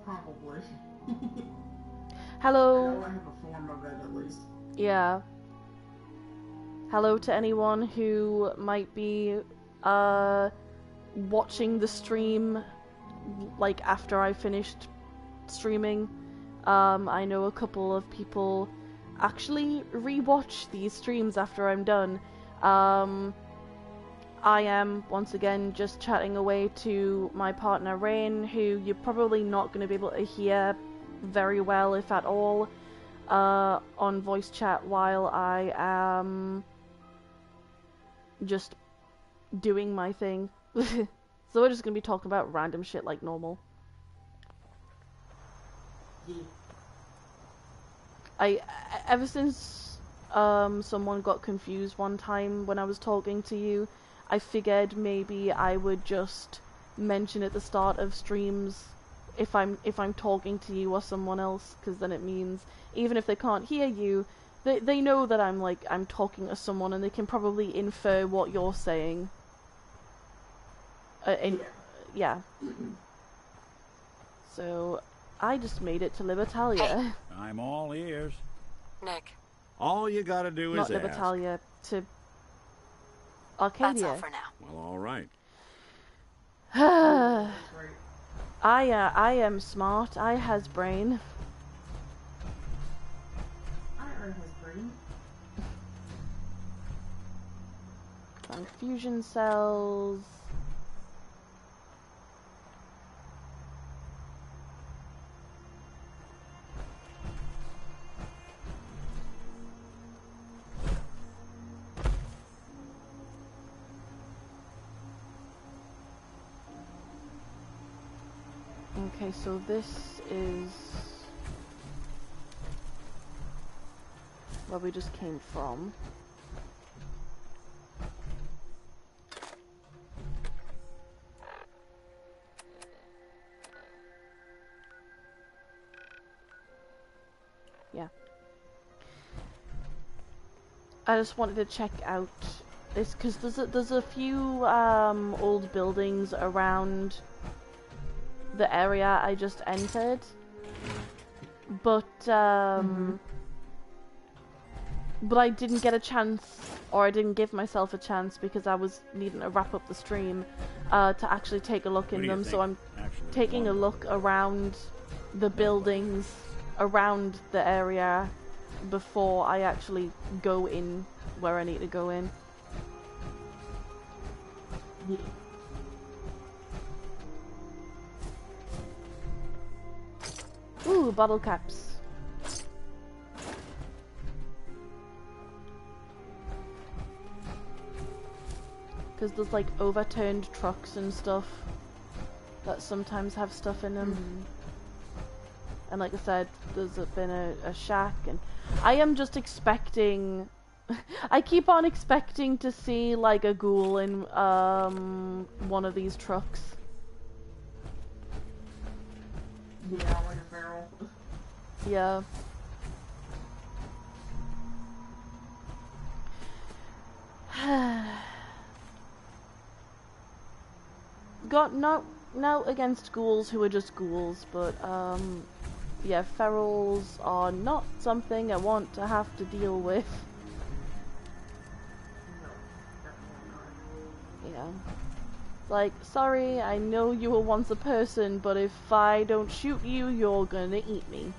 Probably. Hello. I know I have a form of it at least. Yeah. Hello to anyone who might be watching the stream like after I finished streaming. I know a couple of people actually rewatch these streams after I'm done. I am once again just chatting away to my partner Rain, who you're probably not going to be able to hear very well, if at all, on voice chat while I am just doing my thing. So we're just going to be talking about random shit like normal. Ever since someone got confused one time when I was talking to you, I figured maybe I would just mention at the start of streams if I'm talking to you or someone else, because then it means even if they can't hear you, they know that I'm talking to someone, and they can probably infer what you're saying. Yeah. So I just made it to Libertalia. Hey. I'm all ears. Nick. All you gotta do is Not Libertalia, to Arcadia. That's all for now. Well, all right. I am smart. I has brain. I has brain. Fusion cells. Okay, so this is where we just came from. Yeah. I just wanted to check out this because there's a few old buildings around the area I just entered, but but I didn't get a chance, or I didn't give myself a chance because I was needing to wrap up the stream to actually take a look in them. So I'm taking a look around the buildings around the area before I actually go in where I need to go in. Ooh, bottle caps. Because there's like overturned trucks and stuff that sometimes have stuff in them. And like I said, there's been a shack, and I am just expecting... I keep on expecting to see like a ghoul in one of these trucks. Yeah, like a barrel. Yeah. Got no against ghouls who are just ghouls, but yeah, ferals are not something I want to have to deal with. No, definitely not. Yeah. Like, sorry, I know you were once a person, but if I don't shoot you, you're gonna eat me.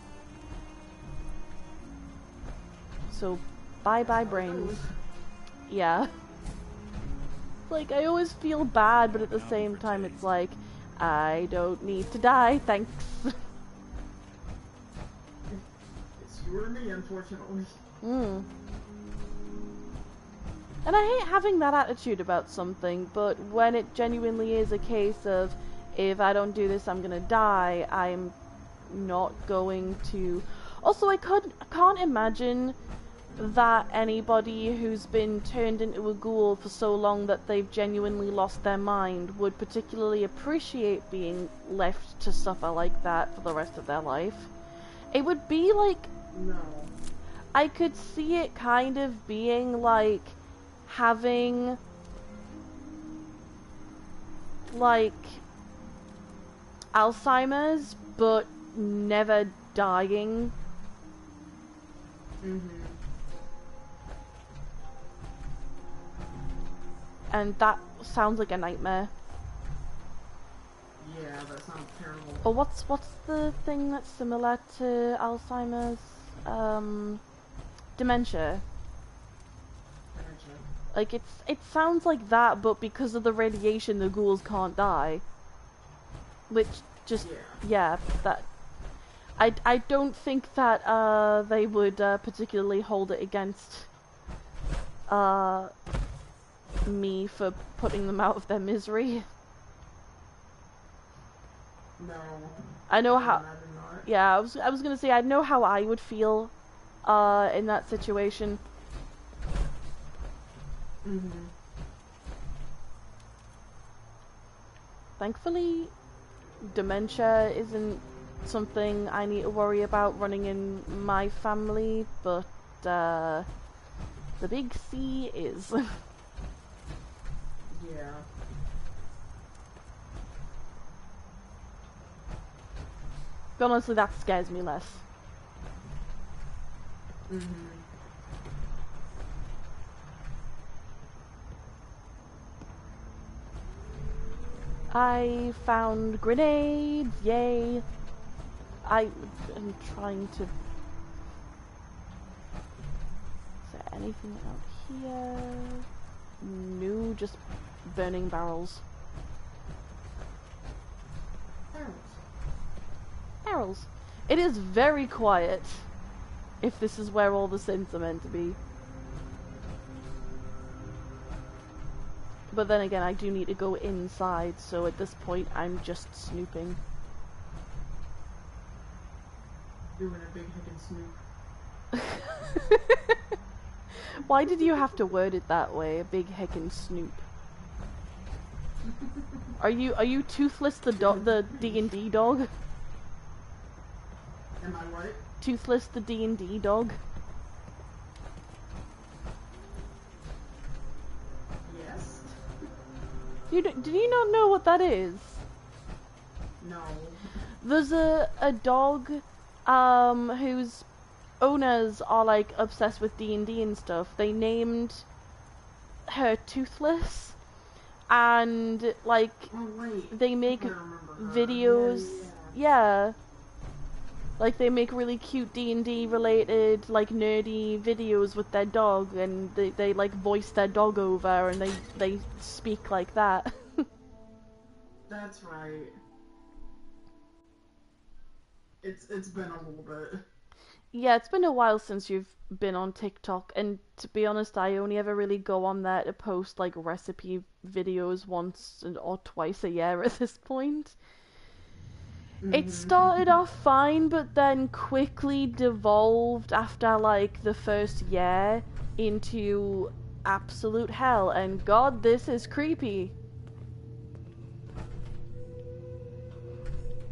So, bye-bye brains. Yeah. Like, I always feel bad, but at the same time, it's like, I don't need to die, thanks. It's you or me, unfortunately. And I hate having that attitude about something, but when it genuinely is a case of, if I don't do this, I'm gonna die, I'm not going to... Also, I can't imagine that anybody who's been turned into a ghoul for so long that they've genuinely lost their mind would particularly appreciate being left to suffer like that for the rest of their life. It would be like... No. I could see it kind of being like having like Alzheimer's, but never dying. Mm-hmm. And that sounds like a nightmare. Yeah, that sounds terrible. Or what's the thing that's similar to Alzheimer's? Dementia. Like it sounds like that, but because of the radiation, the ghouls can't die. Which just yeah that I don't think that they would particularly hold it against me for putting them out of their misery. No. I know how. Not. Yeah, I was gonna say I know how I would feel in that situation. Mm-hmm. Thankfully, dementia isn't something I need to worry about running in my family, but the big C is. Yeah. But honestly, that scares me less. Mm-hmm. I found grenades, yay! I am trying to... Is there anything out here? No, just burning barrels. Barrels. It is very quiet, if this is where all the synths are meant to be. But then again, I do need to go inside, so at this point, I'm just snooping. Doing a big heckin' snoop. Why did you have to word it that way? A big heckin' snoop. Are you Toothless the D&D dog? Am I what? Toothless the D&D dog? Yes. Did you not know what that is? No. There's a dog whose owners are like obsessed with D&D and stuff. They named her Toothless, and like they make videos. Yeah. Like they make really cute D&D related, like nerdy videos with their dog, and they like voice their dog over, and they speak like that. That's right. It's been a little bit. Yeah, it's been a while since you've been on TikTok, and to be honest, I only ever really go on there to post like recipe videos once or twice a year at this point. It started off fine, but then quickly devolved after like the first year into absolute hell, and god, this is creepy.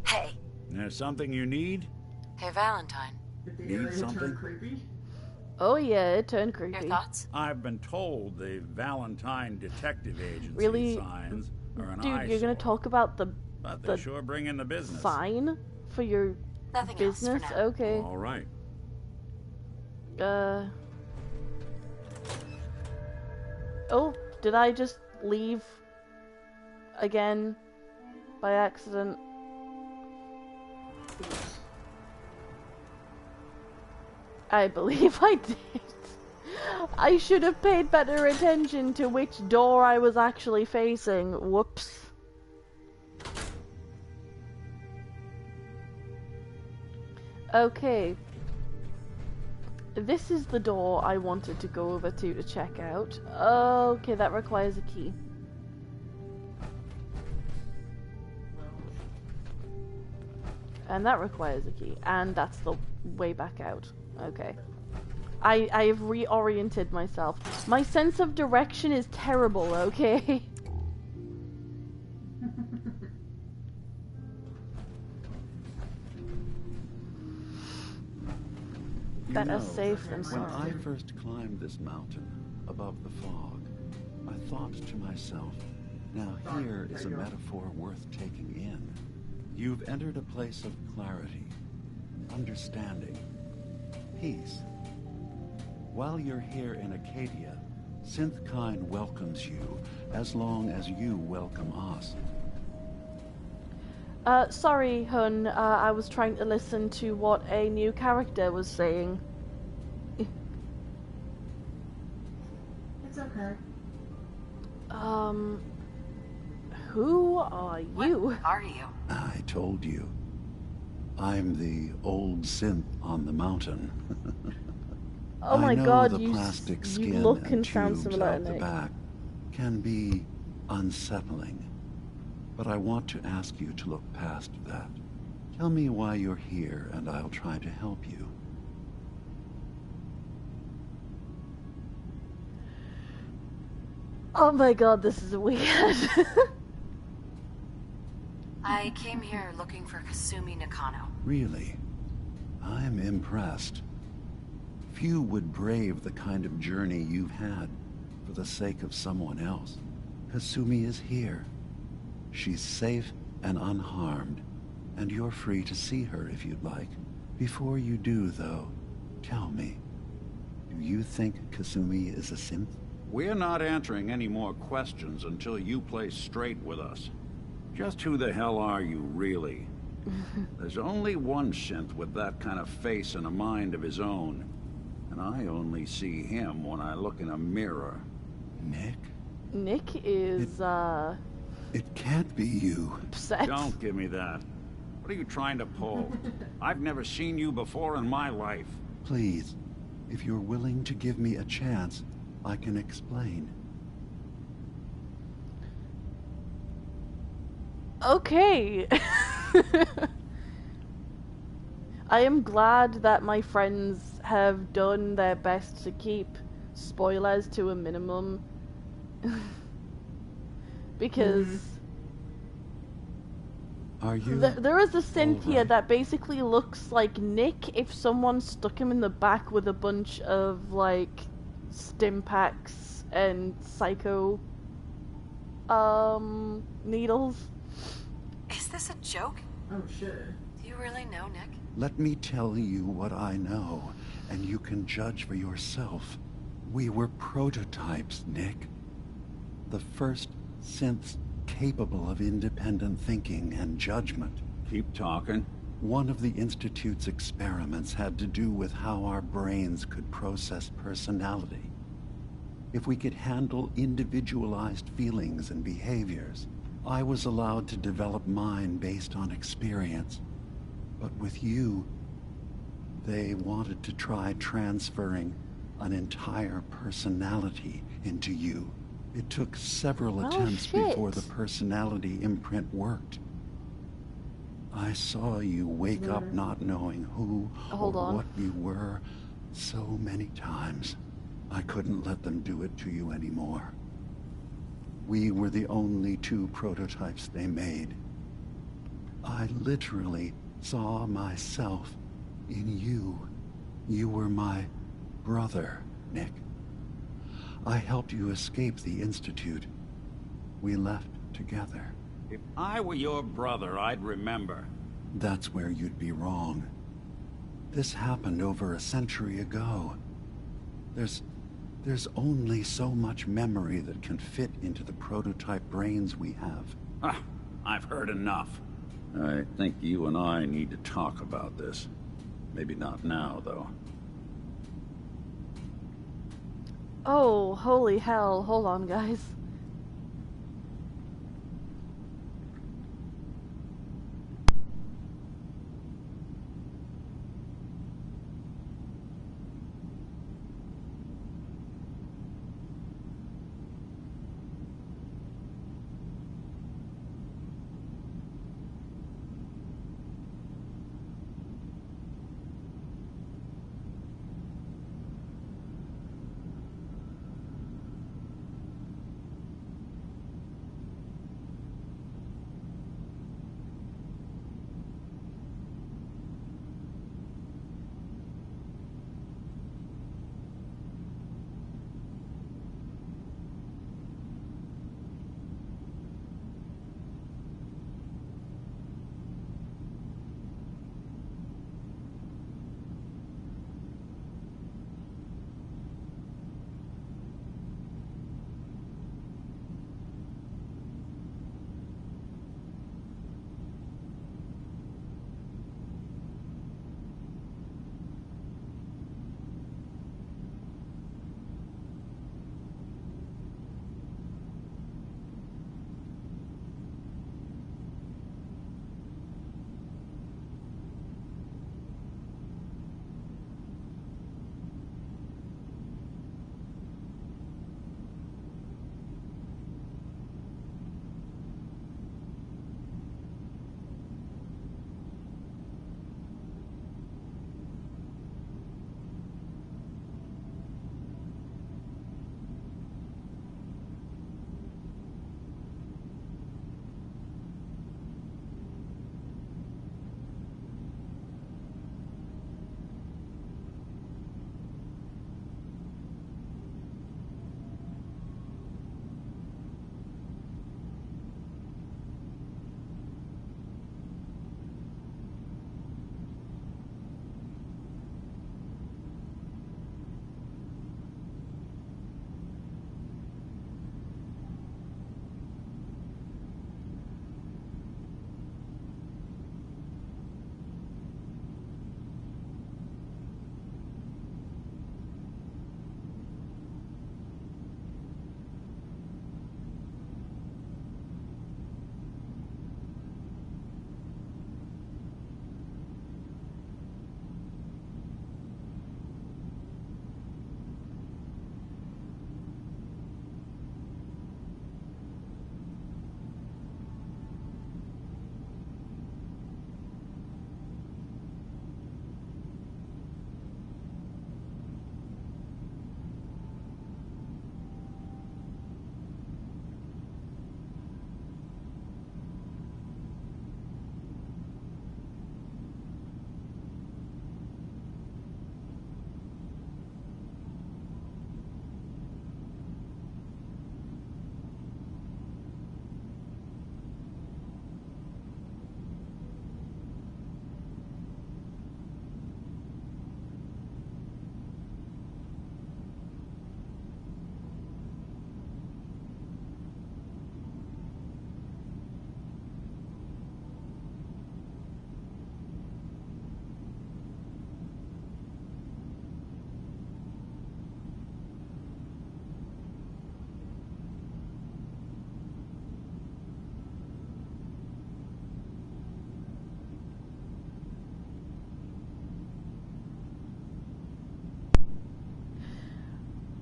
Hey. There's something you need? Hey, Valentine. Did the Need area something? turn creepy? Oh yeah, it turned creepy. Your thoughts? I've been told the Valentine Detective Agency Really? signs are an Dude, eyesore. you're gonna talk about the But they sure bring in the business. sign for your Nothing business? else for now. Okay. All right. Oh, did I just leave again by accident? I believe I did. I should have paid better attention to which door I was actually facing. Whoops. Okay. This is the door I wanted to go over to check out. Okay, that requires a key. And that requires a key. And that's the way back out. Okay. I have reoriented myself. My sense of direction is terrible, okay? Better safe than When sorry. I first climbed this mountain above the fog, I thought to myself, now here is a metaphor worth taking in. You've entered a place of clarity, understanding, peace. While you're here in Acadia, Synthkind welcomes you as long as you welcome us. Sorry, hun. I was trying to listen to what a new character was saying. It's okay. Who are you? What are you? I told you. I'm the old synth on the mountain. Oh my I know god, the you plastic skin you look and sound tubes similar to out the Nick. back can be unsettling. But I want to ask you to look past that. Tell me why you're here, and I'll try to help you. Oh my god, this is weird. I came here looking for Kasumi Nakano. Really? I'm impressed. Few would brave the kind of journey you've had for the sake of someone else. Kasumi is here. She's safe and unharmed, and you're free to see her if you'd like. Before you do, though, tell me, do you think Kasumi is a synth? We're not answering any more questions until you play straight with us. Just who the hell are you, really? There's only one synth with that kind of face and a mind of his own. And I only see him when I look in a mirror. Nick? Nick is, It can't be you. upset. Don't give me that. What are you trying to pull? I've never seen you before in my life. Please, if you're willing to give me a chance, I can explain. Okay. I am glad that my friends have done their best to keep spoilers to a minimum. Because Are you? there is a synth here alright? that basically looks like Nick if someone stuck him in the back with a bunch of, like, stim packs and psycho needles. Is this a joke? Oh shit. Do you really know, Nick? Let me tell you what I know, and you can judge for yourself. We were prototypes, Nick. The first synths capable of independent thinking and judgment. Keep talking. One of the Institute's experiments had to do with how our brains could process personality. If we could handle individualized feelings and behaviors, I was allowed to develop mine based on experience. But with you, they wanted to try transferring an entire personality into you. It took several Oh, attempts before the shit. personality imprint worked. I saw you wake up not knowing who Hold or on. what you were so many times. I couldn't let them do it to you anymore. We were the only two prototypes they made. I literally saw myself in you. You were my brother, Nick. I helped you escape the Institute. We left together. If I were your brother, I'd remember. That's where you'd be wrong. This happened over a century ago. There's only so much memory that can fit into the prototype brains we have. Ah, I've heard enough. I think you and I need to talk about this. Maybe not now, though. Oh, holy hell. Hold on, guys.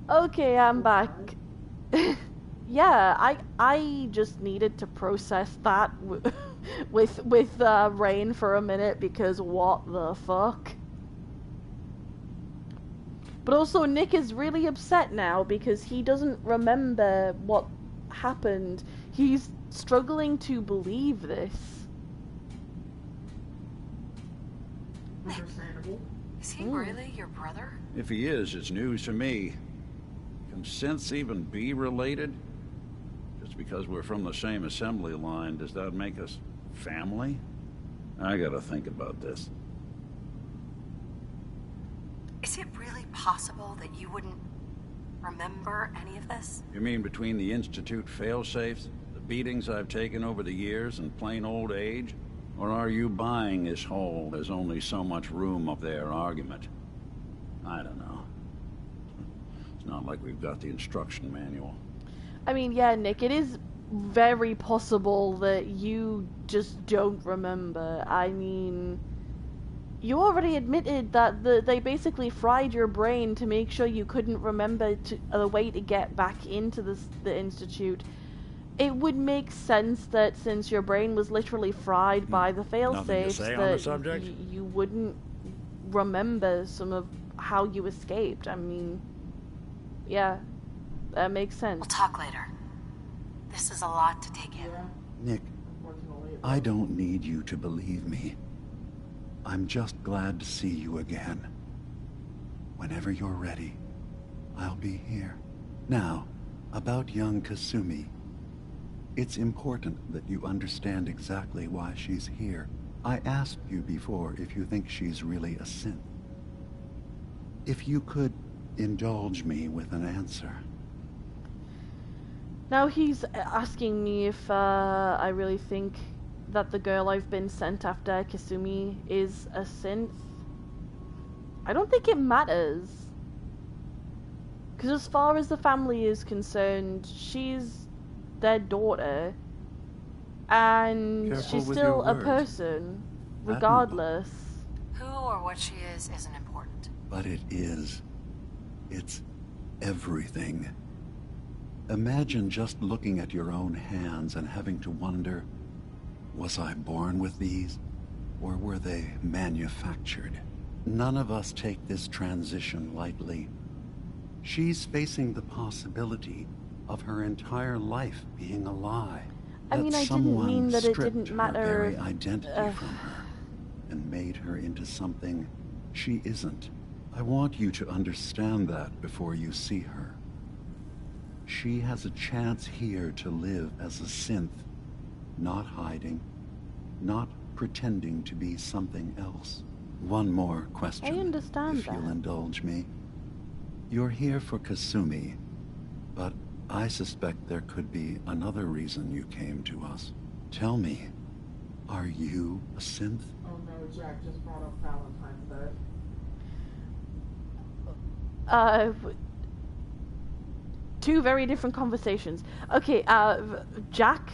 Okay, I'm back. Yeah, I just needed to process that with Rain for a minute because what the fuck? But also Nick is really upset now because he doesn't remember what happened. He's struggling to believe this. Understandable. Is he really your brother? If he is, it's news to me. Can synths even be related? Just because we're from the same assembly line, does that make us family? I gotta think about this. Is it really possible that you wouldn't remember any of this? You mean between the Institute failsafes, the beatings I've taken over the years, and plain old age? Or are you buying this whole "there's only so much room up there" argument? I don't know. It's not like we've got the instruction manual. I mean, yeah, Nick, it is very possible that you just don't remember. I mean, you already admitted that they basically fried your brain to make sure you couldn't remember the way to get back into the Institute. It would make sense that since your brain was literally fried by the failsafes, that you wouldn't remember some of how you escaped. I mean, yeah, that makes sense. We'll talk later. This is a lot to take in. Yeah, Nick, unfortunately. it I was. don't need you to believe me. I'm just glad to see you again. Whenever you're ready, I'll be here. Now, about young Kasumi. It's important that you understand exactly why she's here. I asked you before if you think she's really a synth. If you could indulge me with an answer. Now he's asking me if I really think that the girl I've been sent after, Kasumi, is a synth. I don't think it matters. Because as far as the family is concerned, she's their daughter. And Careful she's with still your a words. person, regardless. Who or what she is isn't important. But it is. It's everything. Imagine just looking at your own hands and having to wonder, was I born with these, or were they manufactured? None of us take this transition lightly. She's facing the possibility of her entire life being a lie. I mean, I didn't someone mean that it stripped didn't her matter very if, identity from her and made her into something she isn't. I want you to understand that before you see her. She has a chance here to live as a synth, not hiding, not pretending to be something else. One more question, I understand if you'll that. indulge me. You're here for Kasumi, but I suspect there could be another reason you came to us. Tell me, are you a synth? Oh no, Jack just brought up Valentine's Day. Two very different conversations. Okay, Jack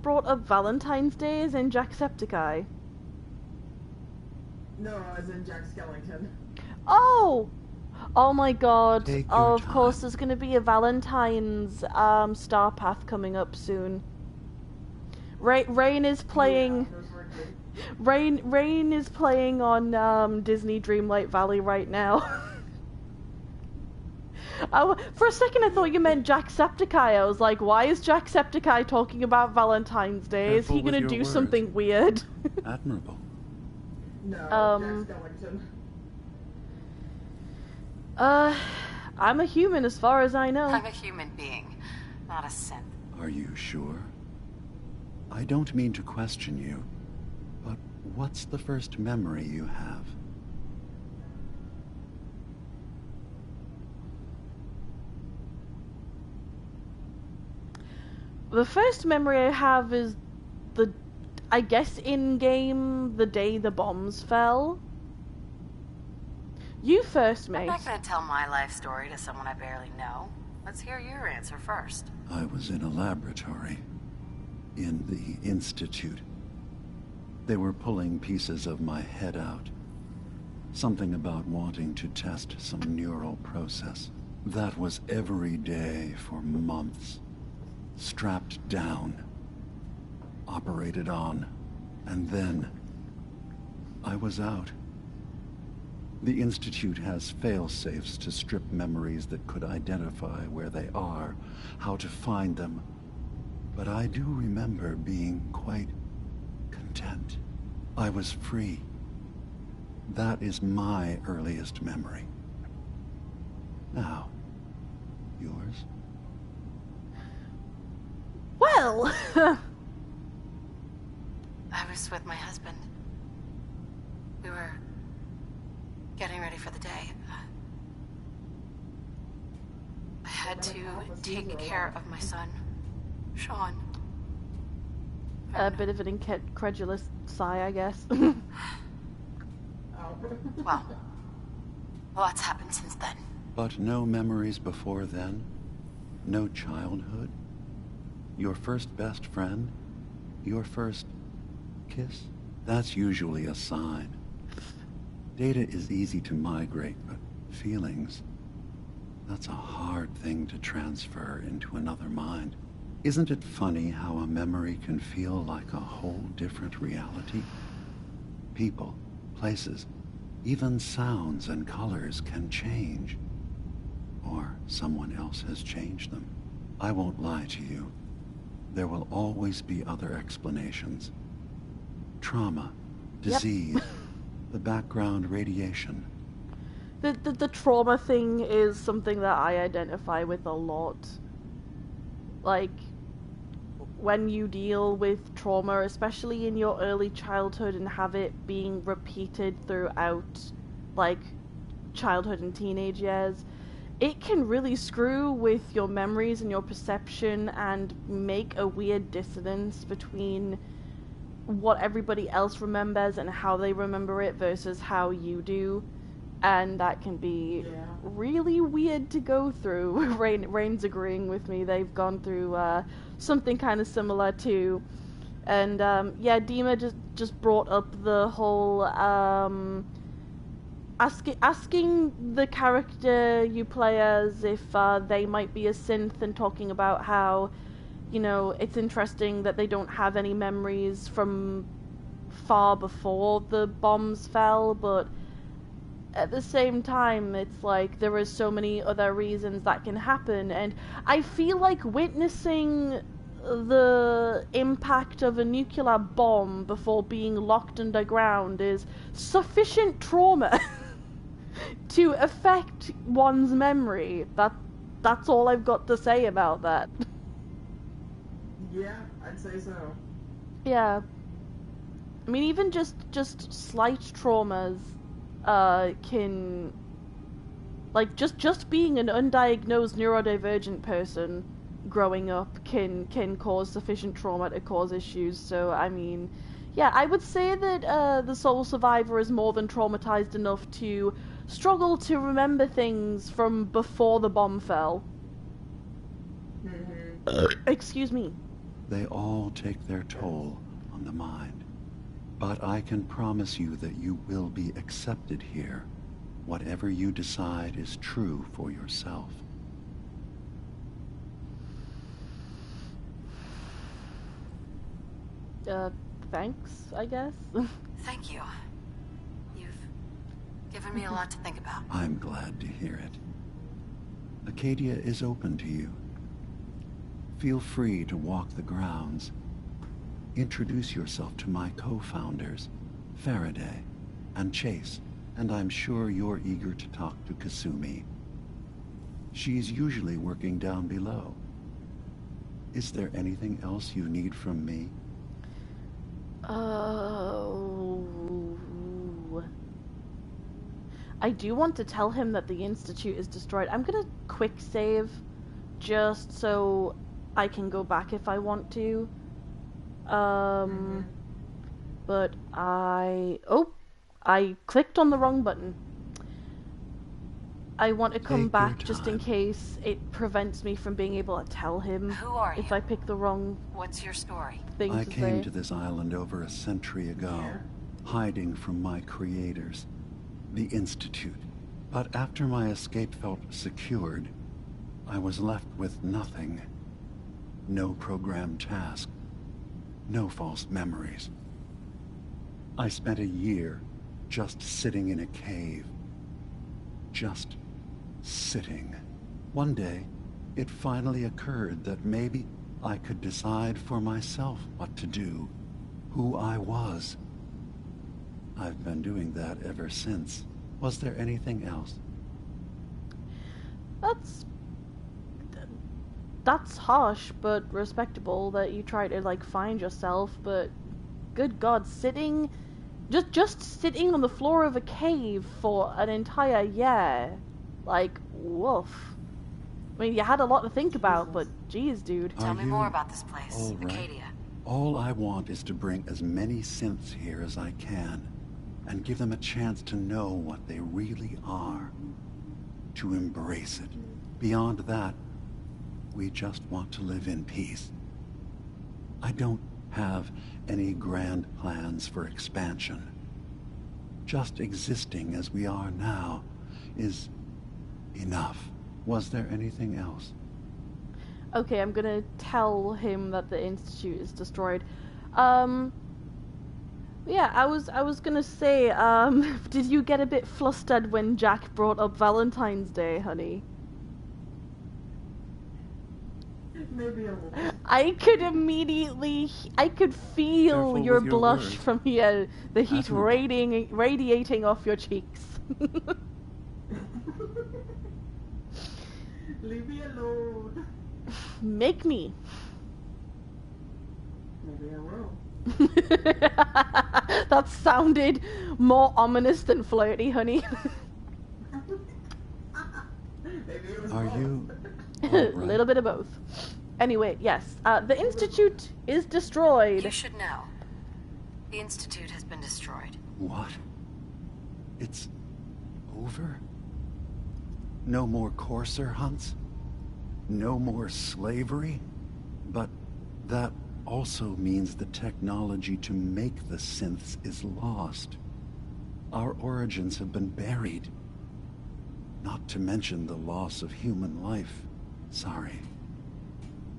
brought up Valentine's Day as in Jacksepticeye. No, as in Jack Skellington. Oh! Oh my god. Take your Of course time. there's gonna be a Valentine's Star Path coming up soon. Rain is playing Yeah, those were good. Rain is playing on Disney Dreamlight Valley right now. For a second I thought you meant Jacksepticeye. I was like, why is Jacksepticeye talking about Valentine's Day? Is Careful he with gonna your do words. something weird? Admirable. No, Jack Skellington. I'm a human as far as I know. I'm a human being, not a synth. Are you sure? I don't mean to question you, but what's the first memory you have? The first memory I have is I guess in-game, the day the bombs fell. You first, I'm mate. not gonna tell my life story to someone I barely know. Let's hear your answer first. I was in a laboratory. In the Institute. They were pulling pieces of my head out. Something about wanting to test some neural process. That was every day for months. Strapped down, operated on, and then I was out. The Institute has fail-safes to strip memories that could identify where they are, how to find them. But I do remember being quite content. I was free. That is my earliest memory. Now, yours? Well, I was with my husband. We were getting ready for the day. I had to take care of my son, Sean. a bit of an incredulous sigh, I guess. Well, lots happened since then. But no memories before then? No childhood? Your first best friend? Your first kiss? That's usually a sign. Data is easy to migrate, but feelings, that's a hard thing to transfer into another mind. Isn't it funny how a memory can feel like a whole different reality? People, places, even sounds and colors can change. Or someone else has changed them. I won't lie to you. There will always be other explanations. Trauma, disease, the background radiation. The trauma thing is something that I identify with a lot. Like, when you deal with trauma, especially in your early childhood, and have it being repeated throughout, like, childhood and teenage years, it can really screw with your memories and your perception and make a weird dissonance between what everybody else remembers and how they remember it versus how you do. And that can be really weird to go through. Rain's agreeing with me. They've gone through something kind of similar too. And yeah, Dima just brought up the whole asking the character you play as if they might be a synth, and talking about how, you know, it's interesting that they don't have any memories from far before the bombs fell, but at the same time, it's like there are so many other reasons that can happen, and I feel like witnessing the impact of a nuclear bomb before being locked underground is sufficient trauma to affect one's memory. That's all I've got to say about that. Yeah, I'd say so. Yeah. I mean, even just slight traumas can, like, just being an undiagnosed neurodivergent person growing up can cause sufficient trauma to cause issues. So, I mean, yeah, I would say that the sole survivor is more than traumatized enough to struggle to remember things from before the bomb fell. Excuse me. They all take their toll on the mind. But I can promise you that you will be accepted here. Whatever you decide is true for yourself. Thanks, I guess. Thank you. You've given me a lot to think about. I'm glad to hear it. Acadia is open to you. Feel free to walk the grounds. Introduce yourself to my co-founders, Faraday and Chase, and I'm sure you're eager to talk to Kasumi. She's usually working down below. Is there anything else you need from me? I do want to tell him that the Institute is destroyed. I'm gonna quick save just so I can go back if I want to. But I clicked on the wrong button. I want to come back just in case it prevents me from being able to tell him. Who are you? If I pick the wrong What's your story? thing I to came say. to this island over a century ago, hiding from my creators, the Institute. But after my escape felt secured, I was left with nothing. No programmed task. No false memories. I spent a year just sitting in a cave. Just sitting. One day, it finally occurred that maybe I could decide for myself what to do, who I was. I've been doing that ever since. Was there anything else? That's harsh, but respectable that you try to, like, find yourself, but good God, just sitting on the floor of a cave for an entire year. Like, woof. I mean, you had a lot to think about, but geez, dude. Tell me more about this place, all right? Acadia. All I want is to bring as many synths here as I can, and give them a chance to know what they really are. To embrace it. Beyond that, we just want to live in peace. I don't have any grand plans for expansion. Just existing as we are now is enough. Was there anything else? Okay, I'm gonna tell him that the Institute is destroyed. Yeah, I was gonna say, did you get a bit flustered when Jack brought up Valentine's Day, honey? Maybe a little. I could feel Careful your with your blush words. from here, the heat Admirable. radiating off your cheeks. Leave me alone. Make me. Maybe I will. That sounded more ominous than flirty, honey. Maybe it was Are both. you... A all right? little bit of both. Anyway, yes, the Institute is destroyed. You should know. The Institute has been destroyed. What? It's over? No more courser hunts? No more slavery? But that also means the technology to make the synths is lost. Our origins have been buried. Not to mention the loss of human life. Sorry.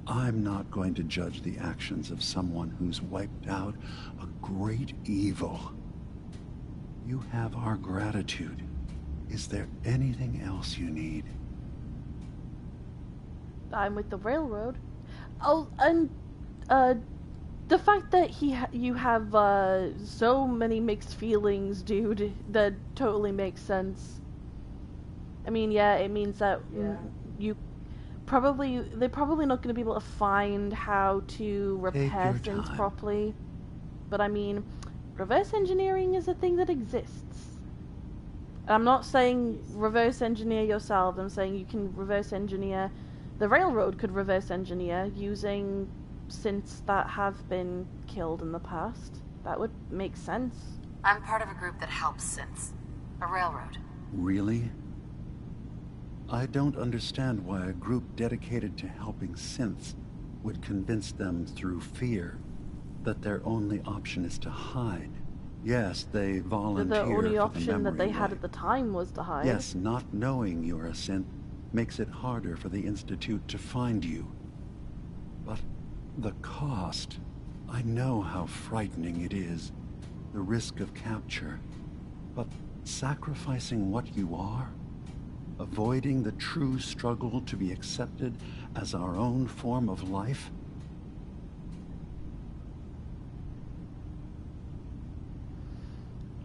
I'm not going to judge the actions of someone who's wiped out a great evil. You have our gratitude. Is there anything else you need? I'm with the railroad. Oh, and the fact that you have so many mixed feelings, dude, that totally makes sense. I mean, yeah, it means that they're probably not going to be able to find how to repair Take your things time. properly. But I mean, reverse engineering is a thing that exists. And I'm not saying reverse engineer yourself. I'm saying you can reverse engineer. The railroad could reverse engineer using synths that have been killed in the past. That would make sense. I'm part of a group that helps synths. A railroad. Really? I don't understand why a group dedicated to helping synths would convince them through fear that their only option is to hide. Yes, they volunteer The only for option the that they memory had wipe. at the time was to hide. Yes, not knowing you're a synth makes it harder for the Institute to find you. But the cost... I know how frightening it is, the risk of capture. But sacrificing what you are, avoiding the true struggle to be accepted as our own form of life,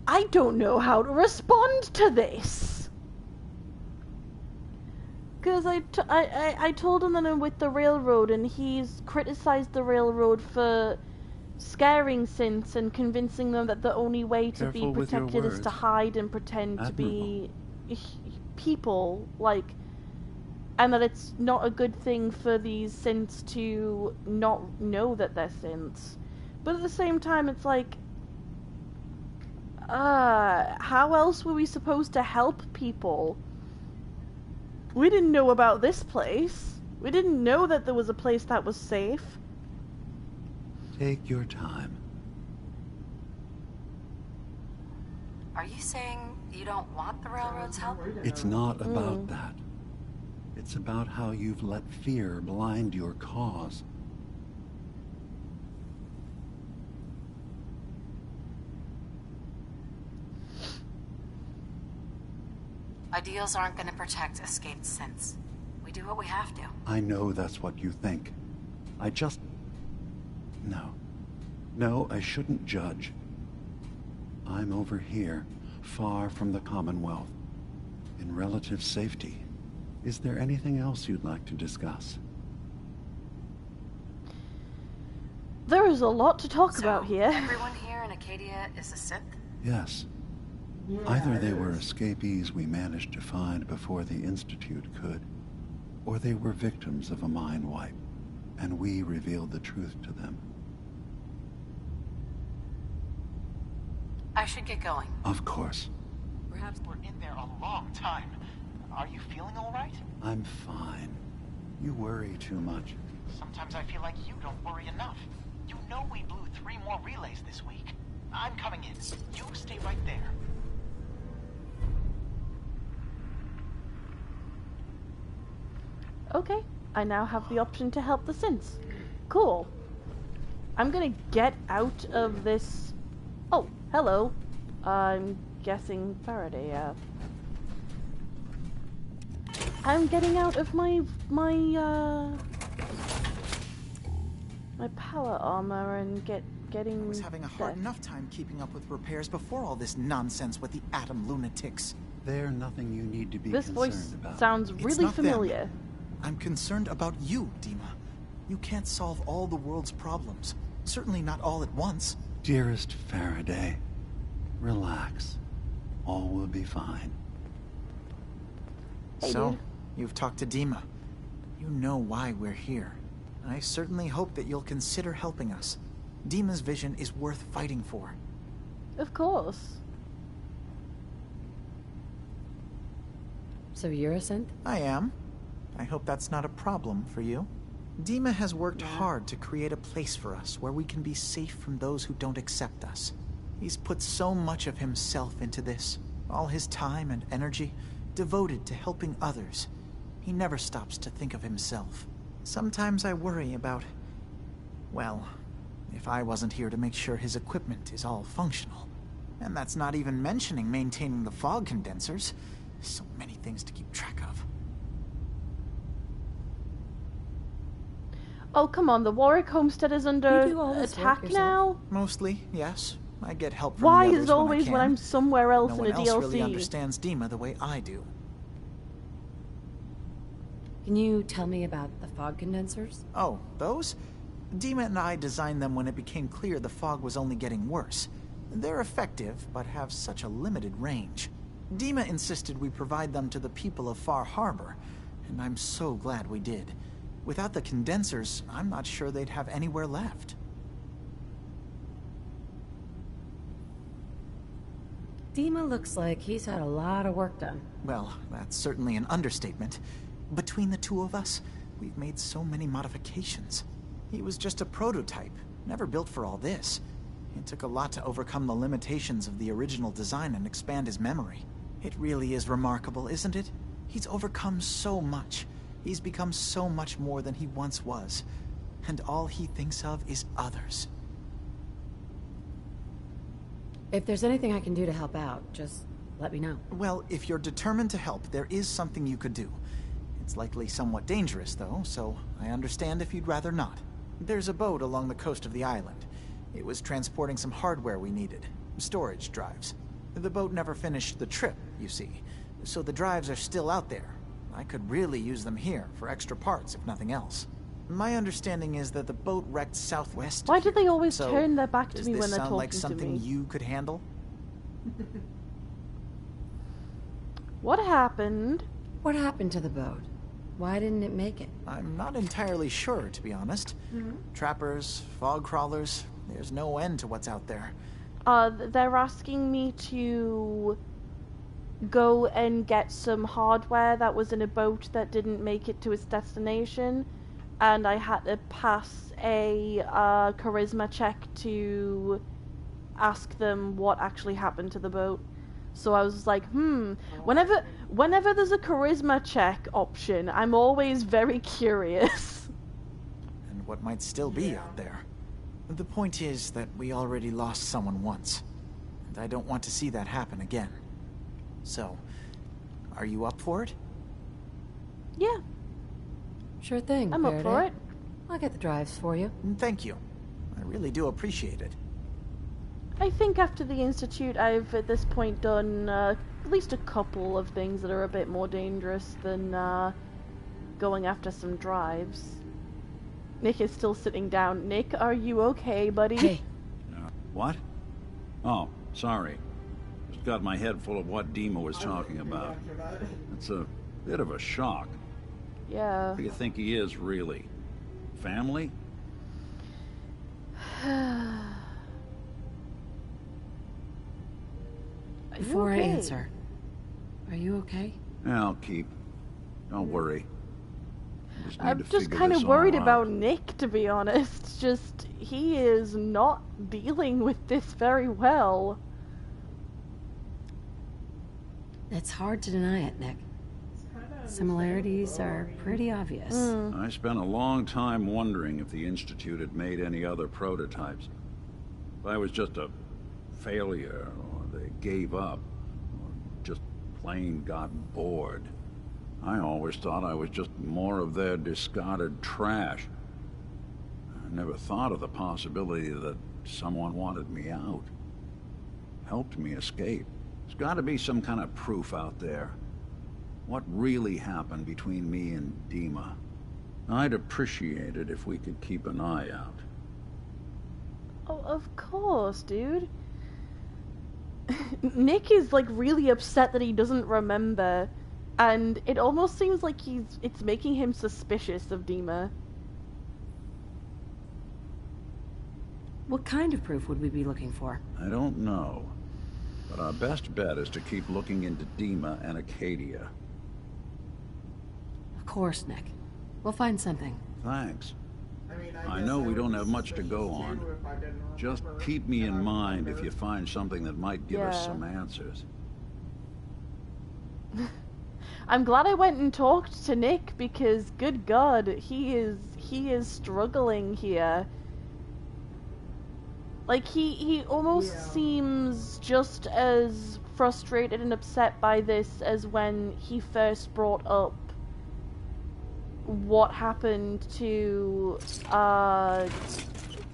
I don't know how to respond to this. Because I told him that I'm with the railroad, and he's criticized the railroad for scaring synths and convincing them that the only way to be Careful with your protected is to words. hide and pretend to be people, like, and that it's not a good thing for these synths to not know that they're synths. But at the same time, it's like, how else were we supposed to help people? We didn't know about this place. We didn't know that there was a place that was safe. take your time. Are you saying you don't want the railroad's help? It's not about that. It's about how you've let fear blind your cause. Ideals aren't going to protect escaped synths. We do what we have to. I know that's what you think. I just... No. No, I shouldn't judge. I'm over here, far from the Commonwealth, in relative safety. Is there anything else you'd like to discuss? There is a lot to talk So, about here. everyone here in Acadia is a synth? Yes. Yeah, Either they it were is. escapees we managed to find before the Institute could, or they were victims of a mind wipe, and we revealed the truth to them. I should get going. Of course. Perhaps we're in there a long time. Are you feeling all right? I'm fine. You worry too much. Sometimes I feel like you don't worry enough. You know we blew 3 more relays this week. I'm coming in. You stay right there. Okay, I now have the option to help the synths. Cool. I'm gonna get out of this... Oh, hello. I'm guessing Faraday, yeah. I'm getting out of my power armor and getting I was having a there. hard enough time keeping up with repairs before all this nonsense with the atom lunatics. They're nothing you need to be This concerned voice about. sounds It's really not them. familiar. I'm concerned about you, Dima. You can't solve all the world's problems. Certainly not all at once. Dearest Faraday, relax. All will be fine. Hey, So, dude. you've talked to Dima. You know why we're here. I certainly hope that you'll consider helping us. Dima's vision is worth fighting for. Of course. So you're a synth? I am. I hope that's not a problem for you. Dima has worked hard to create a place for us where we can be safe from those who don't accept us. He's put so much of himself into this, all his time and energy devoted to helping others. He never stops to think of himself. Sometimes I worry about, well, if I wasn't here to make sure his equipment is all functional. And that's not even mentioning maintaining the fog condensers. So many things to keep track of. Oh, come on, the Warwick Homestead is under You do all this work attack yourself? now? Mostly, yes. I get help from Why the is others it always when when I can. I'm somewhere else No in one a else DLC? really understands Dima the way I do. Can you tell me about the fog condensers? Oh, those? Dima and I designed them when it became clear the fog was only getting worse. They're effective, but have such a limited range. Dima insisted we provide them to the people of Far Harbor, and I'm so glad we did. Without the condensers, I'm not sure they'd have anywhere left. Dima looks like he's had a lot of work done. Well, that's certainly an understatement. Between the two of us, we've made so many modifications. He was just a prototype, never built for all this. It took a lot to overcome the limitations of the original design and expand his memory. It really is remarkable, isn't it? He's overcome so much. He's become so much more than he once was. And all he thinks of is others. If there's anything I can do to help out, just let me know. Well, if you're determined to help, there is something you could do. It's likely somewhat dangerous, though, so I understand if you'd rather not. There's a boat along the coast of the island. It was transporting some hardware we needed. Storage drives. The boat never finished the trip, you see. So the drives are still out there. I could really use them here for extra parts, if nothing else. My understanding is that the boat wrecked southwest. Why do they always So, turn their back to does me this when they're sound talking like something to me? you could handle? What happened? What happened to the boat? Why didn't it make it? I'm not entirely sure, to be honest. Trappers, fog crawlers, there's no end to what's out there. They're asking me to go and get some hardware that was in a boat that didn't make it to its destination, and I had to pass a charisma check to ask them what actually happened to the boat. So I was like, whenever there's a charisma check option, I'm always very curious. And what might still be out there. The point is that we already lost someone once, and I don't want to see that happen again. So, are you up for it? Yeah, Sure thing, I'm up Faraday. for it. I'll get the drives for you. Thank you. I really do appreciate it. I think after the Institute, I've at this point done at least a couple of things that are a bit more dangerous than going after some drives. Nick is still sitting down. Nick, are you okay, buddy? Hey, What? Oh, sorry. Just got my head full of what Dima was talking about. It's a bit of a shock. Yeah. Who do you think he is, really? Family? before I okay? answer, are you okay? Yeah, I'll keep. Don't worry. Need I'm to just figure kind this of worried all out. about Nick, to be honest. Just, he is not dealing with this very well. It's hard to deny it, Nick. Similarities are pretty obvious. I spent a long time wondering if the Institute had made any other prototypes. If I was just a failure, or they gave up, or just plain got bored. I always thought I was just more of their discarded trash. I never thought of the possibility that someone wanted me out. Helped me escape. There's got to be some kind of proof out there. What really happened between me and Dima? I'd appreciate it if we could keep an eye out. Oh, of course, dude. Nick is like really upset that he doesn't remember, and it almost seems like it's making him suspicious of Dima. What kind of proof would we be looking for? I don't know, but our best bet is to keep looking into Dima and Acadia. Of course, Nick. We'll find something. Thanks. I guess know we would don't be have much to go suspicious on. too if I didn't Just remember, keep me in and I mind if remember. you find something that might give us Yeah. some answers. I'm glad I went and talked to Nick because, good God, he is struggling here. Like he almost Yeah. seems just as frustrated and upset by this as when he first brought up what happened to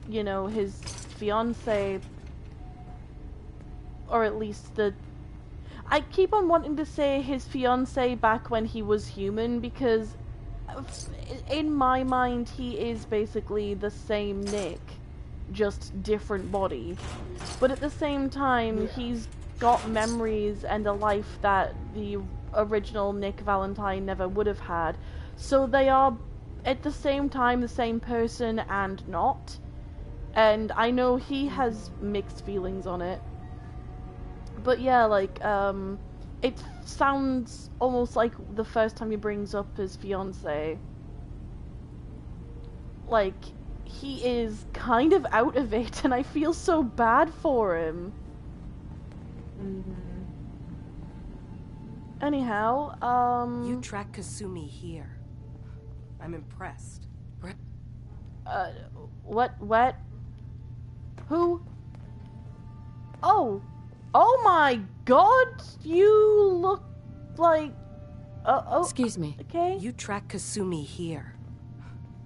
you know, his fiance, or at least I keep on wanting to say his fiance back when he was human, because in my mind he is basically the same Nick, just different body. But at the same time, he's got memories and a life that the original Nick Valentine never would have had. So they are at the same time the same person and not. And I know he has mixed feelings on it. But yeah, like, it sounds almost like the first time he brings up his fiance. Like, he is kind of out of it, and I feel so bad for him. Anyhow, You track Kasumi here. I'm impressed. what? Who? Oh my God! You look like... oh, Excuse me. okay. You track Kasumi here.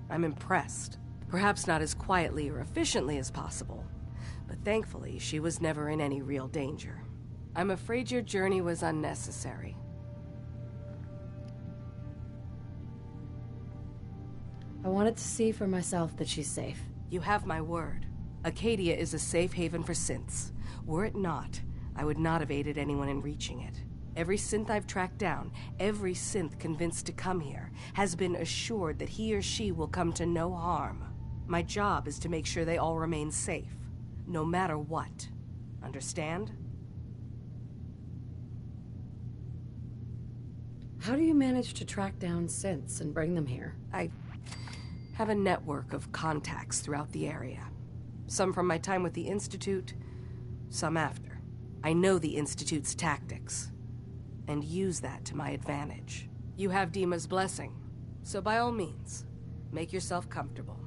I'm impressed. Perhaps not as quietly or efficiently as possible, but thankfully she was never in any real danger. I'm afraid your journey was unnecessary. I wanted to see for myself that she's safe. You have my word. Acadia is a safe haven for synths. Were it not, I would not have aided anyone in reaching it. Every synth I've tracked down, every synth convinced to come here, has been assured that he or she will come to no harm. My job is to make sure they all remain safe, no matter what. Understand? How do you manage to track down synths and bring them here? I have a network of contacts throughout the area. Some from my time with the Institute, some after. I know the Institute's tactics, and use that to my advantage. You have Dima's blessing, so by all means, make yourself comfortable.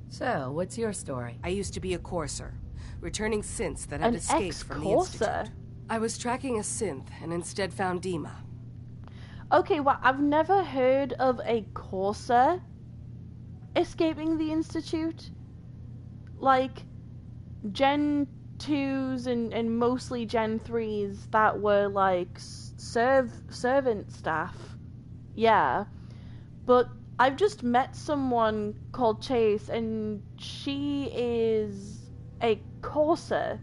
So, what's your story? I used to be a courser, returning synths that had An escaped from the ex-courser? Institute. I was tracking a synth and instead found Dima. Okay, well, I've never heard of a courser escaping the Institute. Like, Gen 2s and mostly Gen 3s that were, like, servant staff. Yeah. But I've just met someone called Chase, and she is a courser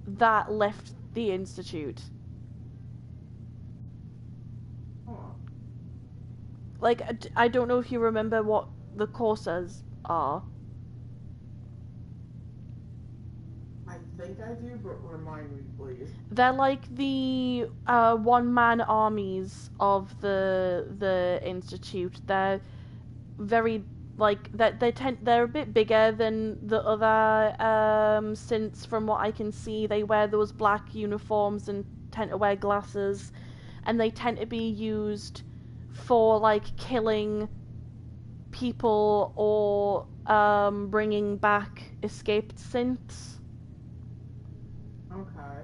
that left the Institute. Huh. Like, I don't know if you remember what the coursers are. I think I do, but remind me, please. They're like the one-man armies of the Institute. They're very like they're a bit bigger than the other synths from what I can see. They wear those black uniforms and tend to wear glasses, and they tend to be used for like killing people or bringing back escaped synths. Okay.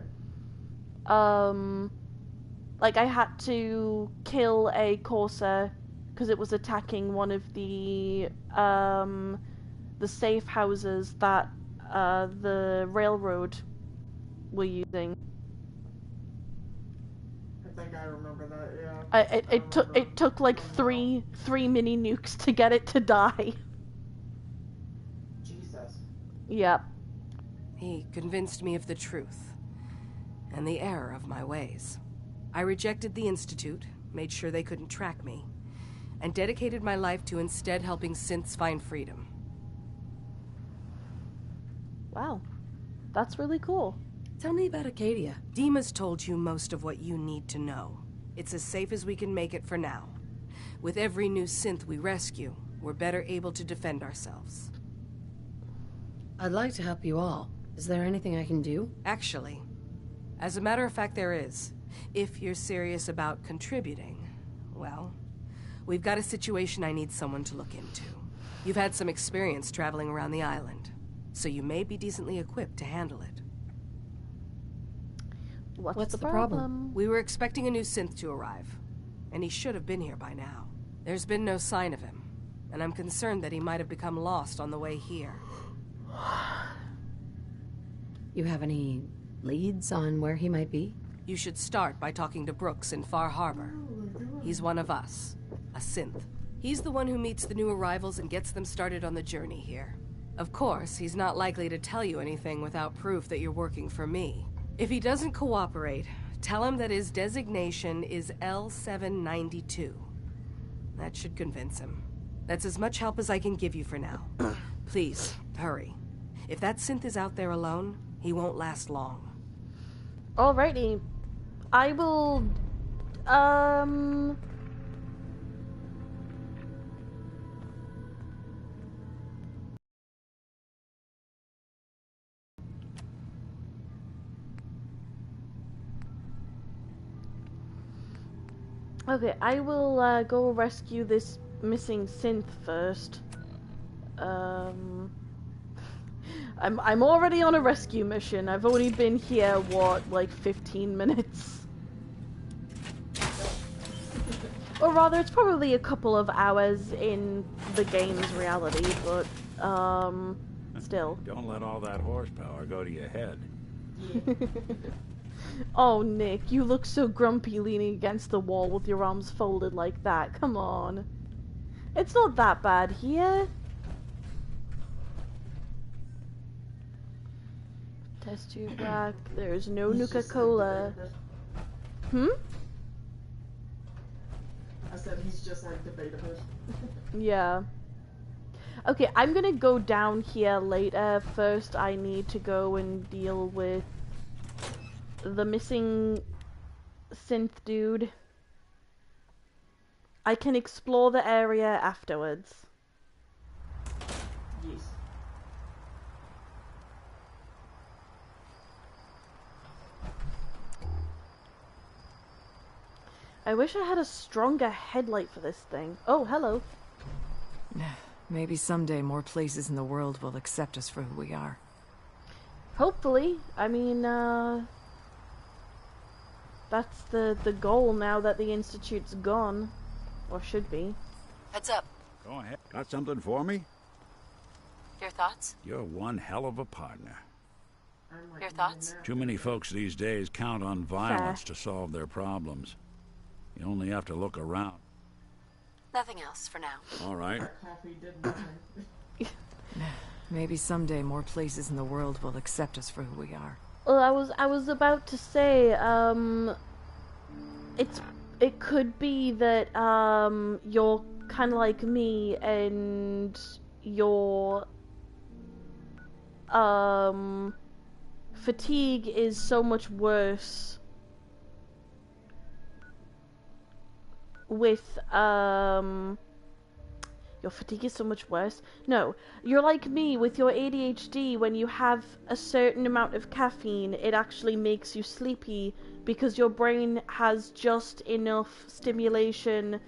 Like I had to kill a courser because it was attacking one of the safe houses that the railroad were using. I think I remember that. Yeah. It took like three mini nukes to get it to die. Jesus. Yep. He convinced me of the truth and the error of my ways. I rejected the Institute, made sure they couldn't track me, and dedicated my life to instead helping synths find freedom. Wow. That's really cool. Tell me about Acadia. Dima's told you most of what you need to know. It's as safe as we can make it for now. With every new synth we rescue, we're better able to defend ourselves. I'd like to help you all. Is there anything I can do? Actually, as a matter of fact, there is. If you're serious about contributing, well, we've got a situation I need someone to look into. You've had some experience traveling around the island, so you may be decently equipped to handle it. What's the problem? We were expecting a new synth to arrive, and he should have been here by now. There's been no sign of him, and I'm concerned that he might have become lost on the way here. You have any leads on where he might be? You should start by talking to Brooks in Far Harbor. He's one of us, a synth. He's the one who meets the new arrivals and gets them started on the journey here. Of course, he's not likely to tell you anything without proof that you're working for me. If he doesn't cooperate, tell him that his designation is L792. That should convince him. That's as much help as I can give you for now. Please, hurry. If that synth is out there alone, he won't last long. Alrighty. I will, Okay, I will, go rescue this missing synth first. I'm already on a rescue mission. I've only been here, what, like 15 minutes? Or rather, it's probably a couple of hours in the game's reality, but, still. Don't let all that horsepower go to your head. Oh, Nick, you look so grumpy leaning against the wall with your arms folded like that. Come on. It's not that bad here. Test tube black. There's no Nuka-Cola. Hmm? I said he's just like debatable. Yeah. Okay, I'm gonna go down here later. First, I need to go and deal with the missing synth dude. I can explore the area afterwards. Yes. I wish I had a stronger headlight for this thing. Oh, hello. Maybe someday more places in the world will accept us for who we are. Hopefully. I mean, that's the goal now that the Institute's gone. Or should be. Heads up. Go ahead. Got something for me? Your thoughts? You're one hell of a partner. Your thoughts? Too many folks these days count on violence to solve their problems. You only have to look around. Nothing else for now. All right. Coffee did nothing. Maybe someday more places in the world will accept us for who we are. Well, I was about to say, it could be that, you're kind of like me, and your, fatigue is so much worse with, your fatigue is so much worse. No, you're like me with your ADHD. When you have a certain amount of caffeine, it actually makes you sleepy because your brain has just enough stimulation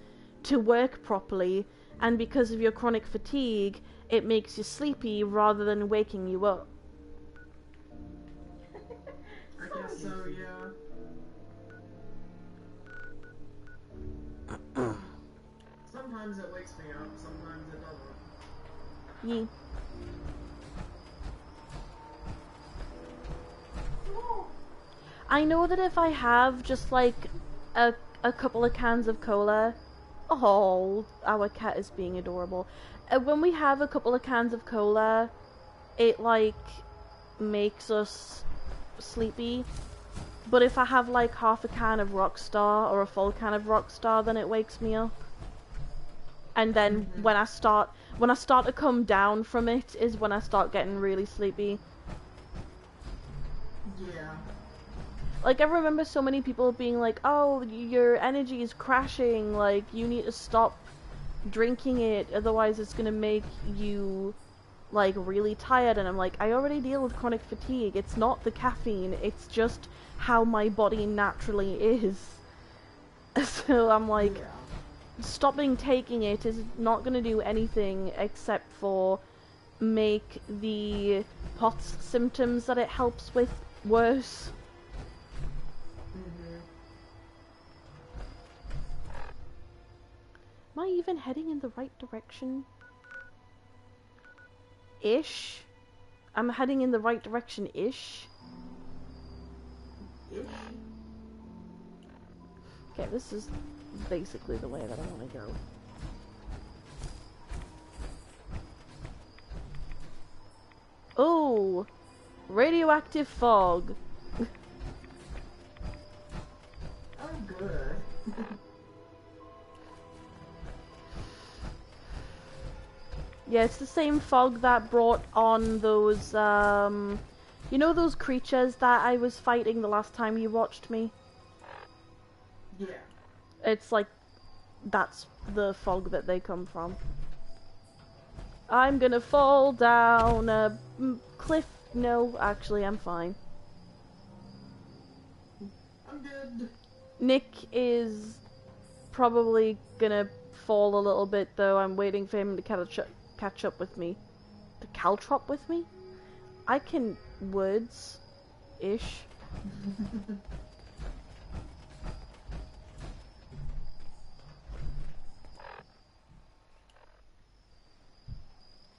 to work properly, and because of your chronic fatigue, it makes you sleepy rather than waking you up. I guess so, yeah. Sometimes it wakes me up, sometimes it doesn't. Yee. I know that if I have just like a couple of cans of cola, oh, our cat is being adorable. When we have a couple of cans of cola, it like makes us sleepy. But if I have like half a can of Rockstar or a full can of Rockstar, then it wakes me up. And then when I start to come down from it is when I start getting really sleepy. Yeah. Like, I remember so many people being like, oh, your energy is crashing, like, you need to stop drinking it, otherwise it's gonna make you, like, really tired. And I'm like, I already deal with chronic fatigue. It's not the caffeine, it's just how my body naturally is. So I'm like, stopping taking it is not gonna do anything except for make the POTS symptoms that it helps with worse. Am I even heading in the right direction? Ish? I'm heading in the right direction-ish? Okay, this is basically the way that I want to go. Oh! Radioactive fog. I'm good. Yeah, it's the same fog that brought on those, you know those creatures that I was fighting the last time you watched me? Yeah. It's like, that's the fog that they come from. I'm gonna fall down a cliff. No, actually, I'm fine. I'm good. Nick is probably gonna fall a little bit, though. I'm waiting for him to catch up with me. To caltrop with me? I can words-ish.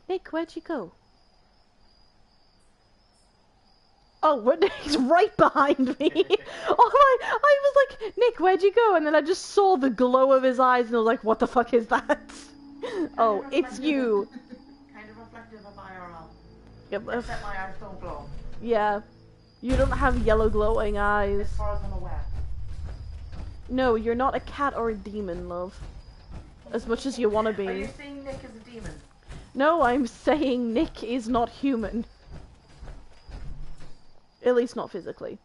Nick, where'd you go? Oh, he's right behind me. Oh, I was like, Nick, where'd you go? And then I just saw the glow of his eyes and I was like, what the fuck is that? Oh, it's you. Kind of reflective of IRL. Yep, Except my eyes don't glow. yeah. You don't have yellow glowing eyes. As far as I'm aware. No, you're not a cat or a demon, love. As much as you want to be. Are you saying Nick is a demon? No, I'm saying Nick is not human. At least not physically.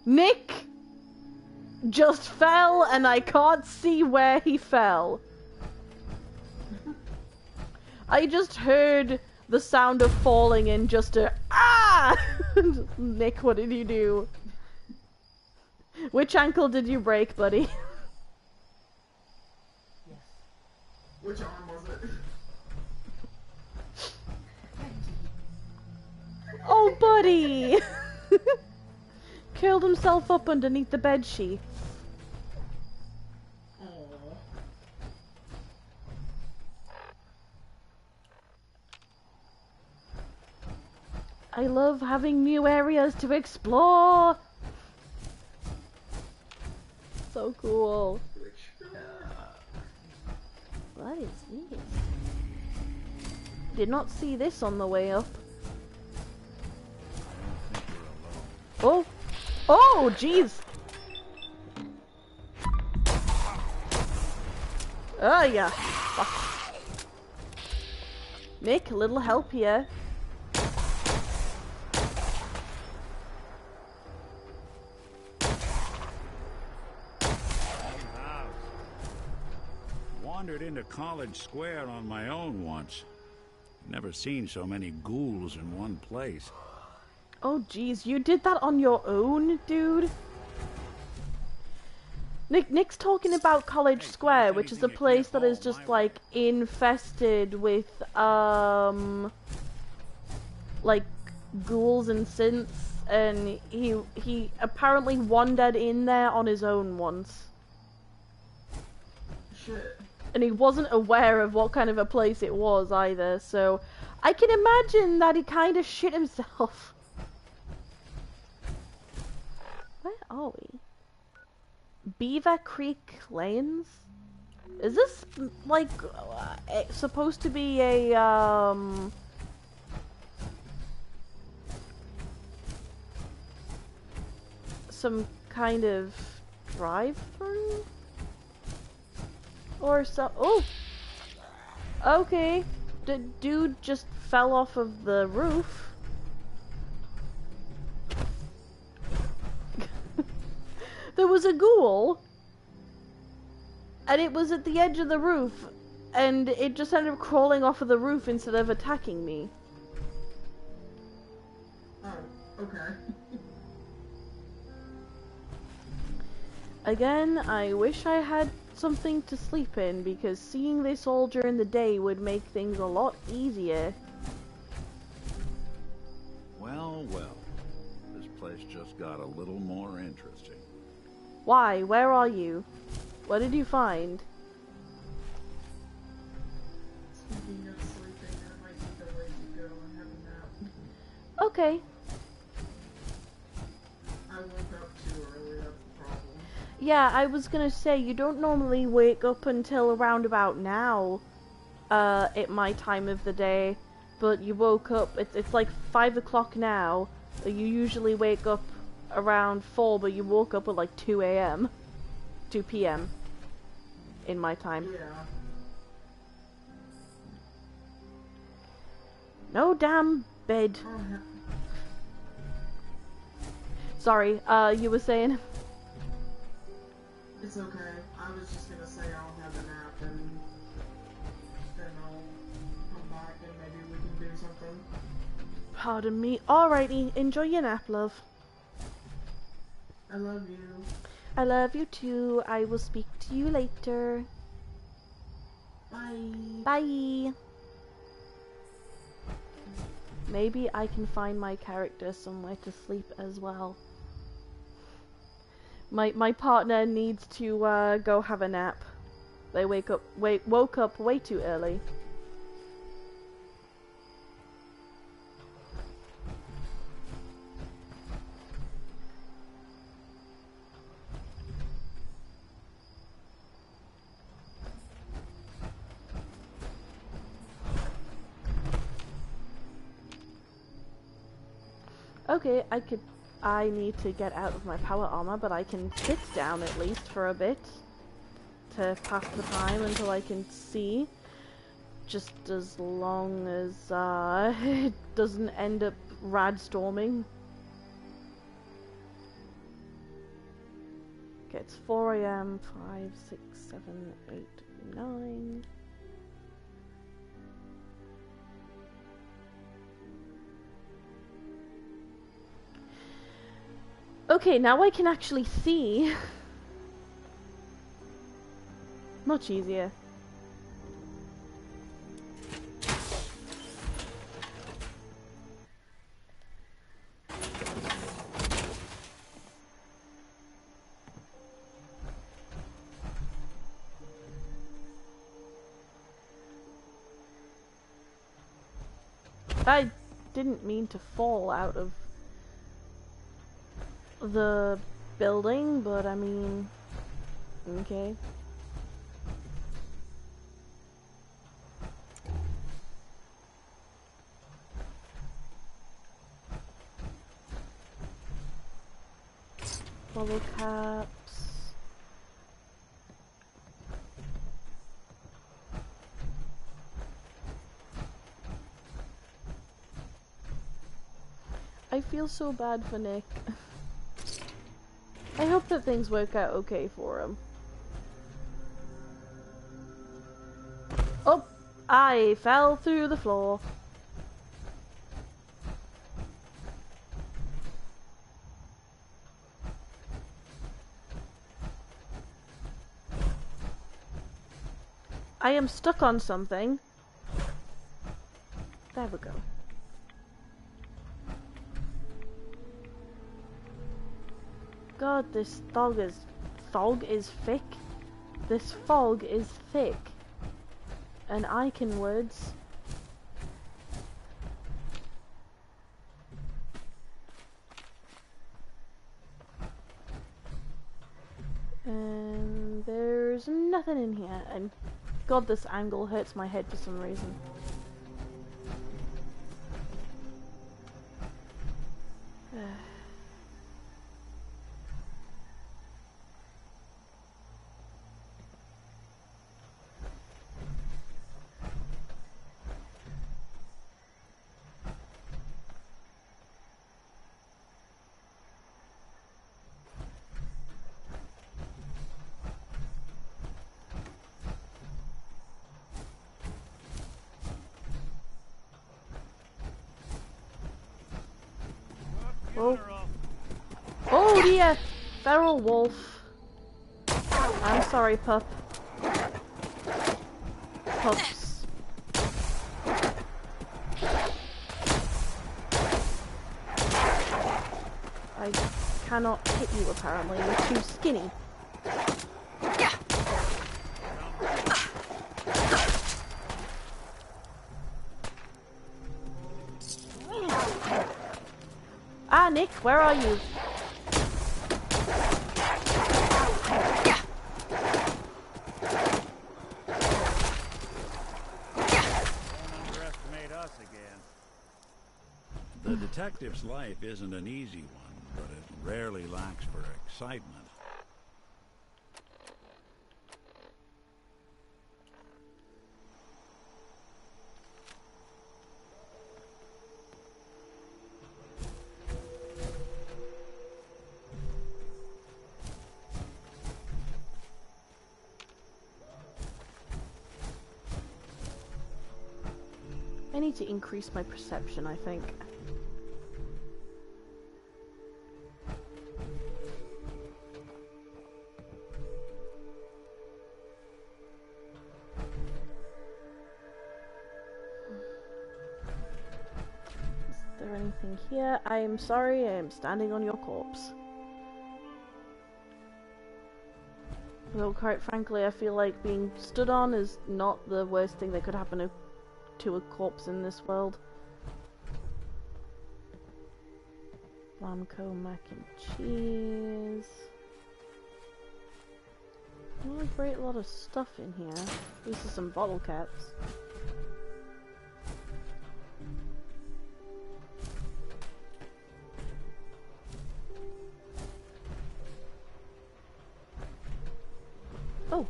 Nick just fell and I can't see where he fell. I just heard the sound of falling and just a ah! Nick, what did you do? Which ankle did you break, buddy? Yes. Which arm was it? Oh, buddy! Curled himself up underneath the bed sheet. Aww. I love having new areas to explore. So cool. What is this? Did not see this on the way up. Oh! Oh, jeez! Oh, yeah. Fuck. Nick, a little help here. Wandered into College Square on my own once. Never seen so many ghouls in one place. Oh jeez, you did that on your own, dude? Nick's talking about College Square, which is a place that is just like infested with like ghouls and synths, and he apparently wandered in there on his own once. Shit. And he wasn't aware of what kind of a place it was either, so I can imagine that he kind of shit himself. Where are we? Beaver Creek Lanes? Is this, like, supposed to be a, some kind of drive-through? Or so. Oh! Okay. The dude just fell off of the roof. There was a ghoul, and it was at the edge of the roof, and it just ended up crawling off of the roof instead of attacking me. Oh, okay. Again, I wish I had something to sleep in, because seeing this all during the day would make things a lot easier. Well, well. This place just got a little more interesting. Why? Where are you? What did you find? Speaking of sleeping, I might need to let you go and have a nap. Okay. I woke up too early, that's the problem. Yeah, I was gonna say, you don't normally wake up until around about now, at my time of the day, but you woke up, it's like 5 o'clock now, you usually wake up around 4, but you woke up at like 2 a.m. 2 p.m. in my time. Yeah. No damn bed. Oh, Sorry, you were saying? it's okay. I was just gonna say I'll have a nap and then I'll come back and maybe we can do something. Pardon me. Alrighty, enjoy your nap, love. I love you. I love you too. I will speak to you later. Bye. Bye. Maybe I can find my character somewhere to sleep as well. My partner needs to go have a nap. They woke up way too early. Okay, I need to get out of my power armor, but I can sit down at least for a bit to pass the time until I can see. Just as long as it doesn't end up rad-storming. Okay, it's 4 a.m. 5, 6, 7, 8, 9. Okay, now I can actually see. Much easier. I didn't mean to fall out of the building, but I mean, okay. Bottle caps. I feel so bad for Nick. I hope that things work out okay for him. Oh! I fell through the floor. I am stuck on something. There we go. God, this fog is thick. This fog is thick. And Icon words. And there's nothing in here. And God, this angle hurts my head for some reason. Oh. Oh dear! Feral wolf. I'm sorry, pup. Pups. I cannot hit you apparently, you're too skinny. Ah, Nick, where are you? Don't underestimate us again. The detective's life isn't an easy one, but it rarely lacks for excitement. I need to increase my perception, I think. Is there anything here? I am sorry, I am standing on your corpse. Though quite frankly, I feel like being stood on is not the worst thing that could happen to a corpse in this world. Lamco mac and cheese. Not a great lot of stuff in here. These are some bottle caps. Oh!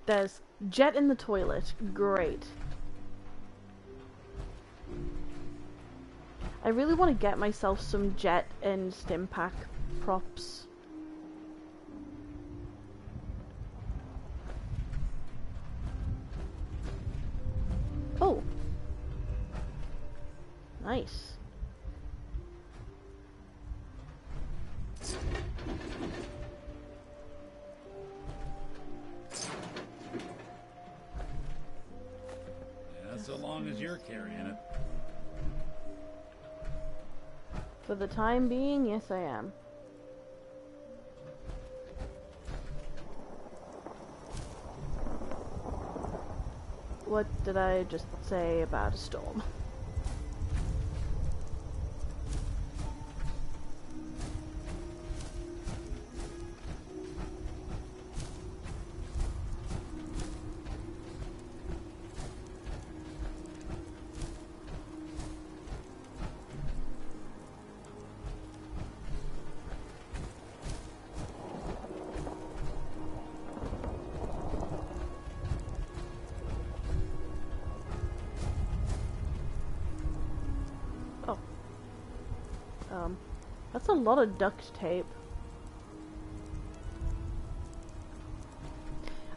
There's jet in the toilet. Great. I really want to get myself some jet and Stimpack props. Oh. Nice. long as you're carrying it. For the time being, yes I am. What did I just say about a storm? That's a lot of duct tape.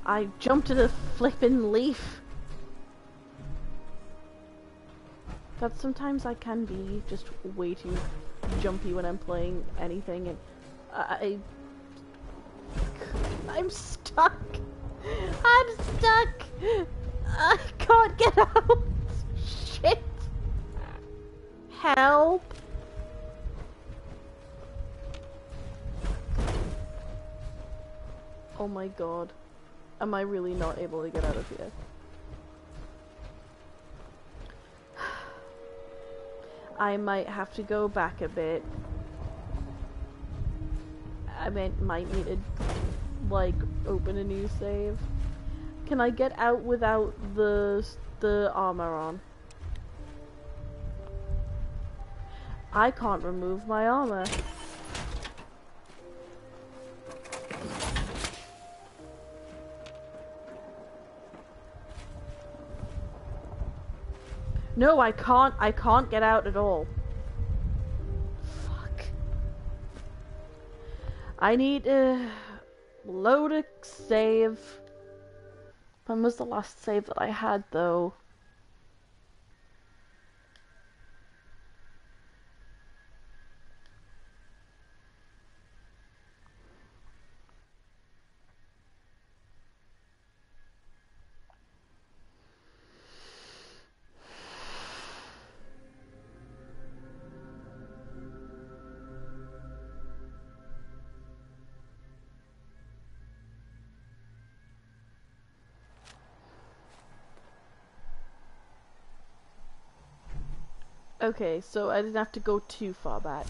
I jumped at a flippin' leaf. But sometimes I can be just way too jumpy when I'm playing anything, and I'm stuck. I'm stuck. I can't get out. Shit. Help. Oh my god. Am I really not able to get out of here? I might have to go back a bit. I might need to, like, open a new save. Can I get out without the armor on? I can't remove my armor. No, I can't get out at all. Fuck. I need to load a save. When was the last save that I had, though? Okay, so I didn't have to go too far back.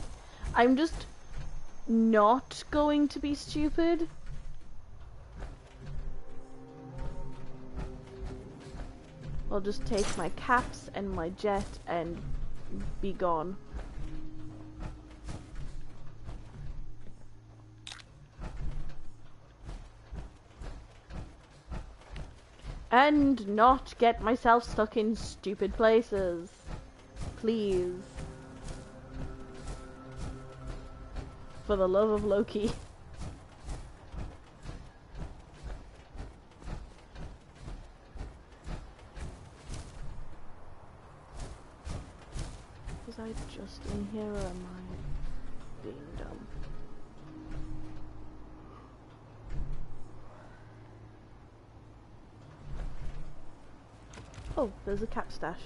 I'm just not going to be stupid. I'll just take my caps and my jet and be gone. And not get myself stuck in stupid places. Please. For the love of Loki. Was I just in here or am I being dumb? Oh, there's a cap stash.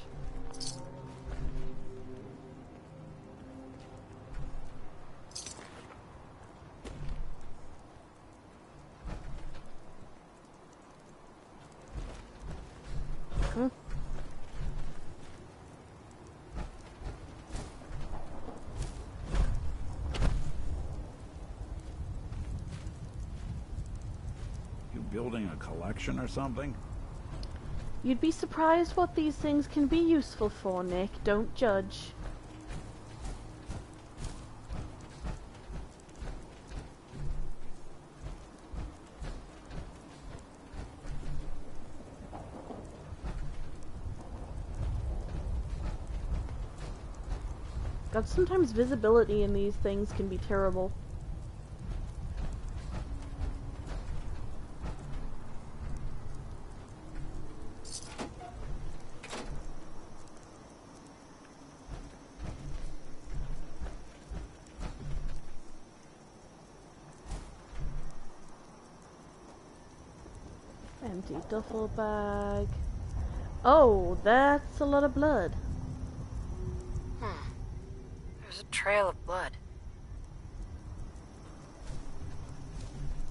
Building a collection or something? You'd be surprised what these things can be useful for, Nick. Don't judge. God, sometimes visibility in these things can be terrible. Empty duffel bag. Oh, that's a lot of blood. There's a trail of blood.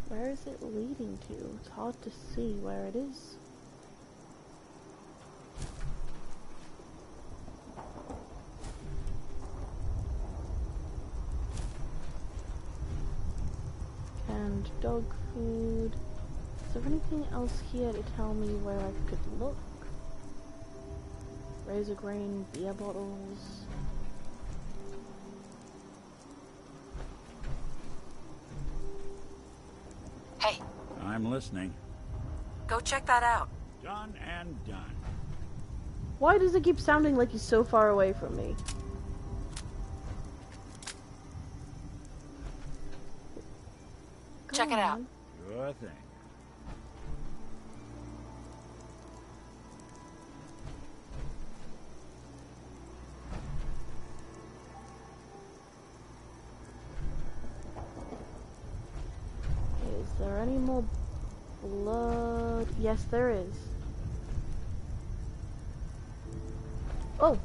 Where is it leading to? It's hard to see where it is. Canned dog food. Is there anything else here to tell me where I could look? Razor grain, beer bottles. Hey, I'm listening. go check that out. Done and done. Why does it keep sounding like he's so far away from me? Check it out. Sure thing. Is there any more blood? Yes, there is. Oh!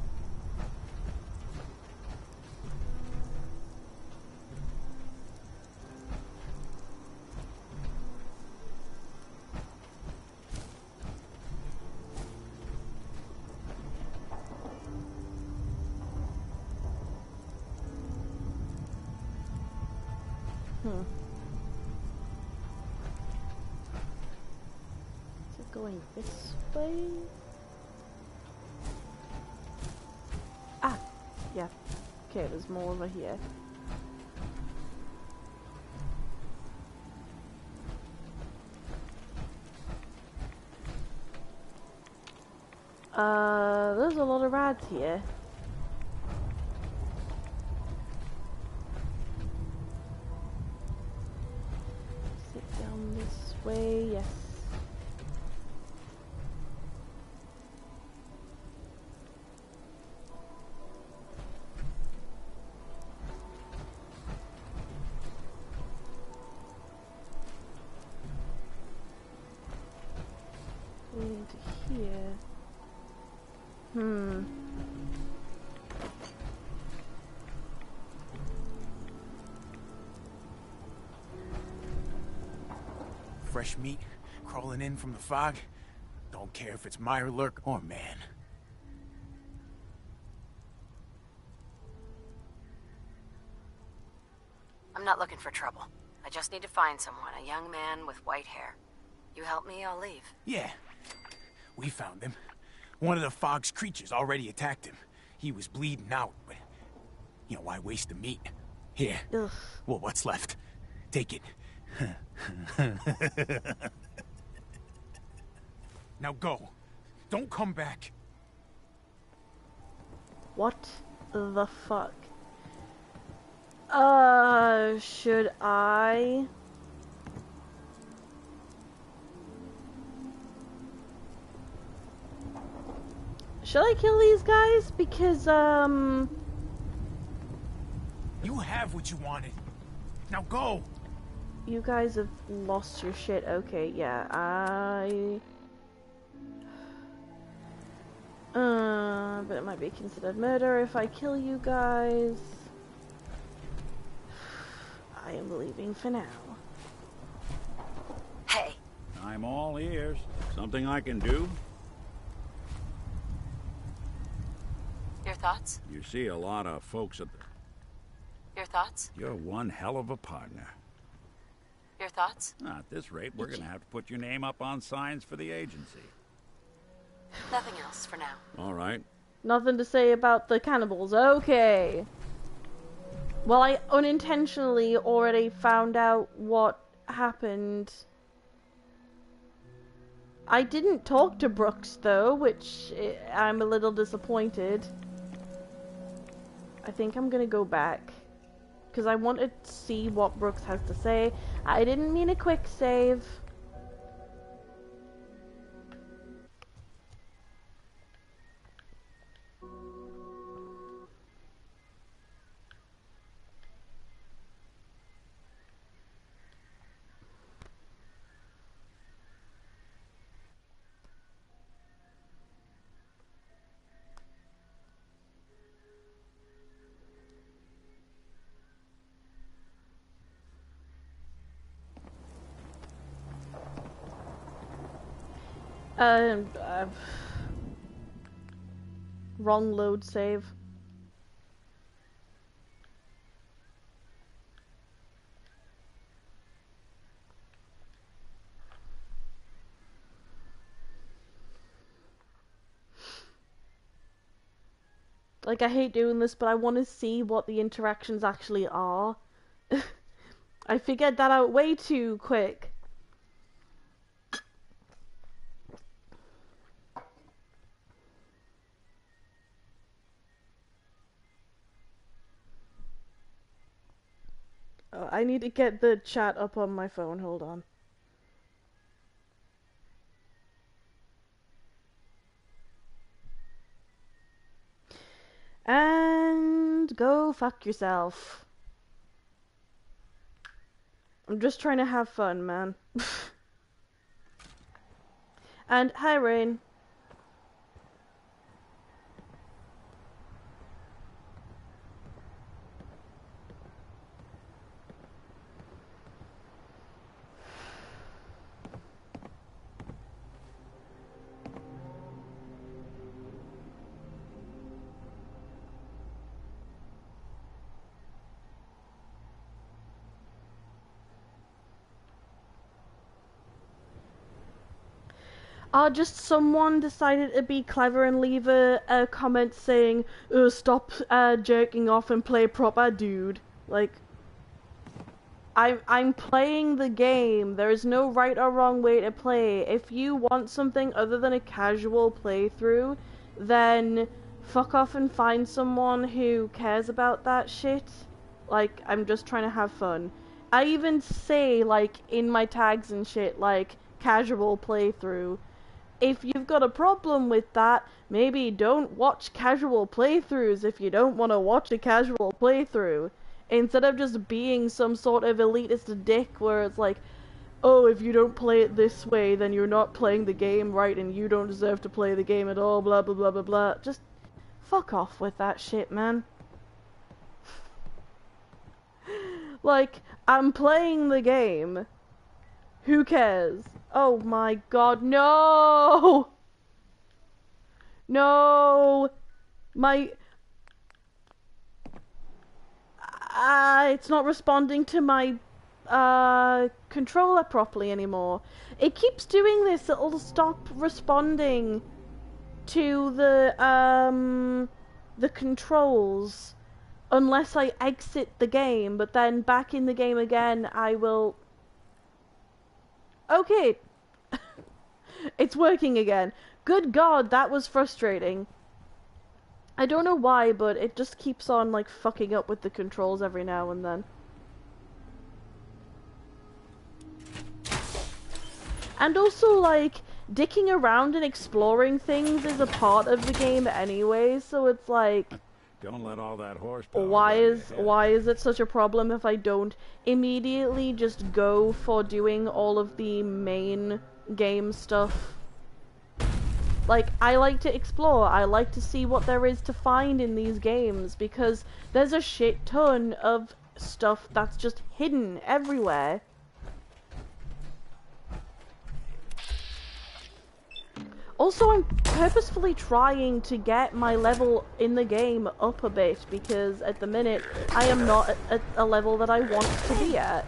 Is it going this way? Ah! Yeah. Okay, there's more over here. There's a lot of rats here. Sit down this way, yes. Going into here. Fresh meat crawling in from the fog. Don't care if it's Mirelurk or man. I'm not looking for trouble. I just need to find someone, a young man with white hair. You help me, I'll leave. Yeah, we found him. One of the fog's creatures already attacked him. He was bleeding out, but you know, why waste the meat? Here. Ugh. Well, what's left? Take it. Now go. Don't come back. What the fuck? Should I? Should I kill these guys? Because, You have what you wanted. Now go. you guys have lost your shit. Okay, yeah, but it might be considered murder if I kill you guys. I am leaving for now. Hey, I'm all ears. Something I can do? your thoughts? You see a lot of folks at the... Your thoughts? You're one hell of a partner. Your thoughts? At this rate, we're gonna have to put your name up on signs for the agency. Nothing else for now. All right. Nothing to say about the cannibals. Okay. Well, I unintentionally already found out what happened. I didn't talk to Brooks, though, which I'm a little disappointed. I think I'm gonna go back. Because I want to see what Brooks has to say. I didn't mean a quick save. Um, uh, wrong load save. Like, I hate doing this, but I want to see what the interactions actually are. I figured that out way too quick. Oh, I need to get the chat up on my phone, hold on. And go fuck yourself. I'm just trying to have fun, man. And hi, Rain. Just someone decided to be clever and leave a comment saying, oh, stop jerking off and play proper, dude. Like, I'm playing the game. There is no right or wrong way to play. If you want something other than a casual playthrough, then fuck off and find someone who cares about that shit. Like, I'm just trying to have fun. I even say, like, in my tags and shit, like, casual playthrough. If you've got a problem with that, maybe don't watch casual playthroughs if you don't want to watch a casual playthrough. Instead of just being some sort of elitist dick where it's like, oh, if you don't play it this way, then you're not playing the game right and you don't deserve to play the game at all, blah blah blah blah blah. Just fuck off with that shit, man. Like, I'm playing the game. Who cares? Oh my god, no! No! My... it's not responding to my, controller properly anymore. It keeps doing this, it'll stop responding to the controls unless I exit the game, but then back in the game again, I will... Okay. It's working again. Good god, that was frustrating. I don't know why, but it just keeps on, like, fucking up with the controls every now and then. And also, like, dicking around and exploring things is a part of the game anyway, so it's like... Don't let all that horsepower... Why is it such a problem if I don't immediately just go for doing all of the main game stuff? Like, I like to explore, I like to see what there is to find in these games, because there's a shit ton of stuff that's just hidden everywhere. Also, I'm purposefully trying to get my level in the game up a bit, because at the minute, I am not at a level that I want to be at.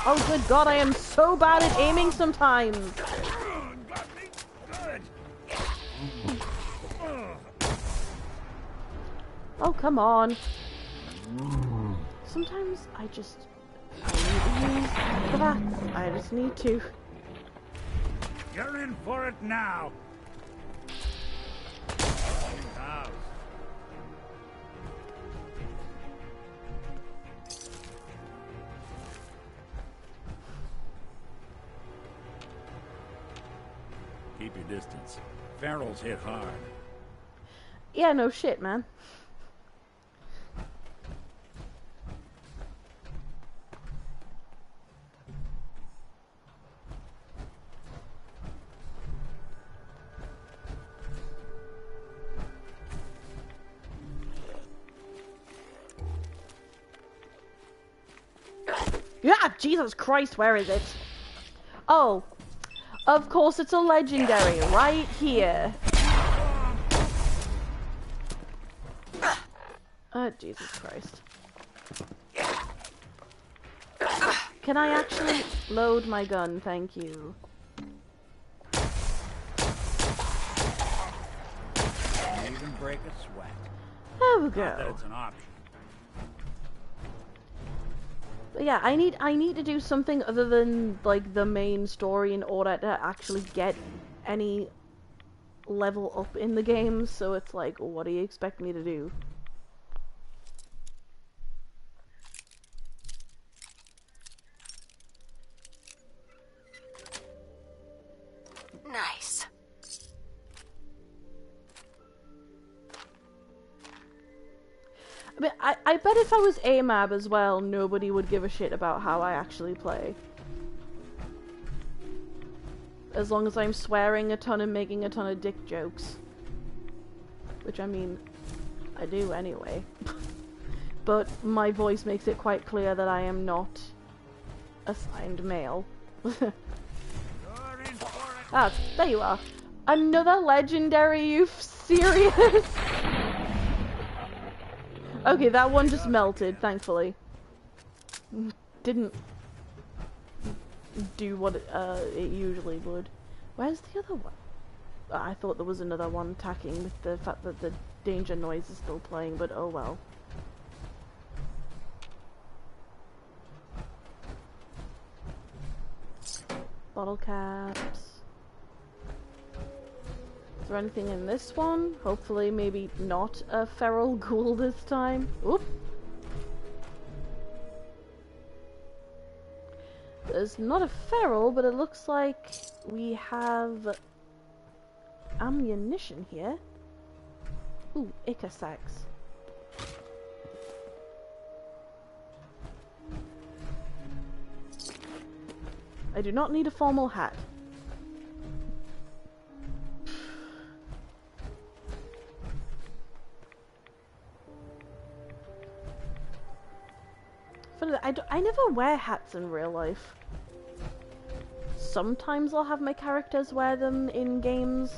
Oh good god, I am so bad at aiming sometimes! Oh, come on. Sometimes I need to use the bats. I just need to. You're in for it now. Keep your distance. Ferals hit hard. Yeah, no shit, man. Yeah, Jesus Christ, where is it? Oh. Of course, it's a legendary right here. Oh, Jesus Christ. Can I actually load my gun? Thank you. Can't even break a sweat. There we Not that go. it's an option. But yeah, I need to do something other than like the main story in order to actually get any level up in the game. So it's like, what do you expect me to do? Nice. I mean, I bet if I was AMAB as well, nobody would give a shit about how I actually play. As long as I'm swearing a ton and making a ton of dick jokes. Which, I mean, I do anyway. But my voice makes it quite clear that I am not assigned male. Ah, there you are. Another legendary, you serious? Okay, that one just melted, thankfully. Didn't do what it usually would. Where's the other one? I thought there was another one attacking with the fact that the danger noise is still playing, but oh well. Bottle caps. Is there anything in this one? Hopefully, maybe not a feral ghoul this time. Oop! There's not a feral, but it looks like we have ammunition here. Ooh, Icasax. I do not need a formal hat. I never wear hats in real life. Sometimes I'll have my characters wear them in games,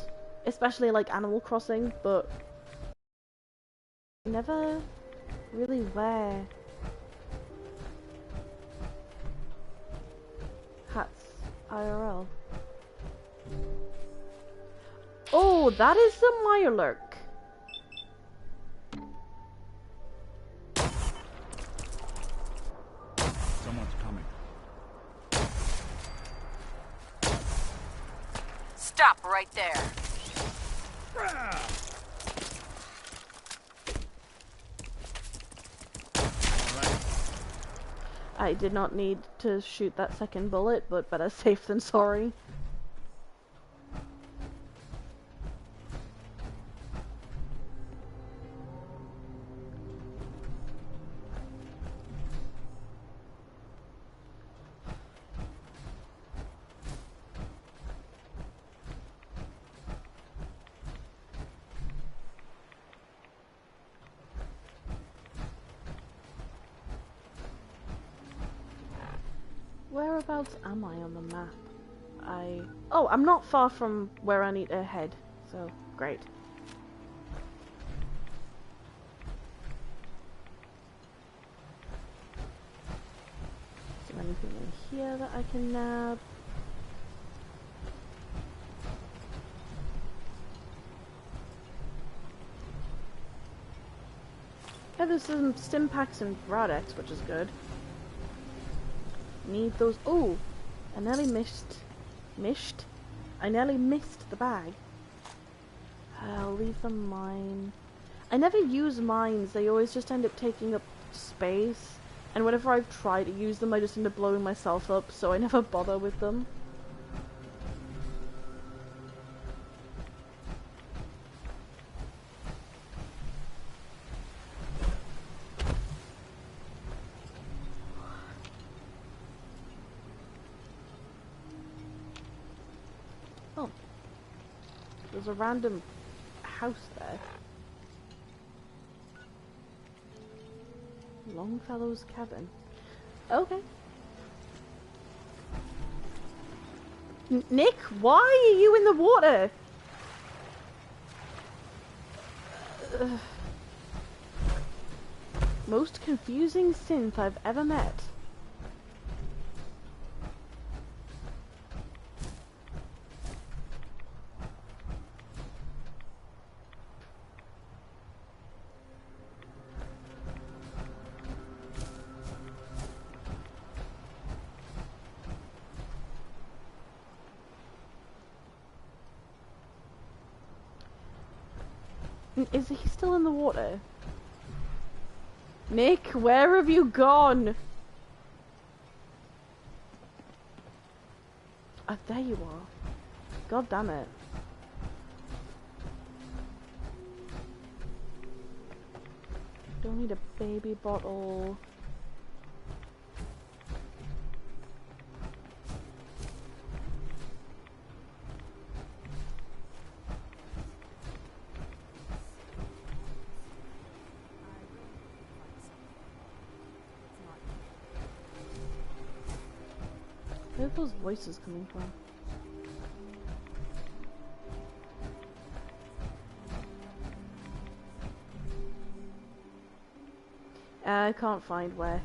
especially like Animal Crossing, but I never really wear hats IRL. Oh, that is the Mirelurk. Someone's coming. Stop right there. I did not need to shoot that second bullet, but better safe than sorry. Whereabouts am I on the map? Oh, I'm not far from where I need to head, so great. Is there anything in here that I can nab? Yeah, there's some stim packs and Brodex, which is good. Need those. Oh, I nearly missed. I nearly missed the bag. I'll leave them mine. I never use mines. They always just end up taking up space. And whenever I've tried to use them, I just end up blowing myself up. So I never bother with them. There's a random house there. Longfellow's cabin. Okay. Nick, why are you in the water? Ugh. Most confusing synth I've ever met. Is he still in the water? Nick, where have you gone? Oh, there you are. God damn it. Don't need a baby bottle. Where are those voices coming from? I can't find where.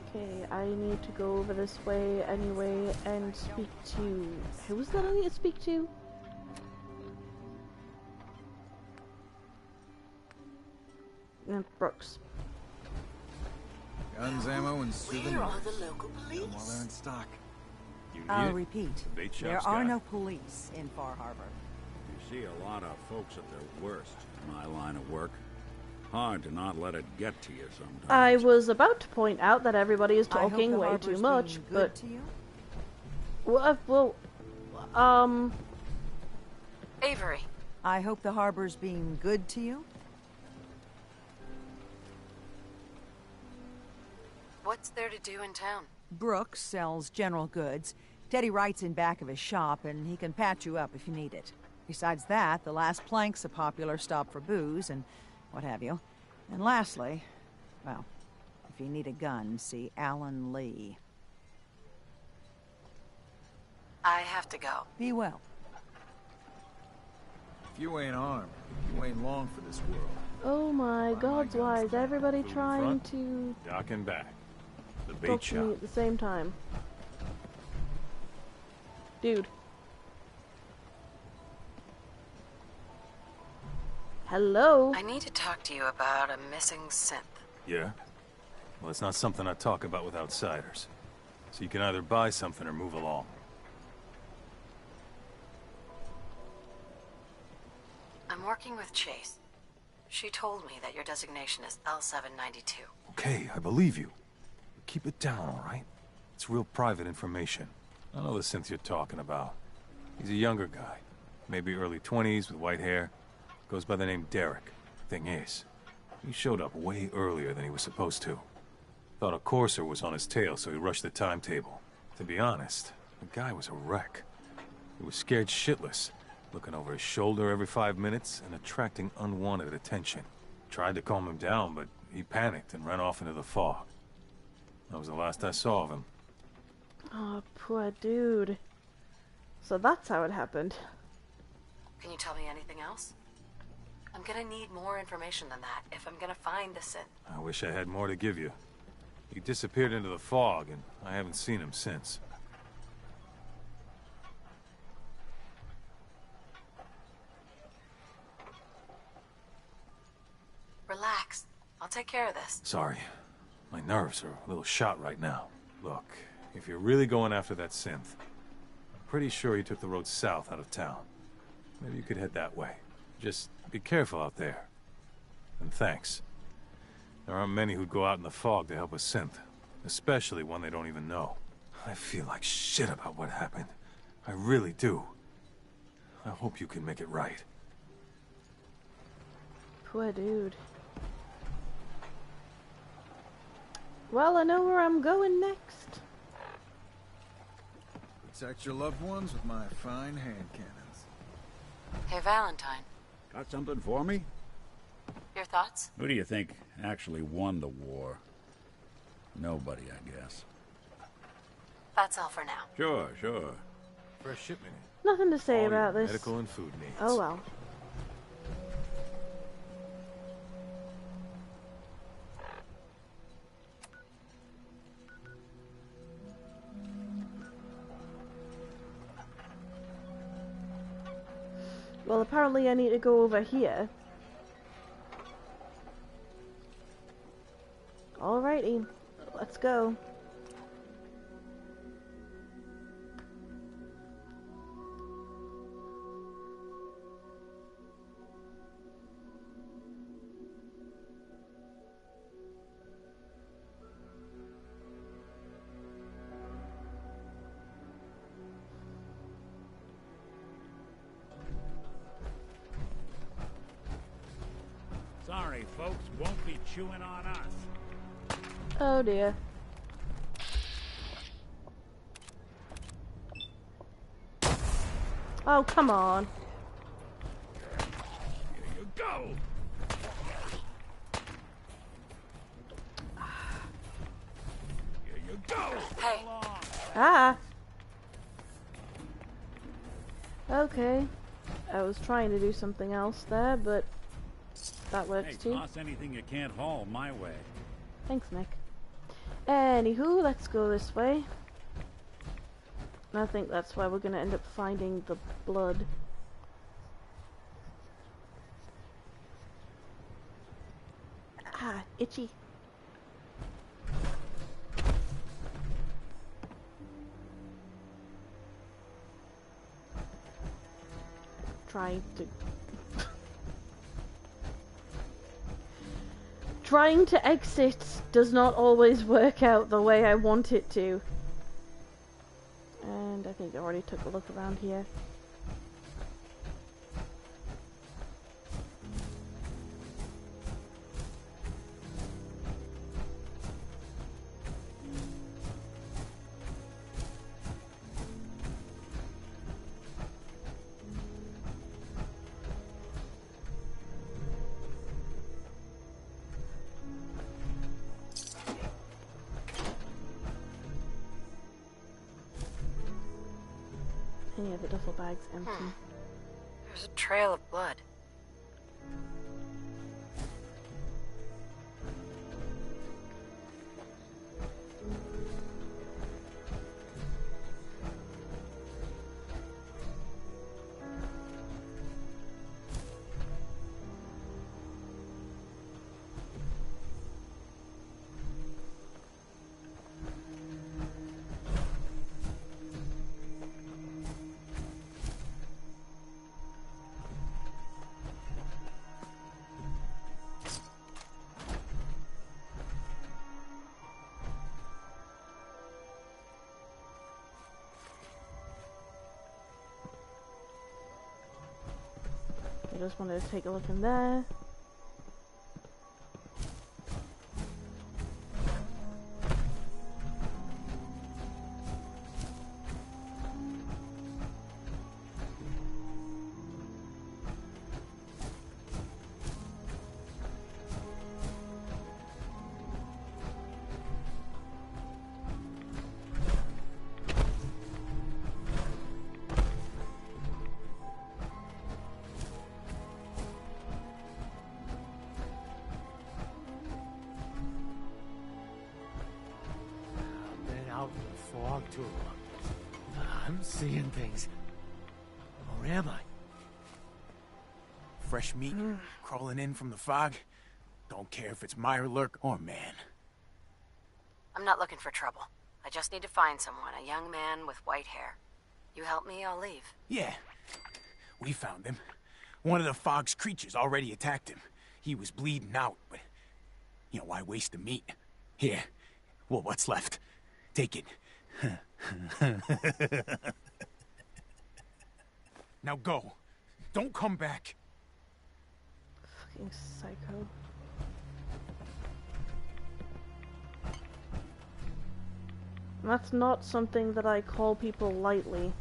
Okay, I need to go over this way anyway and speak to... Who was that I need to speak to? Brooks. Guns, ammo, and souvenirs. Where are the local police? While they're in stock. You need I'll it? repeat. Bait There shop's are got no it. police in Far Harbor. You see a lot of folks at their worst in my line of work. Hard to not let it get to you sometimes. I was about to point out that everybody is I hope talking the way harbor's too much, being good but... to you? Well, Avery. I hope the harbor's being good to you? What's there to do in town? Brooks sells general goods. Teddy Wright's in back of his shop, and he can patch you up if you need it. Besides that, the Last Plank's a popular stop for booze and what have you. And lastly, well, if you need a gun, see Alan Lee. I have to go. Be well. If you ain't armed, you ain't long for this world. oh my gods, why is everybody trying to Dock and back. The talk bait to me shop. at the same time? Dude. Hello? I need to talk to you about a missing synth. Yeah? Well, it's not something I talk about with outsiders. So you can either buy something or move along. I'm working with Chase. She told me that your designation is L792. Okay, I believe you. But keep it down, all right? It's real private information. I know the synth you're talking about. He's a younger guy. Maybe early 20s with white hair. Goes by the name Derek. Thing is, he showed up way earlier than he was supposed to. Thought a courser was on his tail, so he rushed the timetable. To be honest, the guy was a wreck. He was scared shitless, looking over his shoulder every 5 minutes and attracting unwanted attention. Tried to calm him down, but he panicked and ran off into the fog. That was the last I saw of him. Oh, poor dude. So that's how it happened. Can you tell me anything else? I'm gonna need more information than that if I'm gonna find the synth. I wish I had more to give you. He disappeared into the fog, and I haven't seen him since. Relax. I'll take care of this. Sorry. My nerves are a little shot right now. Look, if you're really going after that synth, I'm pretty sure he took the road south out of town. Maybe you could head that way. Just be careful out there. And thanks. There aren't many who'd go out in the fog to help a synth, especially one they don't even know. I feel like shit about what happened. I really do. I hope you can make it right. Poor dude. Well, I know where I'm going next. Protect your loved ones with my fine hand cannons. Hey, Valentine. Got something for me? Your thoughts? Who do you think actually won the war? Nobody, I guess. That's all for now. Sure, sure. Fresh shipment. Nothing to say All about your this. medical and food needs. Oh well. Well, apparently I need to go over here. Alrighty, let's go. Sorry, folks, won't be chewing on us. Oh dear. Oh, come on. Here you go. Here you go. Hey. Ah. Okay. I was trying to do something else there, but that works Hey, too. toss anything you can't haul my way. Thanks, Nick. Anywho, let's go this way. And I think that's where we're gonna end up finding the blood. Ah, itchy. Trying to exit does not always work out the way I want it to. And I think I already took a look around here. Any of the duffel bags empty. There's a trail of blood. I just wanted to take a look in there. Too long. I'm seeing things. Or am I? Fresh meat crawling in from the fog. Don't care if it's Mirelurk or man. I'm not looking for trouble. I just need to find someone, a young man with white hair. You help me, I'll leave. Yeah. We found him. One of the fog's creatures already attacked him. He was bleeding out, but... You know, why waste the meat? Here. Well, what's left? Take it. Now go. Don't come back. Fucking psycho. That's not something that I call people lightly.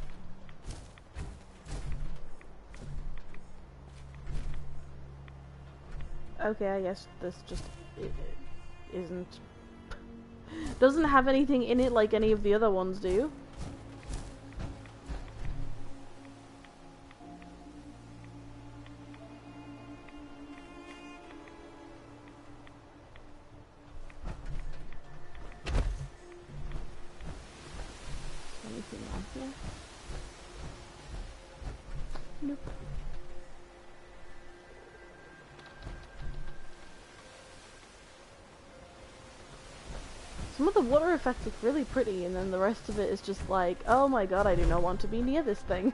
Okay, I guess this just isn't Doesn't have anything in it like any of the other ones do. Anything on here? Nope. Some of the water effects look really pretty, and then the rest of it is just like, oh my god, I do not want to be near this thing.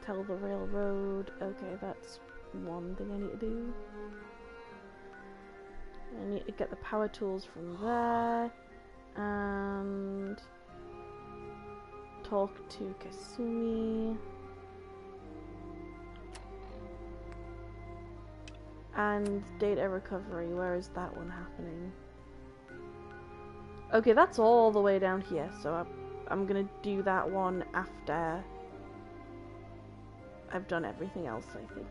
Tell the railroad. Okay, that's one thing I need to do. I need to get the power tools from there and talk to Kasumi and data recovery. Where is that one happening? Okay, that's all the way down here, so I'm gonna do that one after I've done everything else, I think.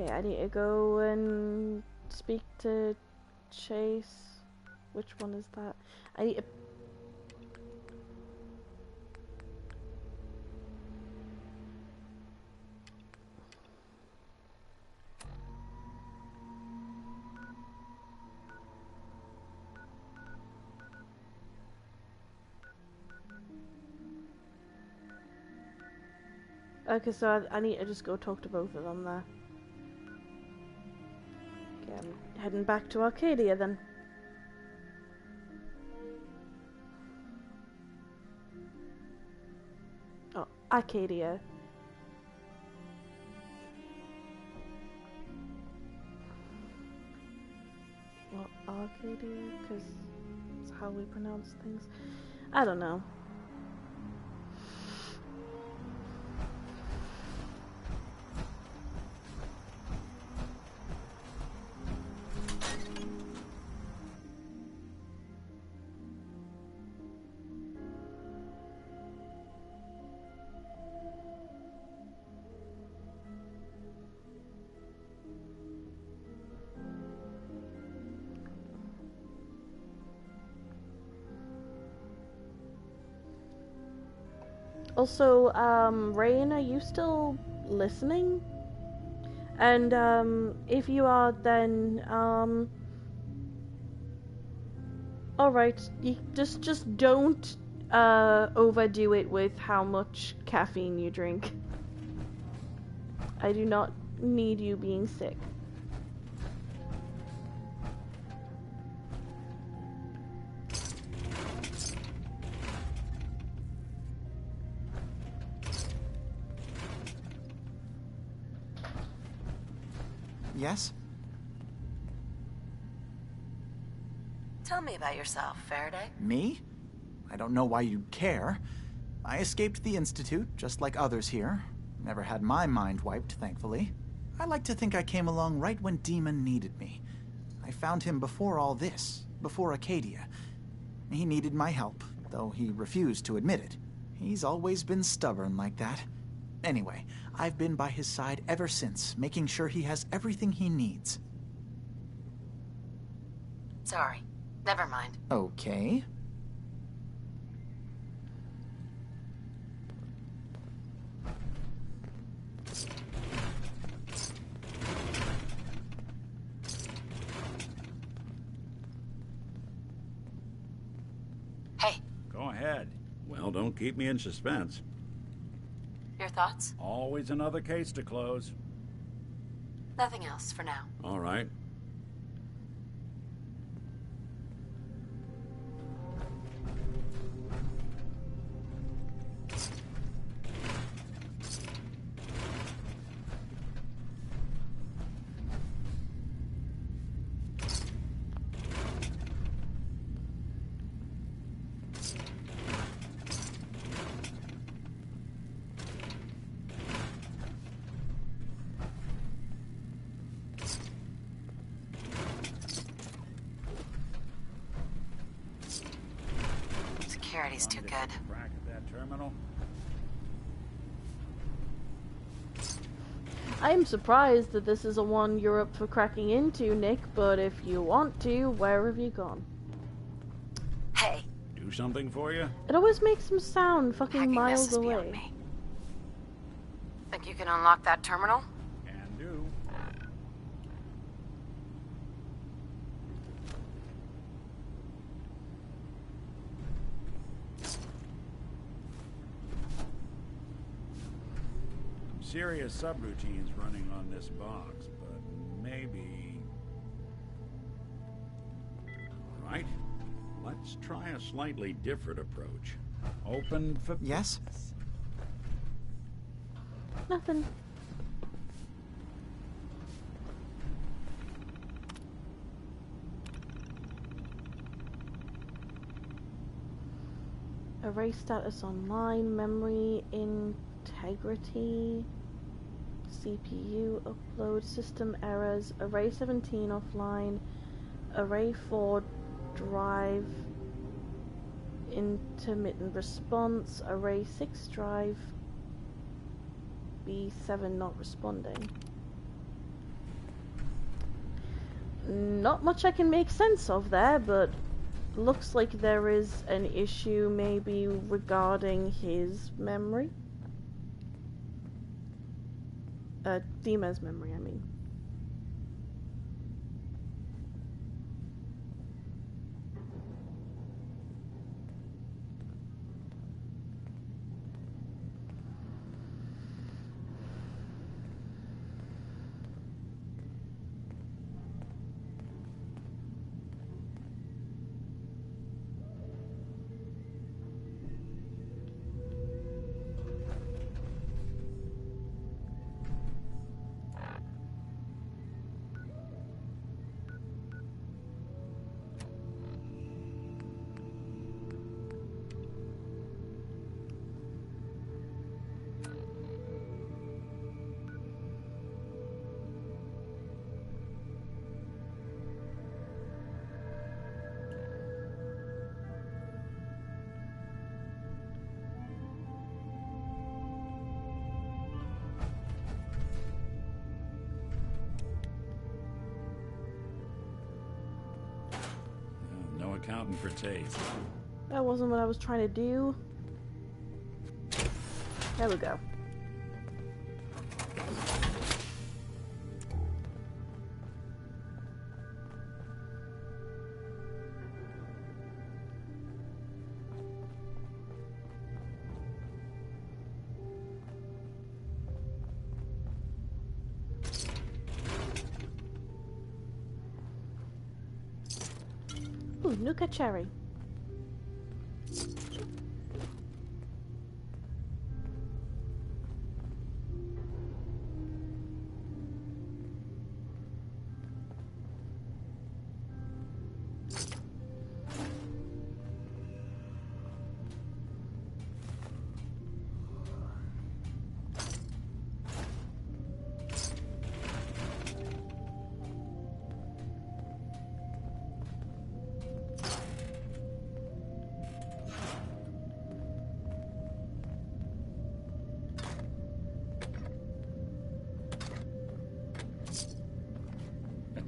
Okay, I need to go and speak to Chase. Which one is that? I need to... Okay, so I need to just go talk to both of them there. Okay, I'm heading back to Arcadia then. Oh, Arcadia. Well, Arcadia, because it's how we pronounce things. I don't know. Also, Rain, are you still listening? And, if you are, then, alright, you just don't, overdo it with how much caffeine you drink. I do not need you being sick. Yes? Tell me about yourself, Faraday. Me? I don't know why you'd care. I escaped the Institute, just like others here. Never had my mind wiped, thankfully. I like to think I came along right when Demon needed me. I found him before all this, before Acadia. He needed my help, though he refused to admit it. He's always been stubborn like that. Anyway, I've been by his side ever since, making sure he has everything he needs. Sorry. Never mind. Okay. Hey. Go ahead. Well, don't keep me in suspense. Your thoughts? Always another case to close. Nothing else for now. All right. Security's too good. Crack at that terminal? I am surprised that this is a one you're up for cracking into, Nick, but if you want to, where have you gone? Hey. Do something for you? It always makes him sound fucking miles away. Me. Think you can unlock that terminal? Can do. Serious subroutines running on this box, but maybe... All right, let's try a slightly different approach. Open for... Yes? Nothing. Erase status online, memory integrity, CPU upload, system errors, array 17 offline, array 4 drive intermittent response, array 6 drive B7 not responding. Not much I can make sense of there, but looks like there is an issue maybe regarding his memory. Dima's memory, I mean. No accounting for taste. That wasn't what I was trying to do. There we go. Ooh, Nuka Cherry.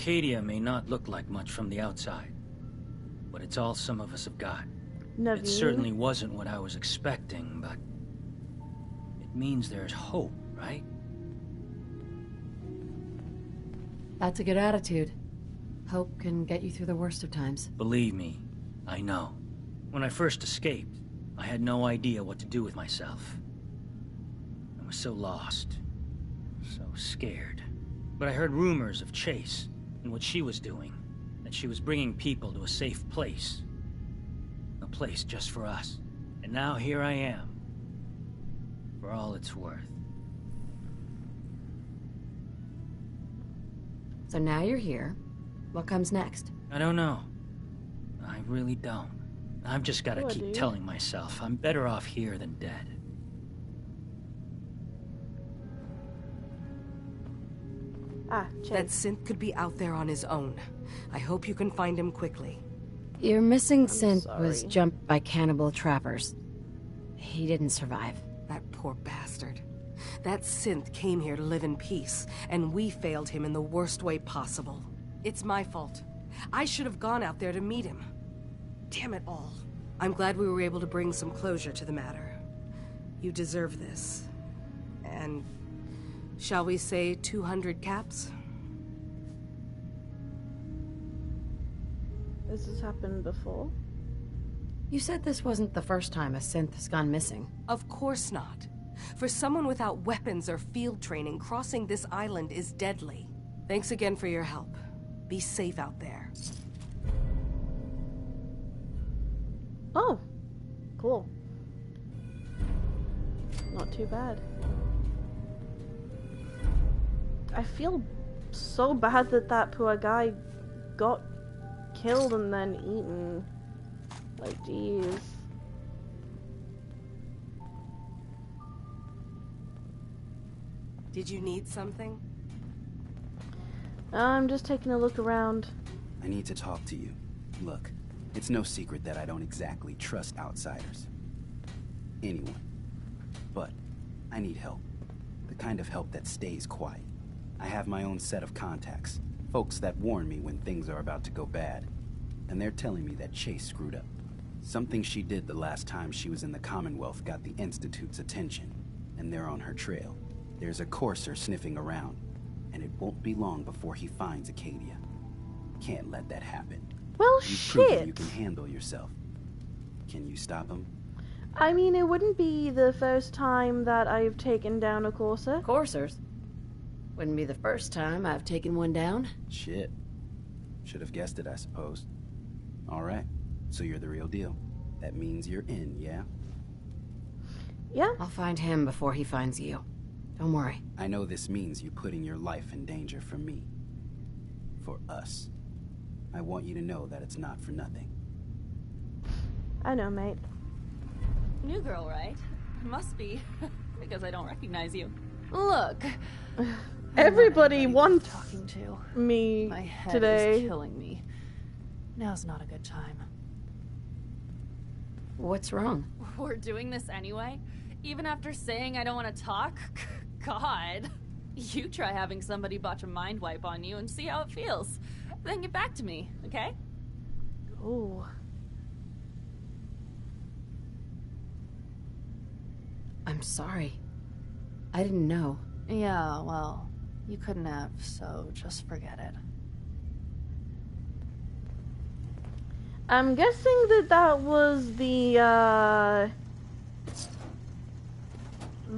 Acadia may not look like much from the outside, but it's all some of us have got. Naveen. It certainly wasn't what I was expecting, but it means there's hope, right? That's a good attitude. Hope can get you through the worst of times. Believe me, I know. When I first escaped, I had no idea what to do with myself. I was so lost, so scared. But I heard rumors of Chase and what she was doing, that she was bringing people to a safe place. A place just for us. And now here I am, for all it's worth. So now you're here. What comes next? I don't know. I really don't. I've just got to Sure, keep dude. telling myself I'm better off here than dead. Ah, That Chase. synth could be out there on his own. I hope you can find him quickly. Your missing I'm synth was sorry. jumped by cannibal trappers. He didn't survive. That poor bastard. That synth came here to live in peace, and we failed him in the worst way possible. It's my fault. I should have gone out there to meet him. Damn it all. I'm glad we were able to bring some closure to the matter. You deserve this. And shall we say 200 caps? This has happened before. You said this wasn't the first time a synth has gone missing. Of course not. For someone without weapons or field training, crossing this island is deadly. Thanks again for your help. Be safe out there. Oh, cool. Not too bad. I feel so bad that that poor guy got killed and then eaten. Like, jeez. Did you need something? I'm just taking a look around. I need to talk to you. Look, it's no secret that I don't exactly trust outsiders. Anyone. But I need help. The kind of help that stays quiet. I have my own set of contacts. Folks that warn me when things are about to go bad. And they're telling me that Chase screwed up. Something she did the last time she was in the Commonwealth got the Institute's attention. And they're on her trail. There's a courser sniffing around. And it won't be long before he finds Acadia. Can't let that happen. Well, You've proven shit. you can handle yourself. Can you stop him? I mean, it wouldn't be the first time that I've taken down a courser. Coursers? Wouldn't be the first time I've taken one down. Shit. Should have guessed it, I suppose. Alright, so you're the real deal. That means you're in, yeah? Yeah. I'll find him before he finds you. Don't worry. I know this means you putting your life in danger for me. For us. I want you to know that it's not for nothing. I know, mate. New girl, right? Must be, because I don't recognize you. Look. Everybody wants talking to me My head today. is killing me. Now's not a good time. What's wrong? We're doing this anyway? Even after saying I don't want to talk? God. You try having somebody botch a mind wipe on you and see how it feels. Then get back to me, okay? Ooh. I'm sorry. I didn't know. Yeah, well, you couldn't have, so just forget it. I'm guessing that that was the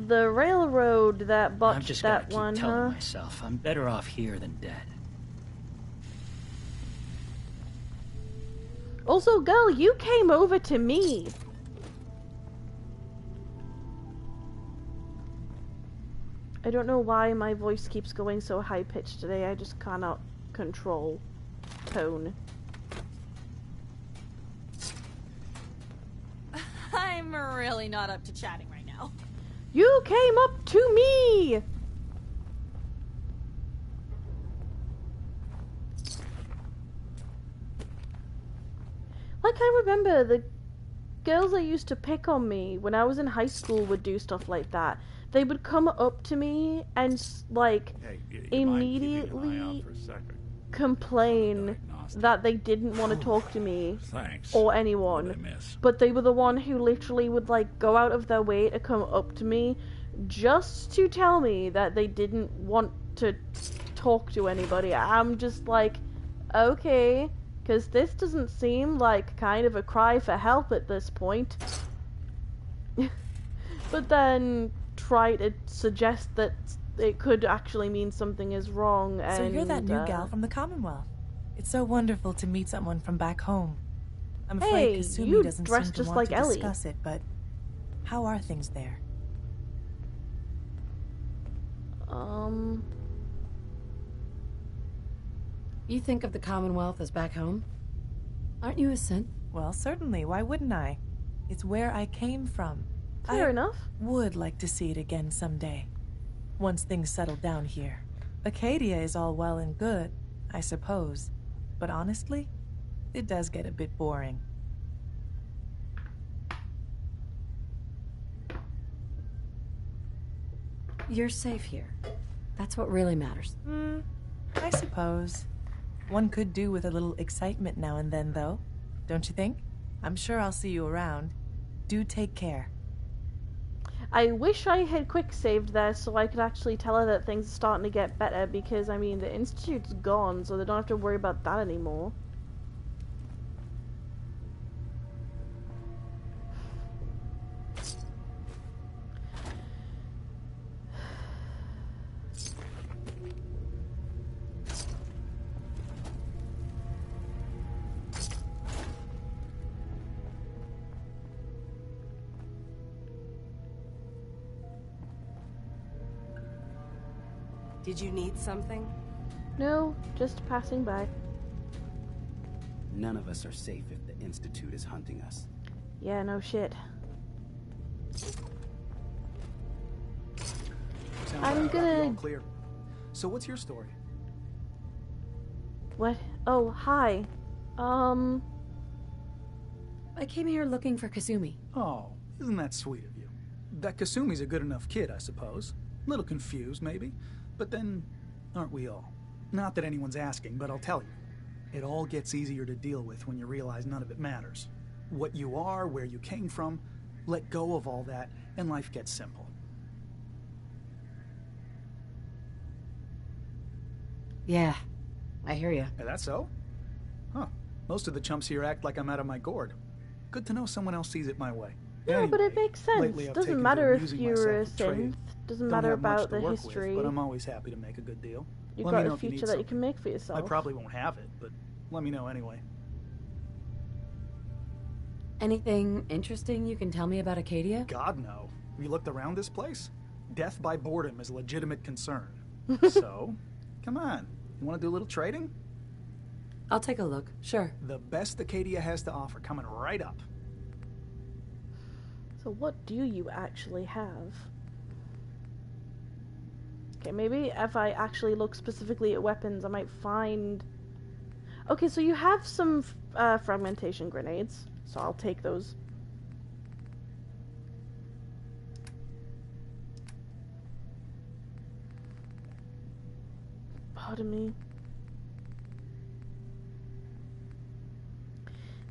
railroad that I've botched just gotta that keep one, telling huh? myself I'm better off here than dead. Also, girl, you came over to me. I don't know why my voice keeps going so high-pitched today. I just cannot control tone. I'm really not up to chatting right now. You came up to me! Like, I remember the girls that used to pick on me when I was in high school would do stuff like that. They would come up to me and, like, immediately complain that they didn't want to talk to me or anyone. But they were the one who literally would, like, go out of their way to come up to me just to tell me that they didn't want to talk to anybody. I'm just like, okay, because this doesn't seem like kind of a cry for help at this point. But then try to suggest that it could actually mean something is wrong. And, so you're that new gal from the Commonwealth. It's so wonderful to meet someone from back home. I'm afraid Kasumi you doesn't dress seem to just want like to Ellie. discuss it, but how are things there? You think of the Commonwealth as back home? Aren't you a synth? Well, certainly. Why wouldn't I? It's where I came from. Fair enough. Would like to see it again someday. Once things settle down here. Acadia is all well and good, I suppose. But honestly, it does get a bit boring. You're safe here. That's what really matters. I suppose. One could do with a little excitement now and then, though. Don't you think? I'm sure I'll see you around. Do take care. I wish I had quick saved there so I could actually tell her that things are starting to get better, because, I mean, the Institute's gone, so they don't have to worry about that anymore. Did you need something? No, just passing by. None of us are safe if the Institute is hunting us. Yeah, no shit. I'm gonna... All clear. So what's your story? What? Oh, hi. I came here looking for Kasumi. Oh, isn't that sweet of you? That Kasumi's a good enough kid, I suppose. Little confused, maybe. But then, aren't we all? Not that anyone's asking, but I'll tell you. It all gets easier to deal with when you realize none of it matters. What you are, where you came from, let go of all that, and life gets simple. Yeah, I hear you. Is that so? Huh. Most of the chumps here act like I'm out of my gourd. Good to know someone else sees it my way. No, Anyway, but it makes sense. lately I've Doesn't taken to matter if amusing you're a myself with trade. synth. Doesn't Don't matter have much about to the work history. with, but I'm always happy to make a good deal. You've Let me got know a if you need future that you something. can make for yourself. I probably won't have it, but let me know anyway. Anything interesting you can tell me about Acadia? God, no. Have you looked around this place? Death by boredom is a legitimate concern. So, come on. You want to do a little trading? I'll take a look, sure. The best Acadia has to offer, coming right up. So what do you actually have? Okay, maybe if I actually look specifically at weapons, I might find... Okay, so you have some fragmentation grenades, so I'll take those. Pardon me.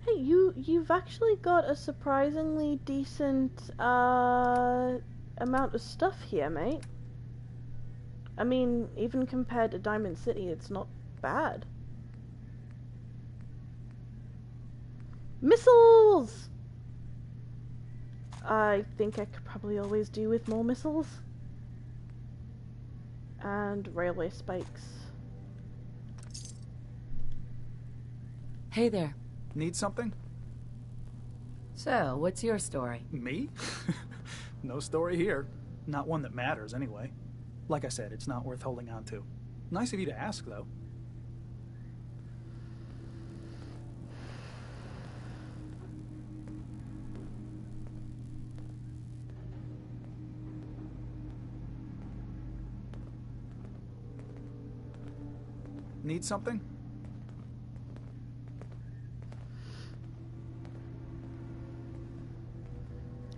Hey, you've actually got a surprisingly decent amount of stuff here, mate. I mean, even compared to Diamond City, it's not bad. Missiles! I think I could probably always do with more missiles. And railway spikes. Hey there. Need something? So, what's your story? Me? No story here. Not one that matters, anyway. Like I said, it's not worth holding on to. Nice of you to ask, though. Need something?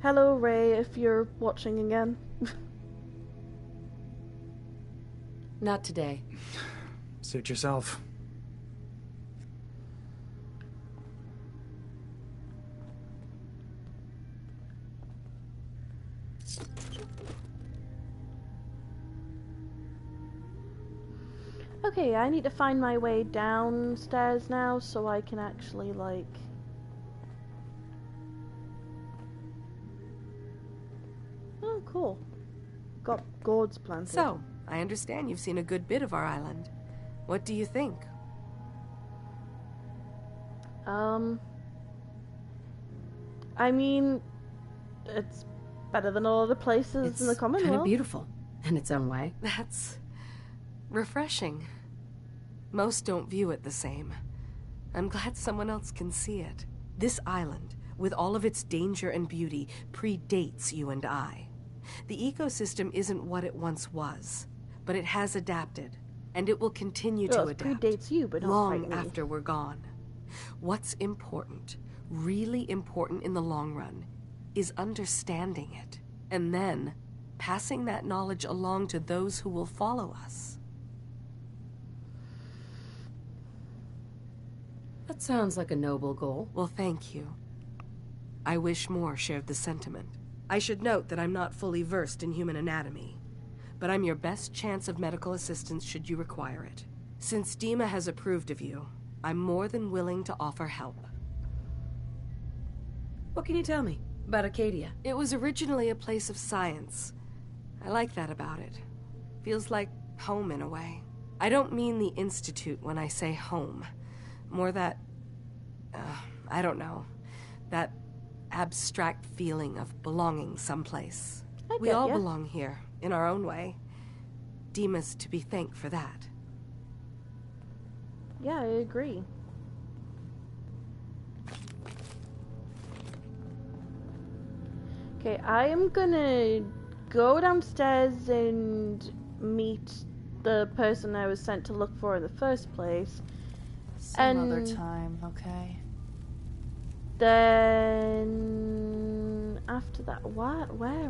Hello, Ray, if you're watching again. Not today. Suit yourself. Okay, I need to find my way downstairs now so I can actually, like... Oh, cool. Got gourds planted. So, I understand you've seen a good bit of our island. What do you think? I mean, it's better than all other places in the Commonwealth. Kind of beautiful, in its own way. That's refreshing. Most don't view it the same. I'm glad someone else can see it. This island, with all of its danger and beauty, predates you and I. The ecosystem isn't what it once was, but it has adapted, and it will continue to adapt. Predates you, but not long quite me. after we're gone. What's important, really important in the long run, is understanding it, and then passing that knowledge along to those who will follow us. That sounds like a noble goal. Well, thank you. I wish more shared the sentiment. I should note that I'm not fully versed in human anatomy, but I'm your best chance of medical assistance should you require it. Since Dima has approved of you, I'm more than willing to offer help. What can you tell me about Acadia? It was originally a place of science. I like that about it. Feels like home in a way. I don't mean the Institute when I say home. More that, I don't know, that abstract feeling of belonging someplace. We all belong here, in our own way. Dima's to be thanked for that. Yeah, I agree. Okay, I am gonna go downstairs and meet the person I was sent to look for in the first place. Some other time, okay? Then after that, where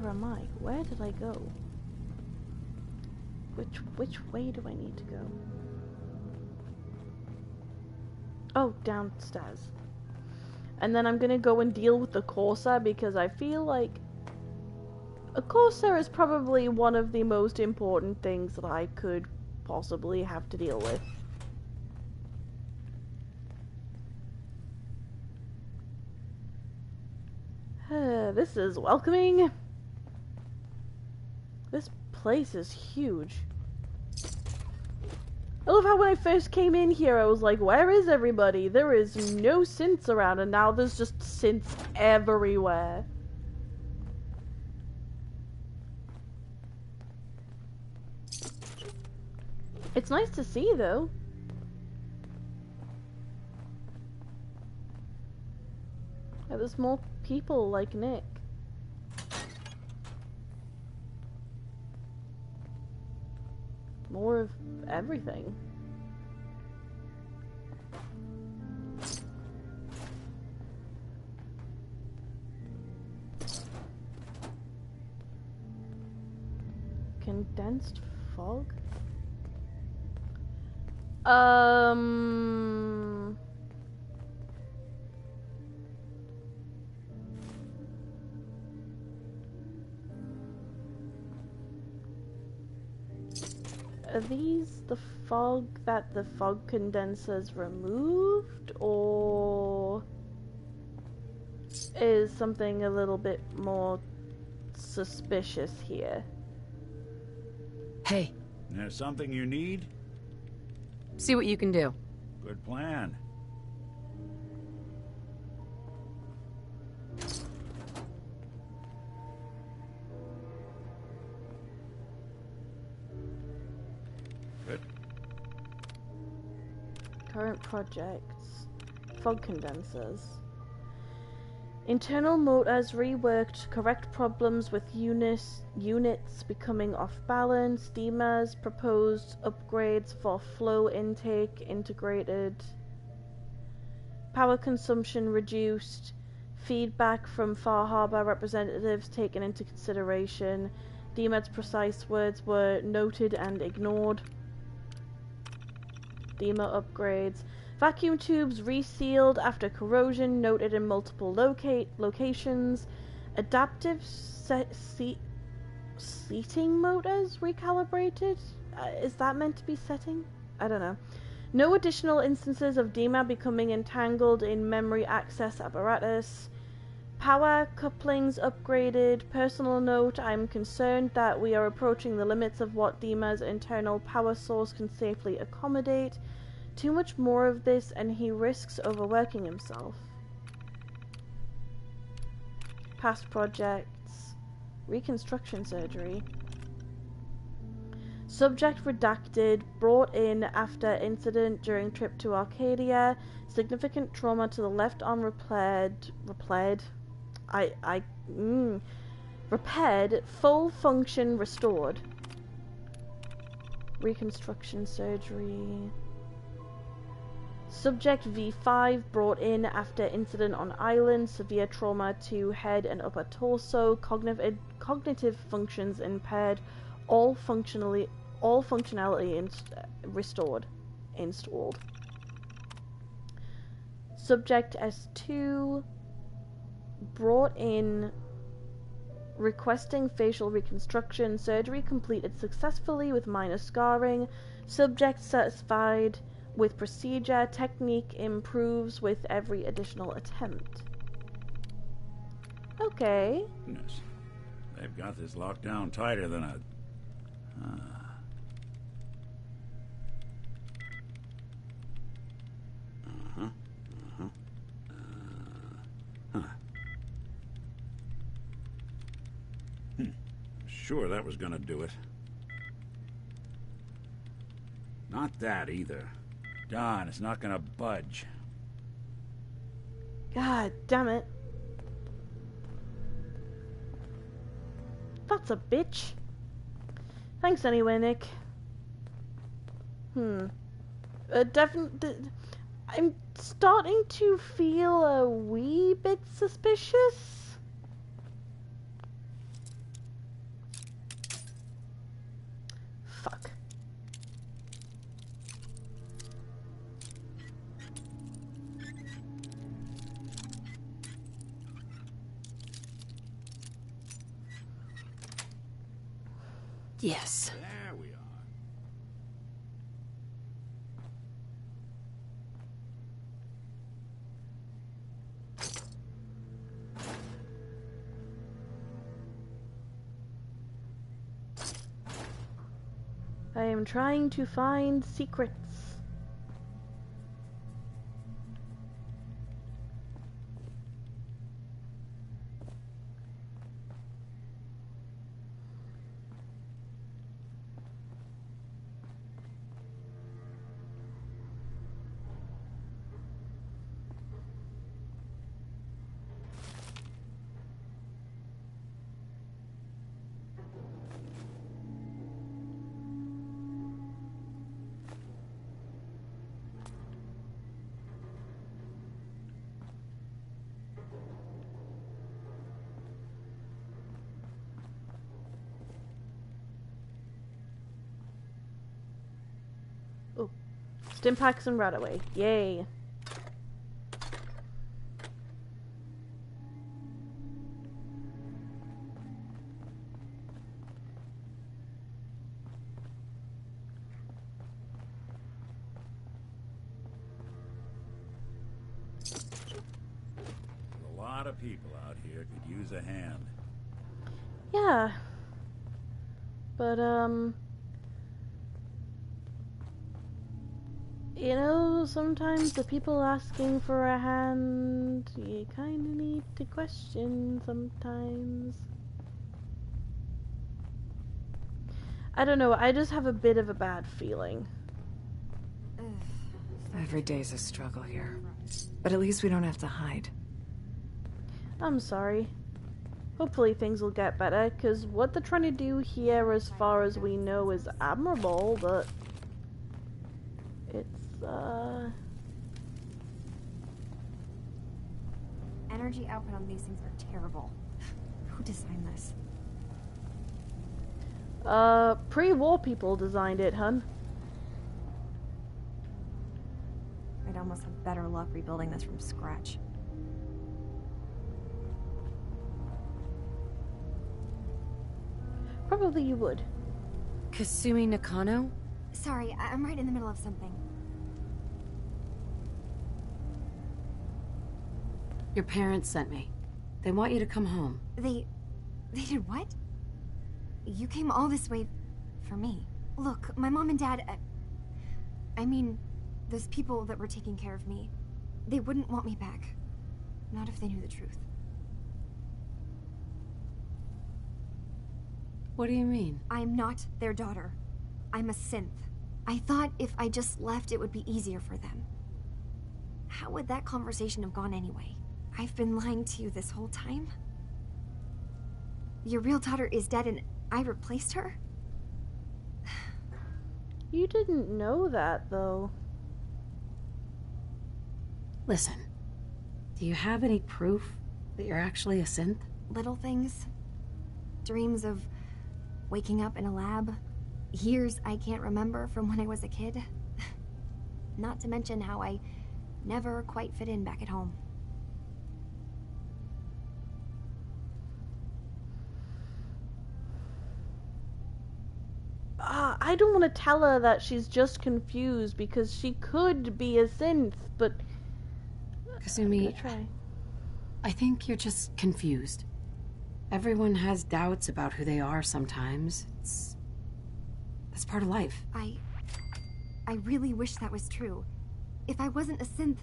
am I? Where did I go? Which way do I need to go? Oh, downstairs. And then I'm gonna go and deal with the Corsair because I feel like a Corsair is probably one of the most important things that I could possibly have to deal with. This is welcoming. This place is huge. I love how when I first came in here, I was like, where is everybody? There is no synths around, and now there's just synths everywhere. It's nice to see, though. Yeah, there's more people like Nick. More of everything. Condensed fog? Are these the fog that the fog condenser's removed, or is something a little bit more suspicious here? Hey. There's something you need? See what you can do. Good plan. Good. Current projects. Fog condensers. Internal motors reworked to correct problems with units becoming off balance. Dima's proposed upgrades for flow intake integrated. Power consumption reduced. Feedback from Far Harbor representatives taken into consideration. Dima's precise words were noted and ignored. Dima upgrades. Vacuum tubes resealed after corrosion noted in multiple locations. Adaptive seating motors recalibrated? Is that meant to be setting? I don't know. No additional instances of Dima becoming entangled in memory access apparatus. Power couplings upgraded. Personal note, I'm concerned that we are approaching the limits of what Dima's internal power source can safely accommodate. Too much more of this and he risks overworking himself. Past projects. Reconstruction surgery. Subject redacted. Brought in after incident during trip to Arcadia. Significant trauma to the left arm repaired. Repaired. Full function restored. Reconstruction surgery. Subject V5 brought in after incident on island, severe trauma to head and upper torso, cognitive functions impaired, all functionality restored, installed. Subject S2 brought in, requesting facial reconstruction, surgery completed successfully with minor scarring, subject satisfied with procedure, technique improves with every additional attempt. Okay. Goodness. They've got this locked down tighter than a... Sure, that was gonna do it. Not that either. Darn, it's not gonna budge. God damn it. That's a bitch. Thanks anyway, Nick. Definitely. I'm starting to feel a wee bit suspicious. Fuck. Yes. There we are. I am trying to find secrets. Oh, Stimpaks and Radaway. Yay. A lot of people out here could use a hand. Yeah. But, you know, sometimes the people asking for a hand, you kinda need to question sometimes. I don't know, I just have a bit of a bad feeling. Every day's a struggle here. But at least we don't have to hide. I'm sorry. Hopefully things will get better, because what they're trying to do here, as far as we know, is admirable, but it's, Energy output on these things are terrible. Who designed this? Pre-war people designed it, hun. I'd almost have better luck rebuilding this from scratch. Probably you would. Kasumi Nakano? Sorry, I'm right in the middle of something. Your parents sent me. They want you to come home. They did what? You came all this way for me. Look, my mom and dad, I mean, those people that were taking care of me, they wouldn't want me back. Not if they knew the truth. What do you mean? I'm not their daughter. I'm a synth. I thought if I just left, it would be easier for them. How would that conversation have gone anyway? I've been lying to you this whole time? Your real daughter is dead and I replaced her? You didn't know that, though. Listen, do you have any proof that you're actually a synth? Little things. Dreams of waking up in a lab. Years I can't remember from when I was a kid. Not to mention how I never quite fit in back at home. I don't want to tell her that she's just confused because she could be a synth, but... Kasumi, I think you're just confused. Everyone has doubts about who they are sometimes. That's part of life. I really wish that was true. If I wasn't a synth,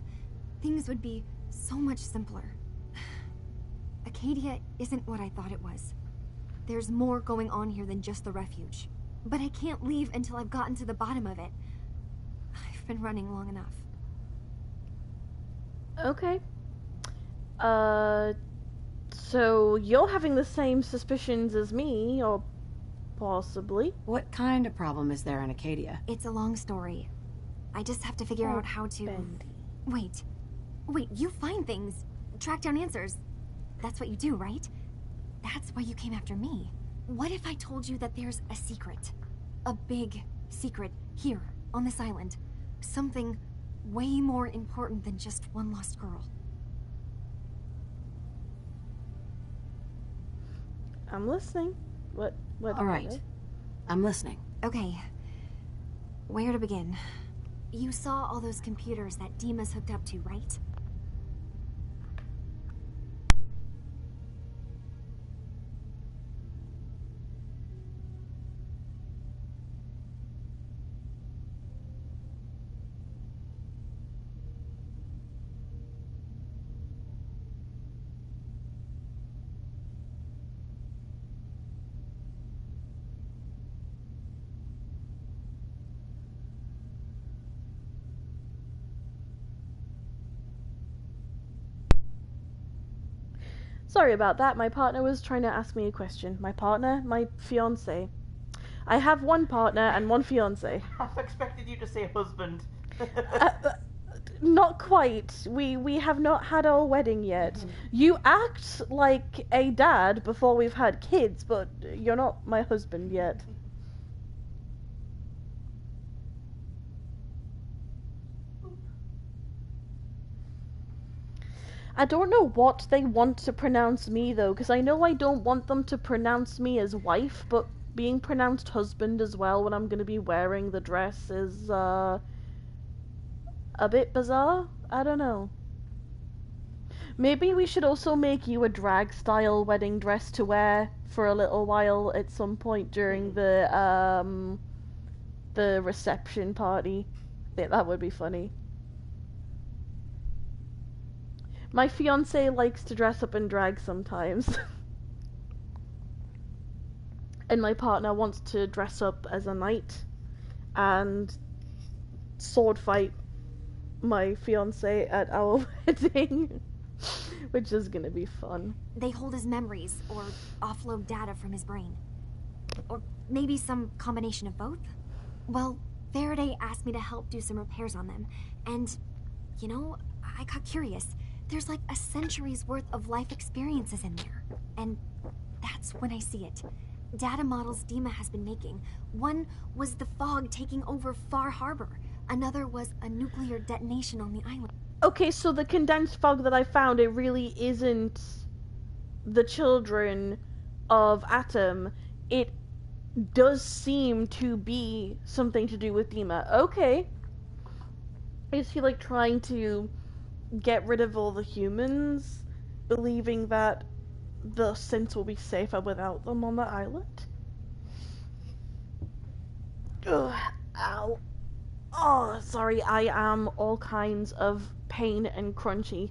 things would be so much simpler. Acadia isn't what I thought it was. There's more going on here than just the refuge. But I can't leave until I've gotten to the bottom of it. I've been running long enough. Okay. So you're having the same suspicions as me, or possibly? What kind of problem is there in Acadia? It's a long story. I just have to figure out how to... Bendy. Wait, you find things, track down answers. That's what you do, right? That's why you came after me. What if I told you that there's a secret? A big secret here, on this island. Something way more important than just one lost girl. I'm listening. What All right. I'm listening. Okay. Where to begin? You saw all those computers that Dima's hooked up to, right? Sorry about that, my partner was trying to ask me a question. My partner? My fiancé. I have one partner and one fiancé. I've expected you to say husband. Not quite. We have not had our wedding yet. You act like a dad before we've had kids, but you're not my husband yet. I don't know what they want to pronounce me, though, because I know I don't want them to pronounce me as wife, but being pronounced husband as well when I'm going to be wearing the dress is, a bit bizarre? I don't know. Maybe we should also make you a drag-style wedding dress to wear for a little while at some point during the reception party. I think that would be funny. My fiancé likes to dress up in drag sometimes. And my partner wants to dress up as a knight and sword fight my fiancé at our wedding. Which is gonna be fun. They hold his memories, or offload data from his brain. Or maybe some combination of both? Well, Faraday asked me to help do some repairs on them. And, you know, I got curious. There's like a century's worth of life experiences in there. And that's when I see it. Data models Dima has been making. One was the fog taking over Far Harbor. Another was a nuclear detonation on the island. Okay, so the condensed fog that I found, it really isn't the children of Atom. It does seem to be something to do with Dima. Okay. Is he like trying to get rid of all the humans, believing that the synths will be safer without them on the island? Ugh, ow. Oh, sorry, I am all kinds of pain and crunchy.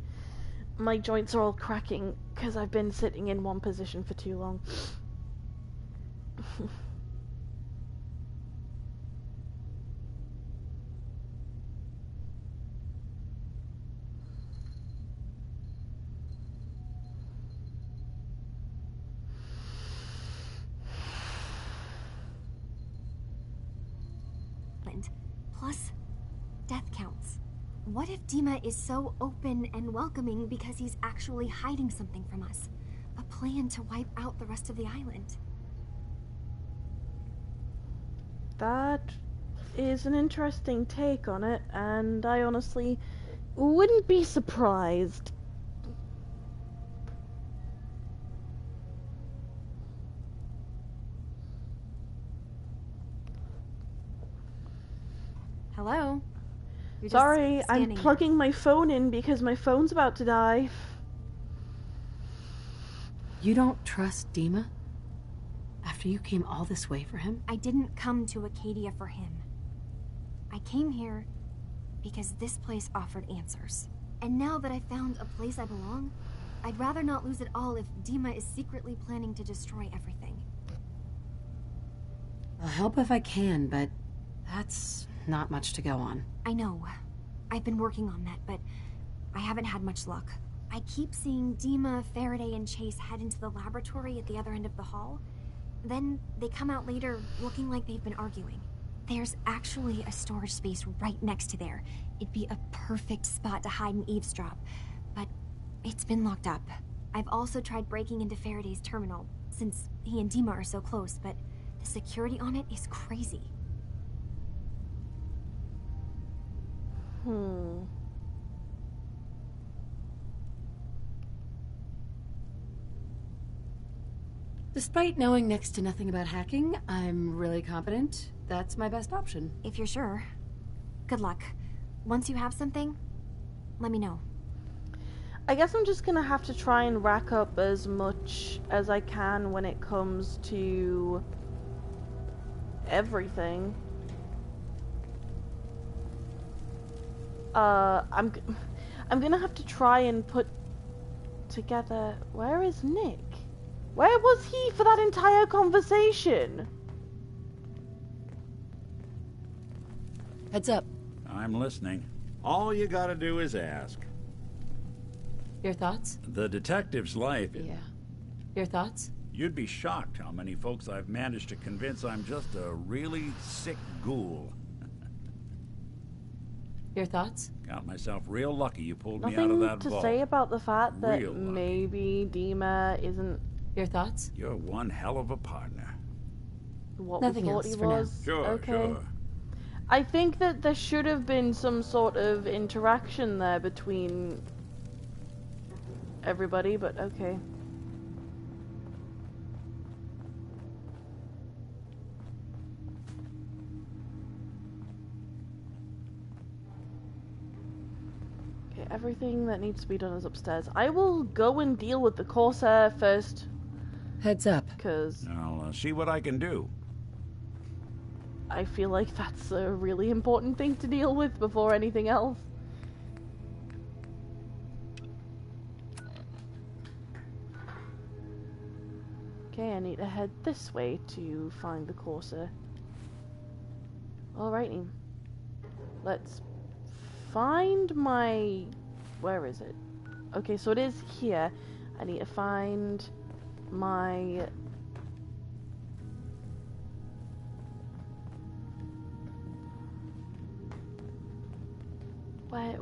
My joints are all cracking because I've been sitting in one position for too long. Plus, death counts. What if Dima is so open and welcoming because he's actually hiding something from us? A plan to wipe out the rest of the island. That is an interesting take on it, and I honestly wouldn't be surprised. Hello? You're just Sorry, I'm standing plugging my phone in because my phone's about to die. You don't trust Dima? After you came all this way for him? I didn't come to Acadia for him. I came here because this place offered answers. And now that I found a place I belong, I'd rather not lose it all if Dima is secretly planning to destroy everything. I'll help if I can, but that's not much to go on. I know. I've been working on that, but I haven't had much luck. I keep seeing Dima, Faraday, and Chase head into the laboratory at the other end of the hall. Then they come out later looking like they've been arguing. There's actually a storage space right next to there. It'd be a perfect spot to hide and eavesdrop, but it's been locked up. I've also tried breaking into Faraday's terminal, since he and Dima are so close, but the security on it is crazy. Despite knowing next to nothing about hacking, I'm really confident that's my best option. If you're sure. Good luck. Once you have something, let me know. I guess I'm just gonna have to try and rack up as much as I can when it comes to everything. I'm gonna have to try and put together... Where is Nick? Where was he for that entire conversation? Heads up. I'm listening. All you gotta do is ask. Your thoughts? The detective's life... Yeah. Your thoughts? You'd be shocked how many folks I've managed to convince I'm just a really sick ghoul. Your thoughts? Got myself real lucky you pulled me out of that Nothing to vault. say about the fact that Real lucky. maybe Dima isn't Your thoughts? You're one hell of a partner. what Nothing we thought else he for now. was. Sure, okay. sure. I think that there should have been some sort of interaction there between everybody, but okay. Okay, everything that needs to be done is upstairs. I will go and deal with the Corsair first. Heads up. Because I'll see what I can do. I feel like that's a really important thing to deal with before anything else. Okay, I need to head this way to find the Corsair. Alrighty. Let's find my... Where is it? Okay, so it is here. I need to find my...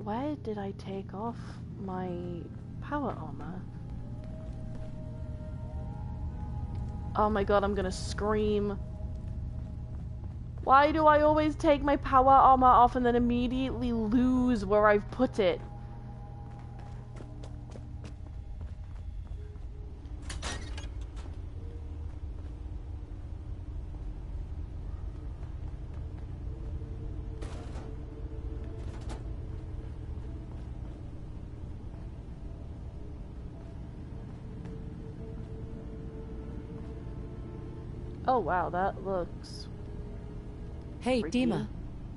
Where did I take off my power armor? Oh my god, I'm gonna scream. Why do I always take my power armor off and then immediately lose where I've put it? Oh wow, that looks... Hey, freaky. Dima.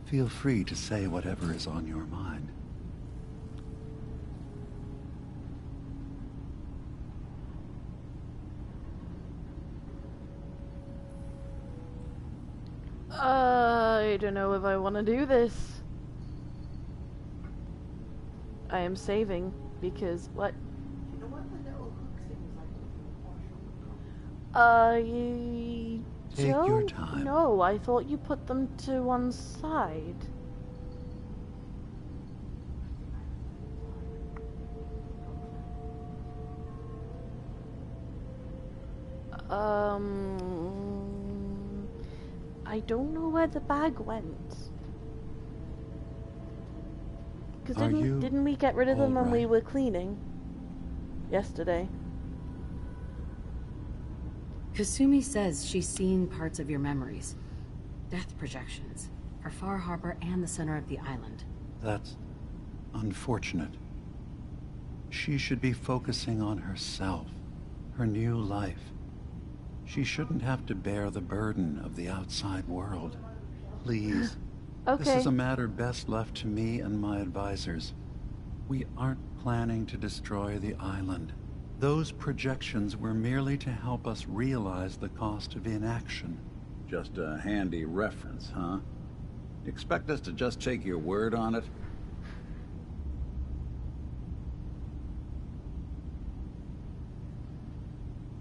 Feel free to say whatever is on your mind. I don't know if I want to do this. I am saving because what? You know what the little hook things like? Take your don't time. know. I thought you put them to one side. I don't know where the bag went. Because didn't we get rid of them when we were cleaning yesterday? Kasumi says she's seen parts of your memories. Death projections. For Far Harbor and the center of the island. That's unfortunate. She should be focusing on herself, her new life. She shouldn't have to bear the burden of the outside world. Please. Okay. This is a matter best left to me and my advisors. We aren't planning to destroy the island. Those projections were merely to help us realize the cost of inaction. Just a handy reference, huh? Expect us to just take your word on it?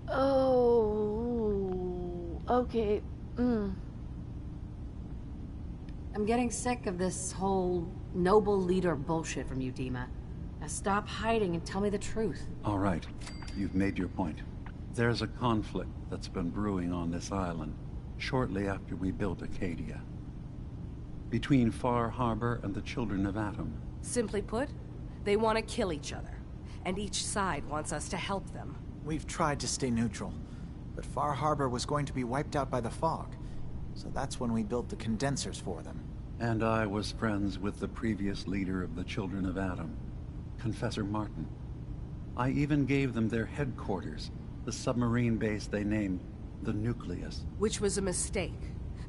Oh, okay. I'm getting sick of this whole noble leader bullshit from you, Dima. Now stop hiding and tell me the truth. All right, you've made your point. There's a conflict that's been brewing on this island shortly after we built Acadia. Between Far Harbor and the Children of Atom. Simply put, they want to kill each other, and each side wants us to help them. We've tried to stay neutral, but Far Harbor was going to be wiped out by the fog, so that's when we built the condensers for them. And I was friends with the previous leader of the Children of Atom, Confessor Martin. I even gave them their headquarters, the submarine base they named the Nucleus. Which was a mistake,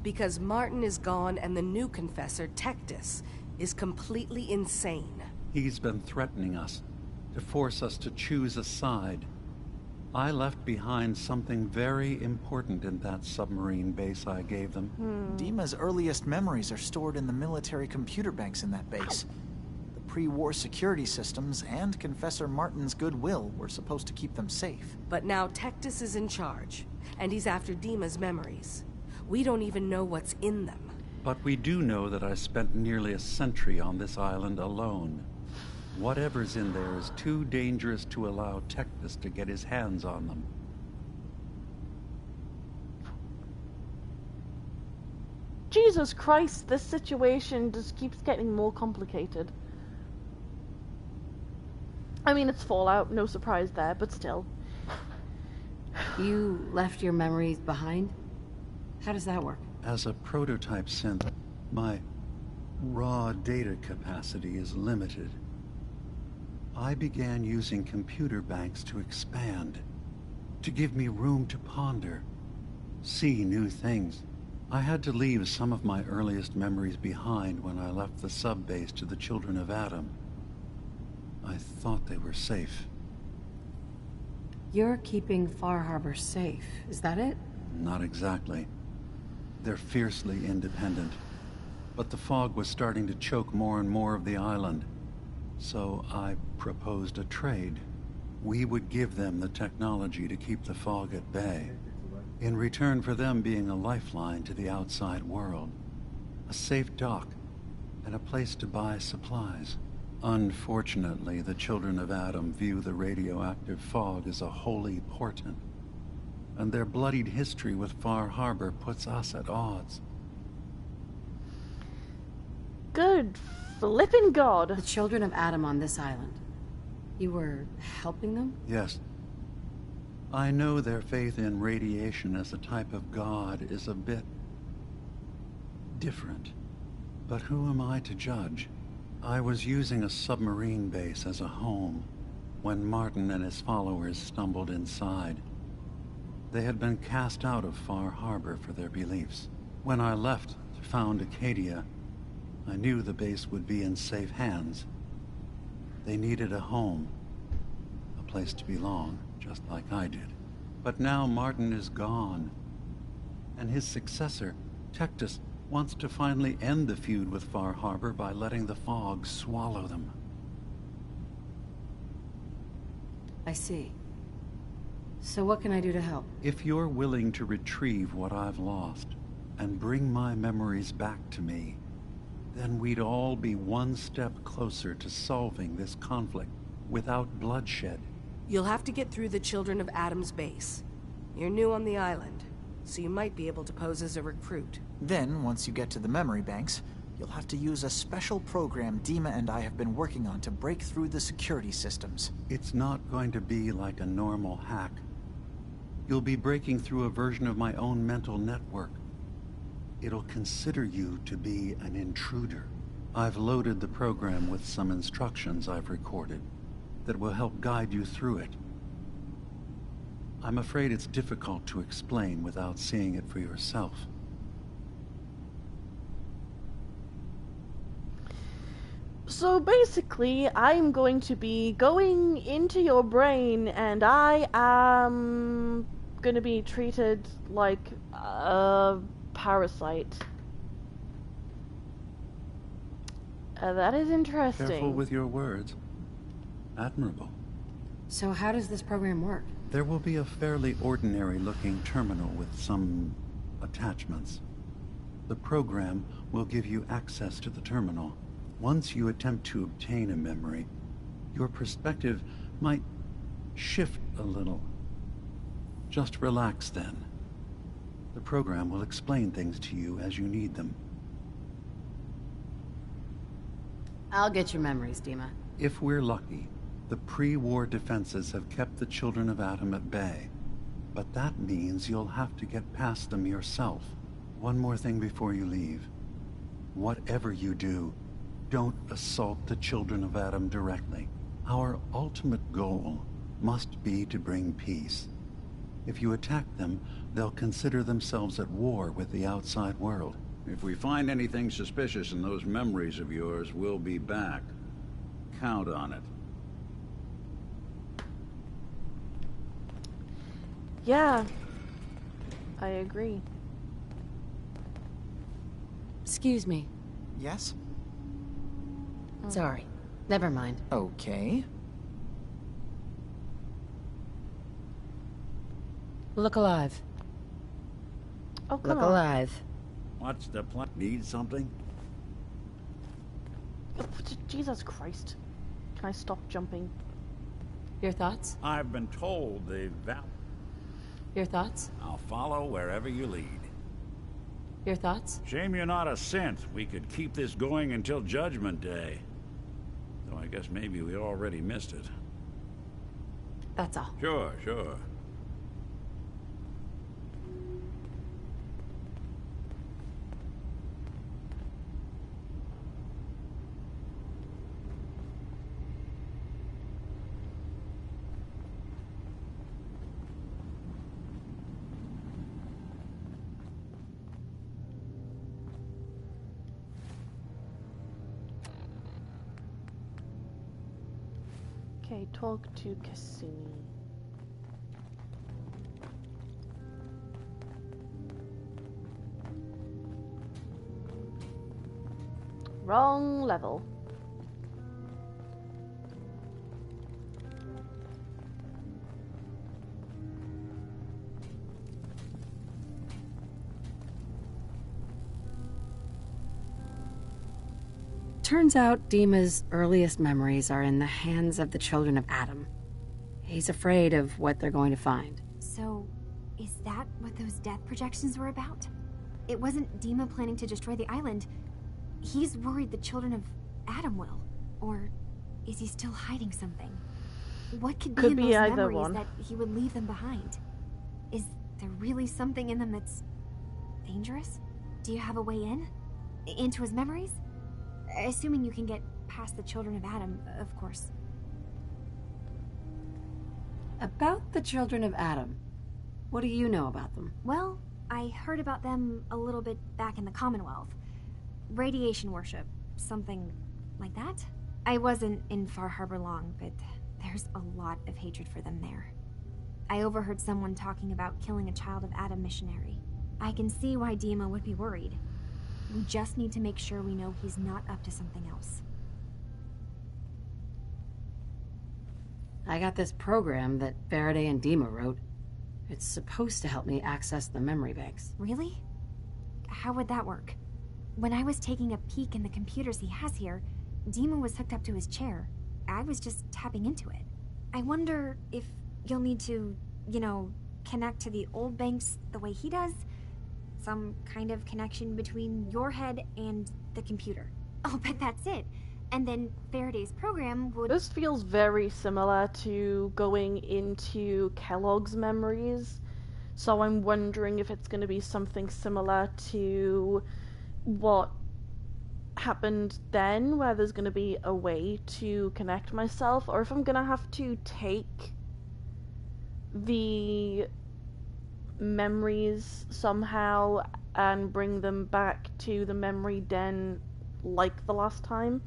because Martin is gone and the new Confessor, Tectus, is completely insane. He's been threatening us, to force us to choose a side. I left behind something very important in that submarine base I gave them. Dima's earliest memories are stored in the military computer banks in that base. The pre-war security systems and Confessor Martin's goodwill were supposed to keep them safe. But now Tectus is in charge, and he's after Dima's memories. We don't even know what's in them. But we do know that I spent nearly a century on this island alone. Whatever's in there is too dangerous to allow Tectus to get his hands on them. Jesus Christ, this situation just keeps getting more complicated. I mean, it's Fallout, no surprise there, but still. You left your memories behind? How does that work? As a prototype synth, my raw data capacity is limited. I began using computer banks to expand, to give me room to ponder, see new things. I had to leave some of my earliest memories behind when I left the sub-base to the Children of Atom. I thought they were safe. You're keeping Far Harbor safe, is that it? Not exactly. They're fiercely independent. But the fog was starting to choke more and more of the island. So I proposed a trade. We would give them the technology to keep the fog at bay, in return for them being a lifeline to the outside world, a safe dock, and a place to buy supplies. Unfortunately, the Children of Atom view the radioactive fog as a holy portent, and their bloodied history with Far Harbor puts us at odds. Good flippin' God. The Children of Atom on this island. You were helping them? Yes. I know their faith in radiation as a type of god is a bit different. But who am I to judge? I was using a submarine base as a home when Martin and his followers stumbled inside. They had been cast out of Far Harbor for their beliefs. When I left to found Acadia, I knew the base would be in safe hands. They needed a home, a place to belong, just like I did. But now Martin is gone, and his successor, Tectus, wants to finally end the feud with Far Harbor by letting the fog swallow them. I see. So what can I do to help? If you're willing to retrieve what I've lost and bring my memories back to me, then we'd all be one step closer to solving this conflict without bloodshed. You'll have to get through the Children of Atom's base. You're new on the island, so you might be able to pose as a recruit. Then, once you get to the memory banks, you'll have to use a special program Dima and I have been working on to break through the security systems. It's not going to be like a normal hack. You'll be breaking through a version of my own mental network. It'll consider you to be an intruder. I've loaded the program with some instructions I've recorded that will help guide you through it. I'm afraid it's difficult to explain without seeing it for yourself. So basically, I'm going to be going into your brain, and I am going to be treated like a parasite. That is interesting. Careful with your words. Admirable. So how does this program work? There will be a fairly ordinary-looking terminal with some attachments. The program will give you access to the terminal. Once you attempt to obtain a memory, your perspective might shift a little. Just relax then. The program will explain things to you as you need them. I'll get your memories, Dima. If we're lucky, the pre-war defenses have kept the children of Adam at bay. But that means you'll have to get past them yourself. One more thing before you leave. Whatever you do, don't assault the children of Adam directly. Our ultimate goal must be to bring peace. If you attack them, they'll consider themselves at war with the outside world. If we find anything suspicious in those memories of yours, we'll be back. Count on it. Yeah, I agree. Excuse me. Yes? Sorry. Never mind. Okay. Look alive. Oh, come Look on. alive. What's the plan? Need something? Oh, Jesus Christ. Can I stop jumping? Your thoughts? I've been told they've Your thoughts? I'll follow wherever you lead. Your thoughts? Shame you're not a synth. We could keep this going until Judgment Day. Though I guess maybe we already missed it. That's all. Sure, sure. Okay, talk to Kasumi. Wrong level. Turns out Dima's earliest memories are in the hands of the children of Adam. He's afraid of what they're going to find. So, is that what those death projections were about? It wasn't Dima planning to destroy the island. He's worried the children of Adam will. Or is he still hiding something? What could be in those either memories one. that he would leave them behind? Is there really something in them that's dangerous? Do you have a way in? Into his memories? Assuming you can get past the children of Adam, of course. About the children of Adam, what do you know about them? Well, I heard about them a little bit back in the Commonwealth. Radiation worship, something like that. I wasn't in Far Harbor long, but there's a lot of hatred for them there. I overheard someone talking about killing a child of Adam missionary. I can see why Dima would be worried. We just need to make sure we know he's not up to something else. I got this program that Faraday and Dima wrote. It's supposed to help me access the memory banks. Really? How would that work? When I was taking a peek in the computers he has here, Dima was hooked up to his chair. I was just tapping into it. I wonder if you'll need to, connect to the old banks the way he does. Some kind of connection between your head and the computer. Oh, but that's it. And then Faraday's program would... This feels very similar to going into Kellogg's memories. So I'm wondering if it's going to be something similar to what happened then, where there's going to be a way to connect myself, or if I'm going to have to take the memories somehow and bring them back to the memory den like the last time.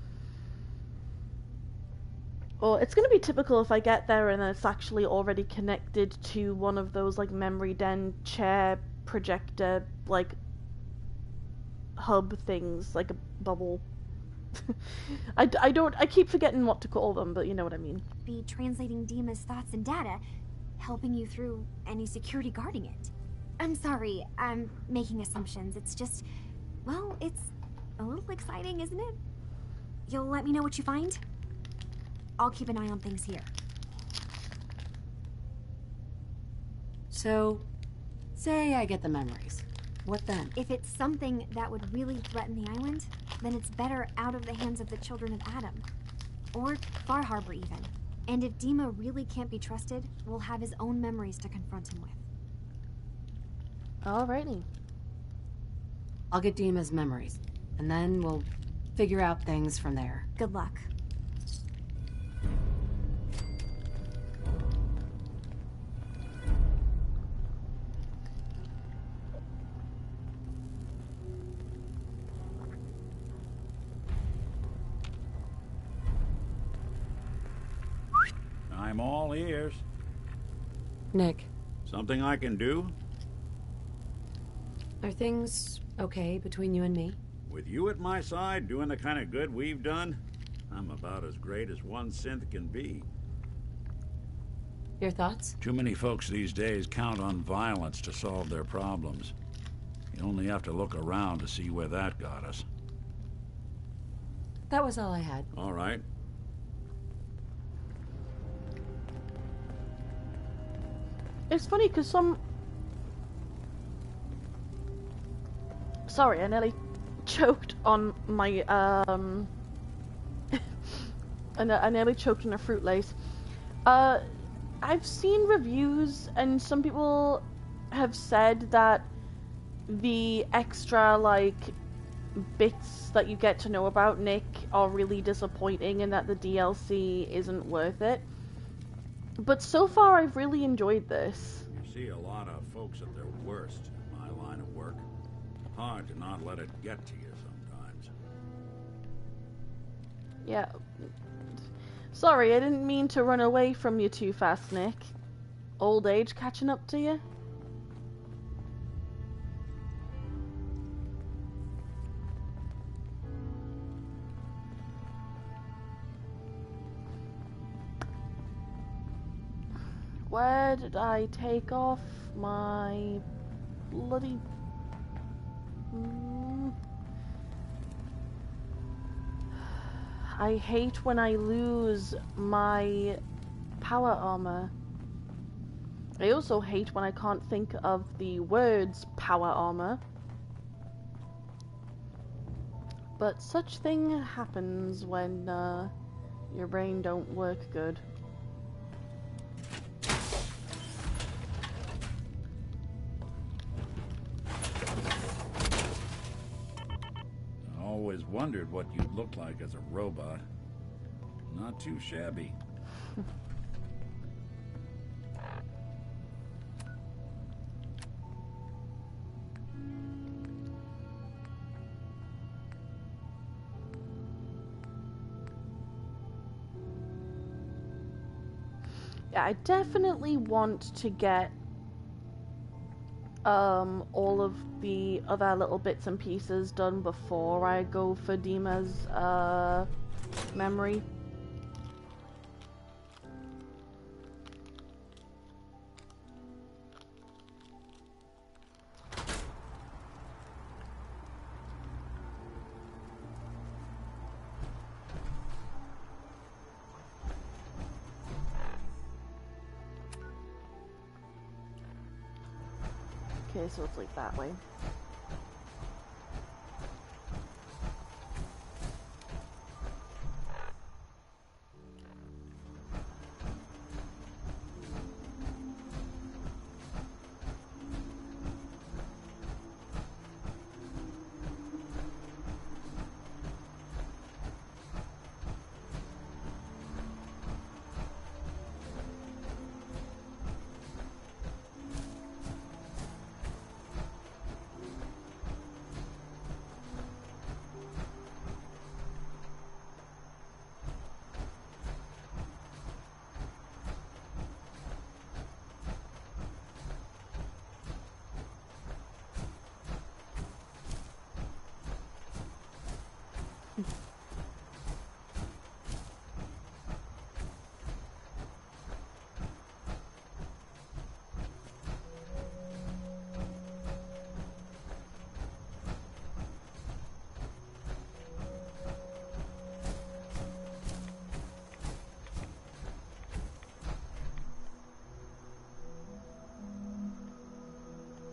Or it's going to be typical if I get there and it's actually already connected to one of those like memory den chair projector like hub things, like a bubble. I keep forgetting what to call them, but you know what I mean. Be translating Dima's thoughts and data, helping you through any security guarding it. I'm sorry, I'm making assumptions. It's just, well, it's a little exciting, isn't it? You'll let me know what you find? I'll keep an eye on things here. So, say I get the memories. What then? If it's something that would really threaten the island, then it's better out of the hands of the children of Adam. Or Far Harbor, even. And if Dima really can't be trusted, we'll have his own memories to confront him with. Alrighty. I'll get Dima's memories, and then we'll figure out things from there. Good luck. I'm all ears. Nick. Something I can do? Are things okay between you and me? With you at my side, doing the kind of good we've done, I'm about as great as one synth can be. Your thoughts? Too many folks these days count on violence to solve their problems. You only have to look around to see where that got us. That was all I had. All right. It's funny because Sorry, I nearly choked on my, I nearly choked on a fruit lace. I've seen reviews, and some people have said that the extra, like, bits that you get to know about Nick are really disappointing and that the DLC isn't worth it. But so far, I've really enjoyed this. You see a lot of folks at their worst in my line of work. Hard to not let it get to you sometimes. Yeah. Sorry, I didn't mean to run away from you too fast, Nick. Old age catching up to you? Where did I take off my bloody... I hate when I lose my power armor. I also hate when I can't think of the words power armor. But such thing happens when your brain don't work good. Always wondered what you'd look like as a robot. Not too shabby. Yeah, I definitely want to get all of the other little bits and pieces done before I go for Dima's memory. Okay, so it's like that way.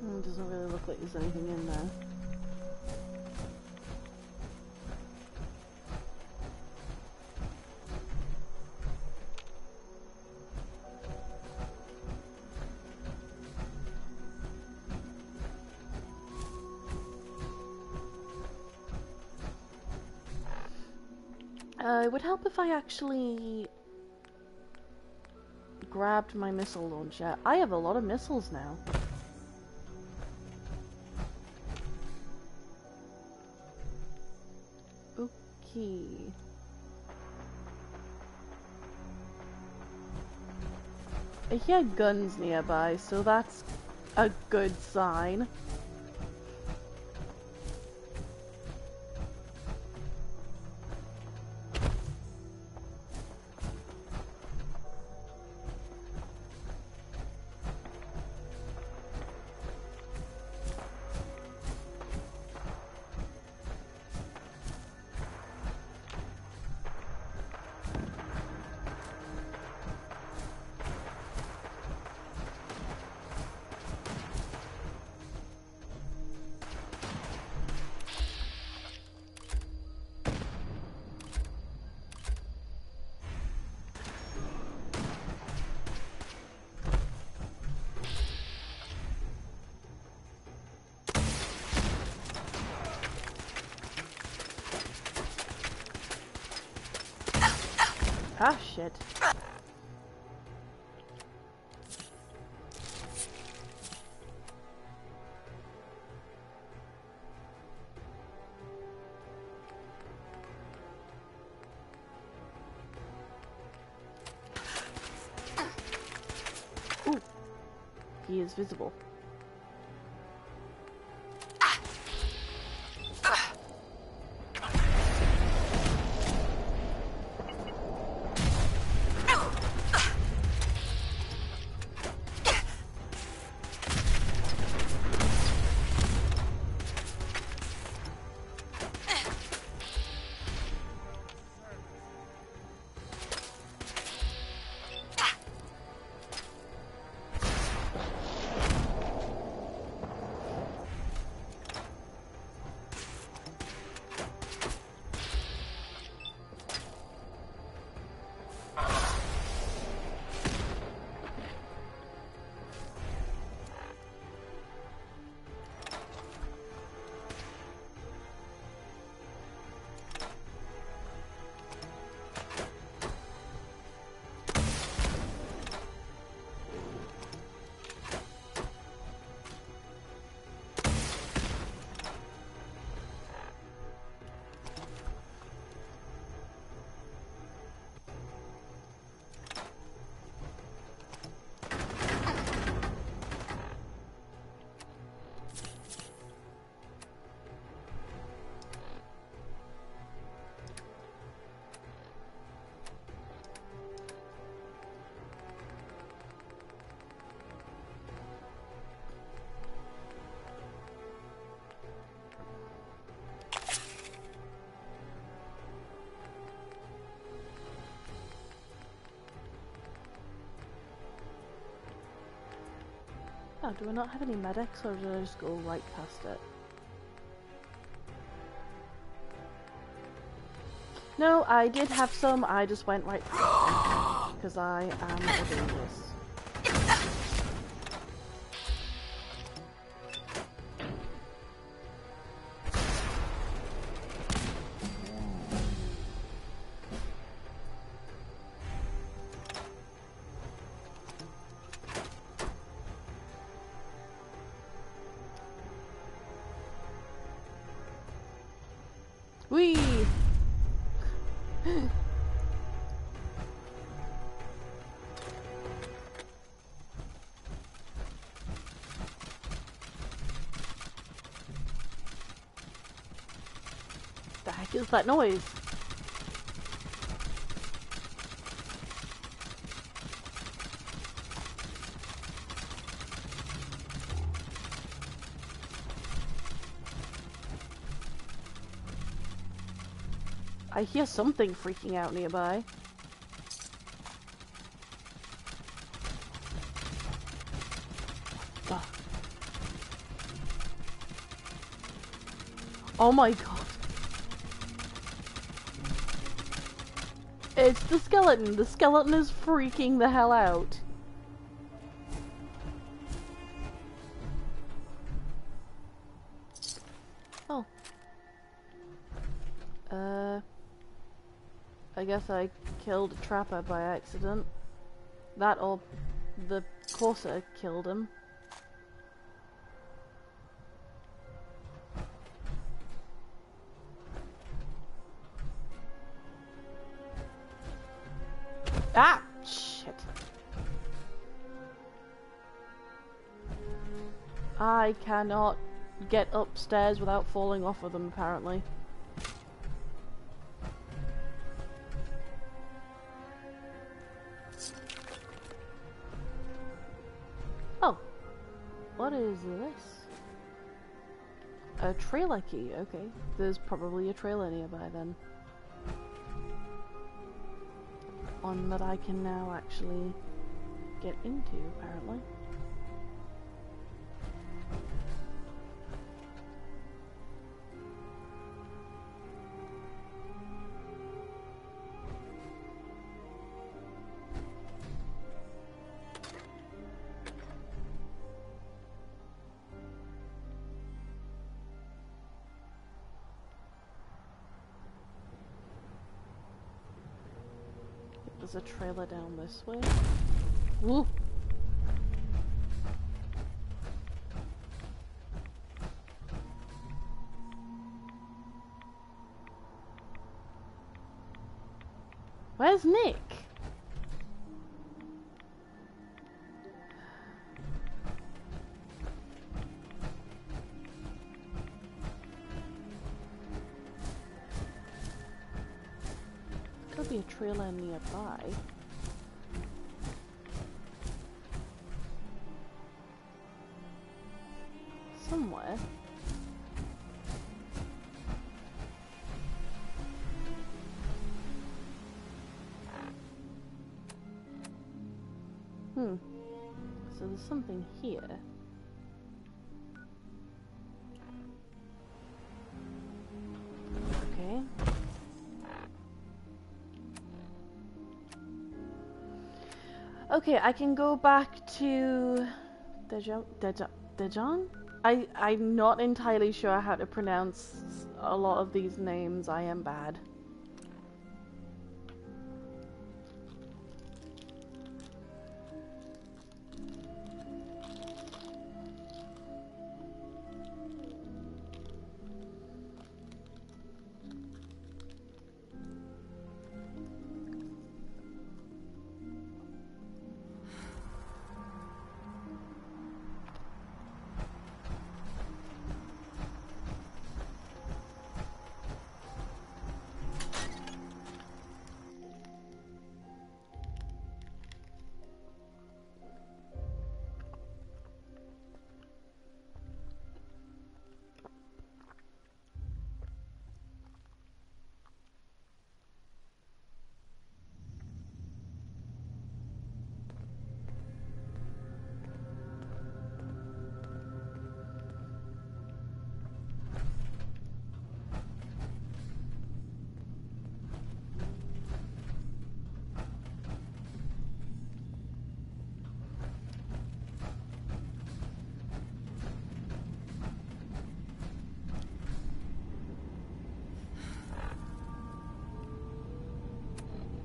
It doesn't really look like there's anything in there. It would help if I actually grabbed my missile launcher. I have a lot of missiles now. Okay. I hear guns nearby, so that's a good sign. Ah, shit. Ooh. He is visible. Oh, do I not have any medics, or did I just go right past it? No, I did have some, I just went right past it, because I am a dangerous. Whee! The heck is that noise? I hear something freaking out nearby. Ugh. Oh my god. It's the skeleton. The skeleton is freaking the hell out. Oh. I guess I killed a trapper by accident. That or the courser killed him. Ah! Shit. I cannot get upstairs without falling off of them, apparently. Oh. What is this? A trailer key, okay. There's probably a trailer nearby then. One that I can now actually get into, apparently. There's a trailer down this way. Woo! Where's Nick? Could be a trailer nearby. Somewhere. So there's something here. Okay. Okay, I can go back to Dejan? I'm not entirely sure how to pronounce a lot of these names. I am bad.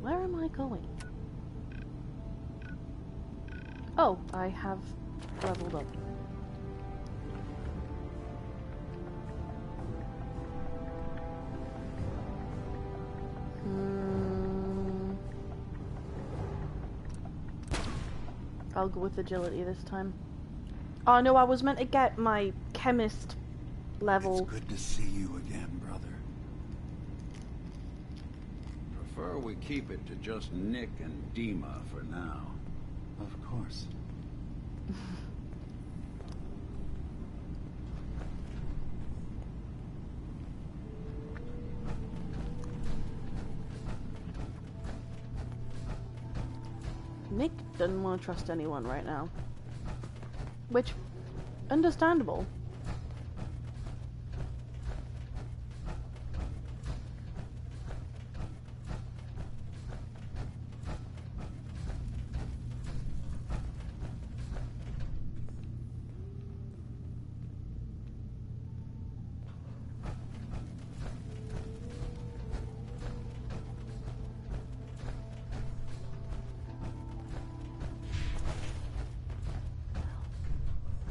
Where am I going? Oh, I have leveled up. I'll go with agility this time. Oh no, I was meant to get my chemist level. It's good to see you again, brother. Prefer we keep it to just Nick and Dima for now. Of course. Nick doesn't want to trust anyone right now. Which, understandable.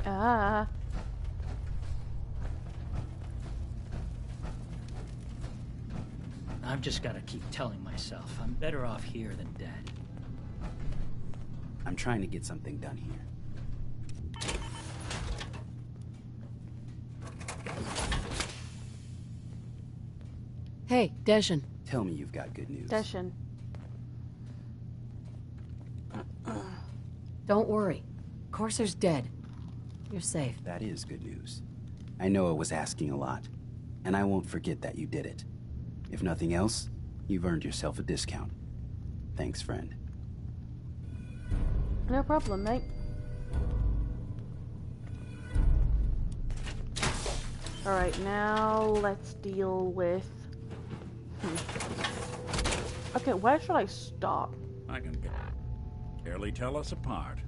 Ah. I've just got to keep telling myself I'm better off here than dead. I'm trying to get something done here. Hey, Deshan. Tell me you've got good news. Deshan. Don't worry. Corsair's dead. You're safe. That is good news. I know it was asking a lot, and I won't forget that you did it. If nothing else, you've earned yourself a discount. Thanks, friend. No problem, mate. Alright, now let's deal with... Okay, where should I start? I can barely tell us apart.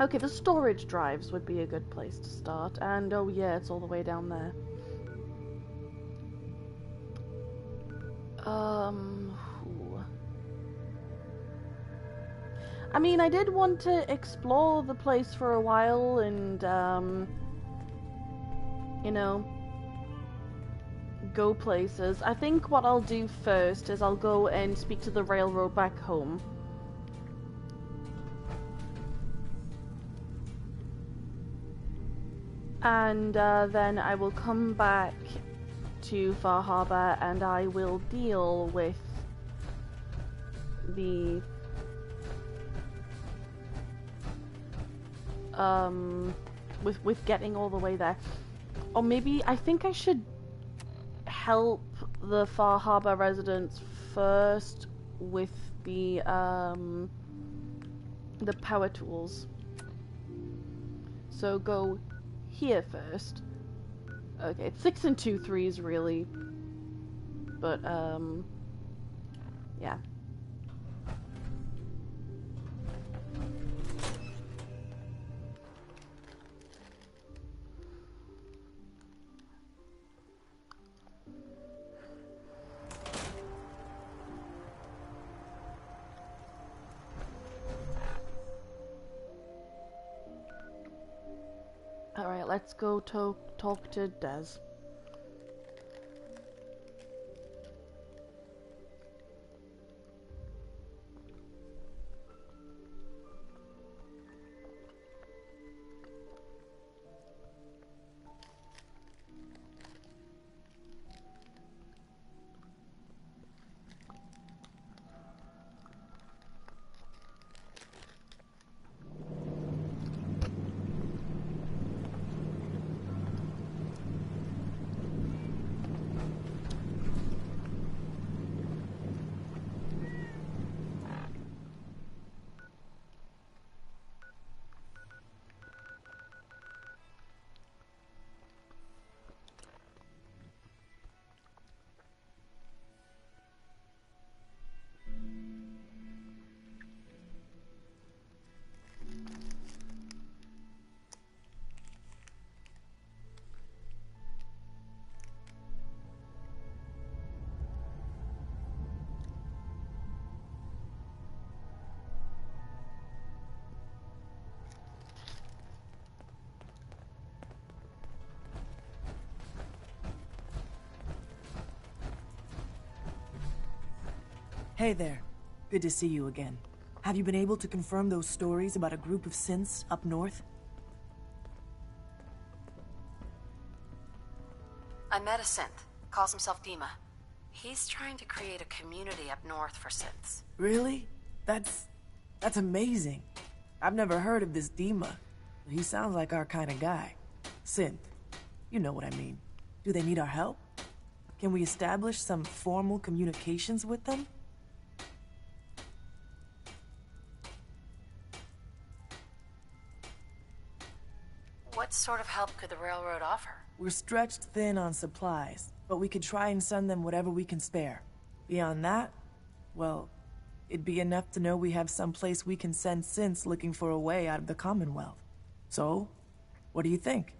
Okay, the storage drives would be a good place to start. And, oh yeah, it's all the way down there. I mean, I did want to explore the place for a while and, you know, go places. I think what I'll do first is I'll go and speak to the railroad back home. And then I will come back to Far Harbor and I will deal with the with getting all the way there. Or maybe I think I should help the Far Harbor residents first with the power tools. So go here first. Okay, it's 6 and 2 3s really. But yeah. Alright, let's go talk to Des. Hey there. Good to see you again. Have you been able to confirm those stories about a group of synths up north? I met a synth. Calls himself Dima. He's trying to create a community up north for synths. Really? That's amazing. I've never heard of this Dima. He sounds like our kind of guy. Synth. You know what I mean. Do they need our help? Can we establish some formal communications with them? What sort of help could the railroad offer? We're stretched thin on supplies, but we could try and send them whatever we can spare. Beyond that, well, it'd be enough to know we have some place we can send synths looking for a way out of the Commonwealth. So, what do you think?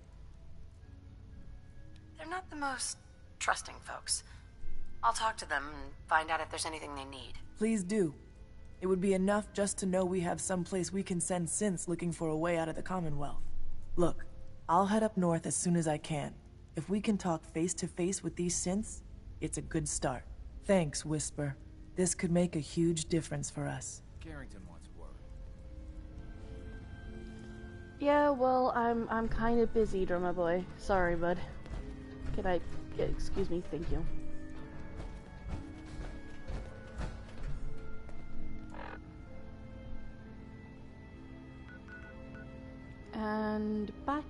They're not the most trusting folks. I'll talk to them and find out if there's anything they need. Please do. It would be enough just to know we have some place we can send synths looking for a way out of the Commonwealth. Look, I'll head up north as soon as I can. If we can talk face to face with these synths, it's a good start. Thanks, Whisper. This could make a huge difference for us. Carrington wants word. Yeah, well, I'm kind of busy, drummer boy. Sorry, bud. Can I... excuse me, thank you. And back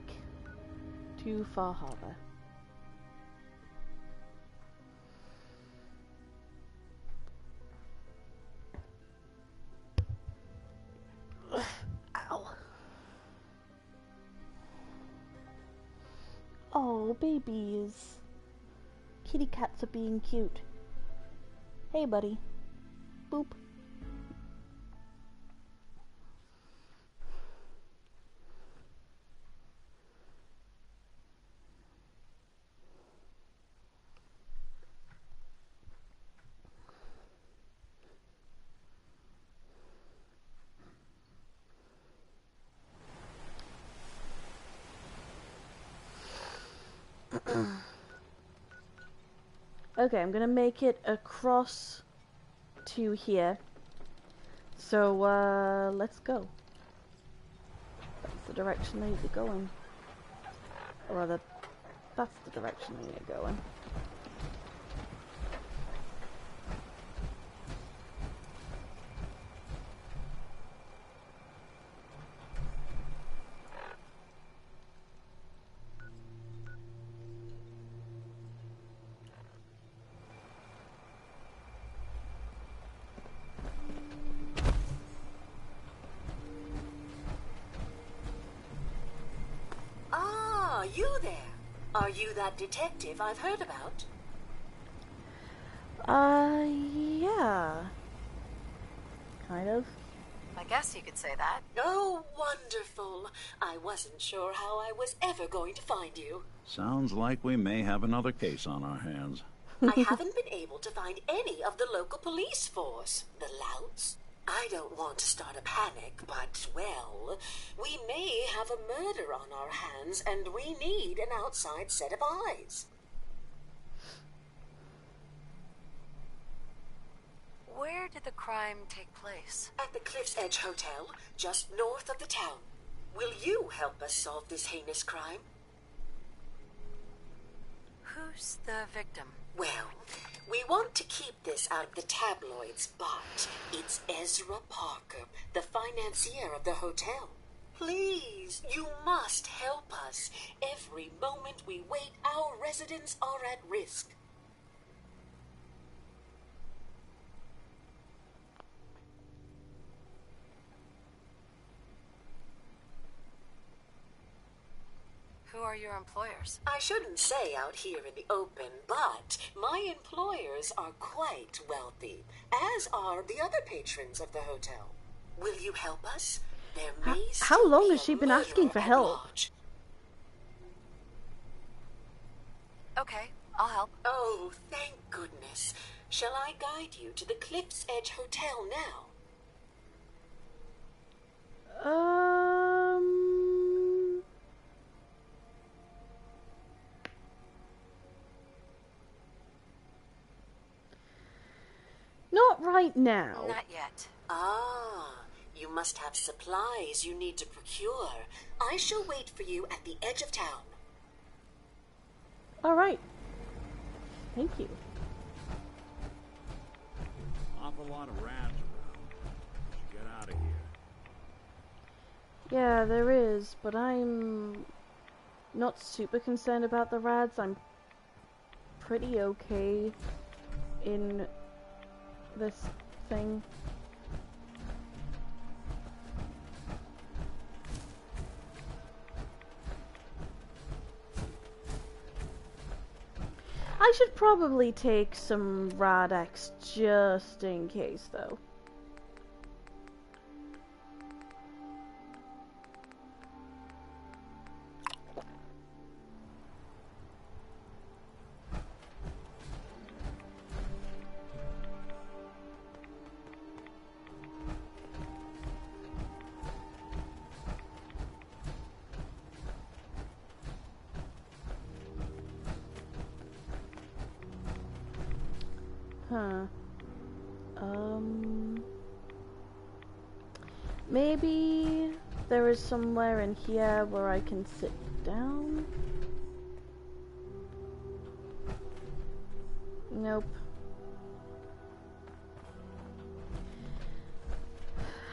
to Far Harbor. Ow. Oh, babies. Kitty cats are being cute. Hey, buddy. Boop. Okay, I'm gonna make it across to here. So, let's go. That's the direction they need to go in. Or rather, that's the direction they need to go in. You there? Are you that detective I've heard about? Yeah. Kind of. I guess you could say that. Oh, wonderful. I wasn't sure how I was ever going to find you. Sounds like we may have another case on our hands. I haven't been able to find any of the local police force. The louts. I don't want to start a panic, but, well, we may have a murder on our hands, and we need an outside set of eyes. Where did the crime take place? At the Cliff's Edge Hotel, just north of the town. Will you help us solve this heinous crime? Who's the victim? Well, we want to keep this out of the tabloids, but it's Ezra Parker, the financier of the hotel. Please, you must help us. Every moment we wait, our residents are at risk. Who are your employers? I shouldn't say out here in the open, but my employers are quite wealthy, as are the other patrons of the hotel. Will you help us? There may How long has she been asking for help? Okay, I'll help. Oh, thank goodness. Shall I guide you to the Cliff's Edge Hotel now? Not right now. Not yet. Ah, you must have supplies you need to procure. I shall wait for you at the edge of town. Alright. Thank you. Awful lot of rats around. Should get out of here. Yeah, there is, but I'm not super concerned about the rats. I'm pretty okay in this thing. I should probably take some Radex just in case, though. Huh. Maybe there is somewhere in here where I can sit down? Nope.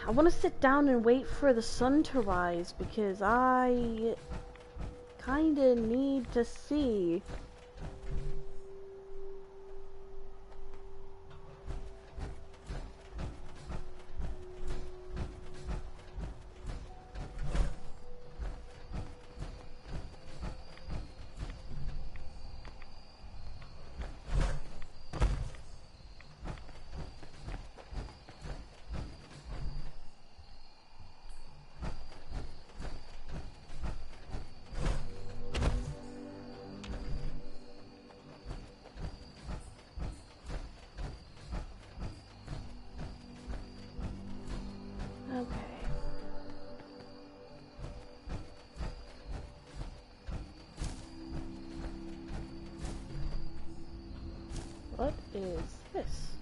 I want to sit down and wait for the sun to rise because I kinda need to see. Okay. What is this?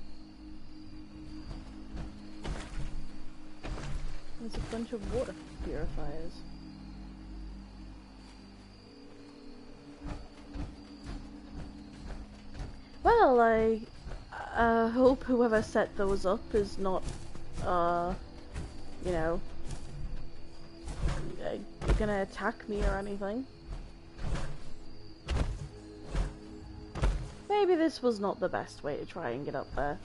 There's a bunch of water purifiers. Well, I hope whoever set those up is not, you know, gonna attack me or anything. Maybe this was not the best way to try and get up there.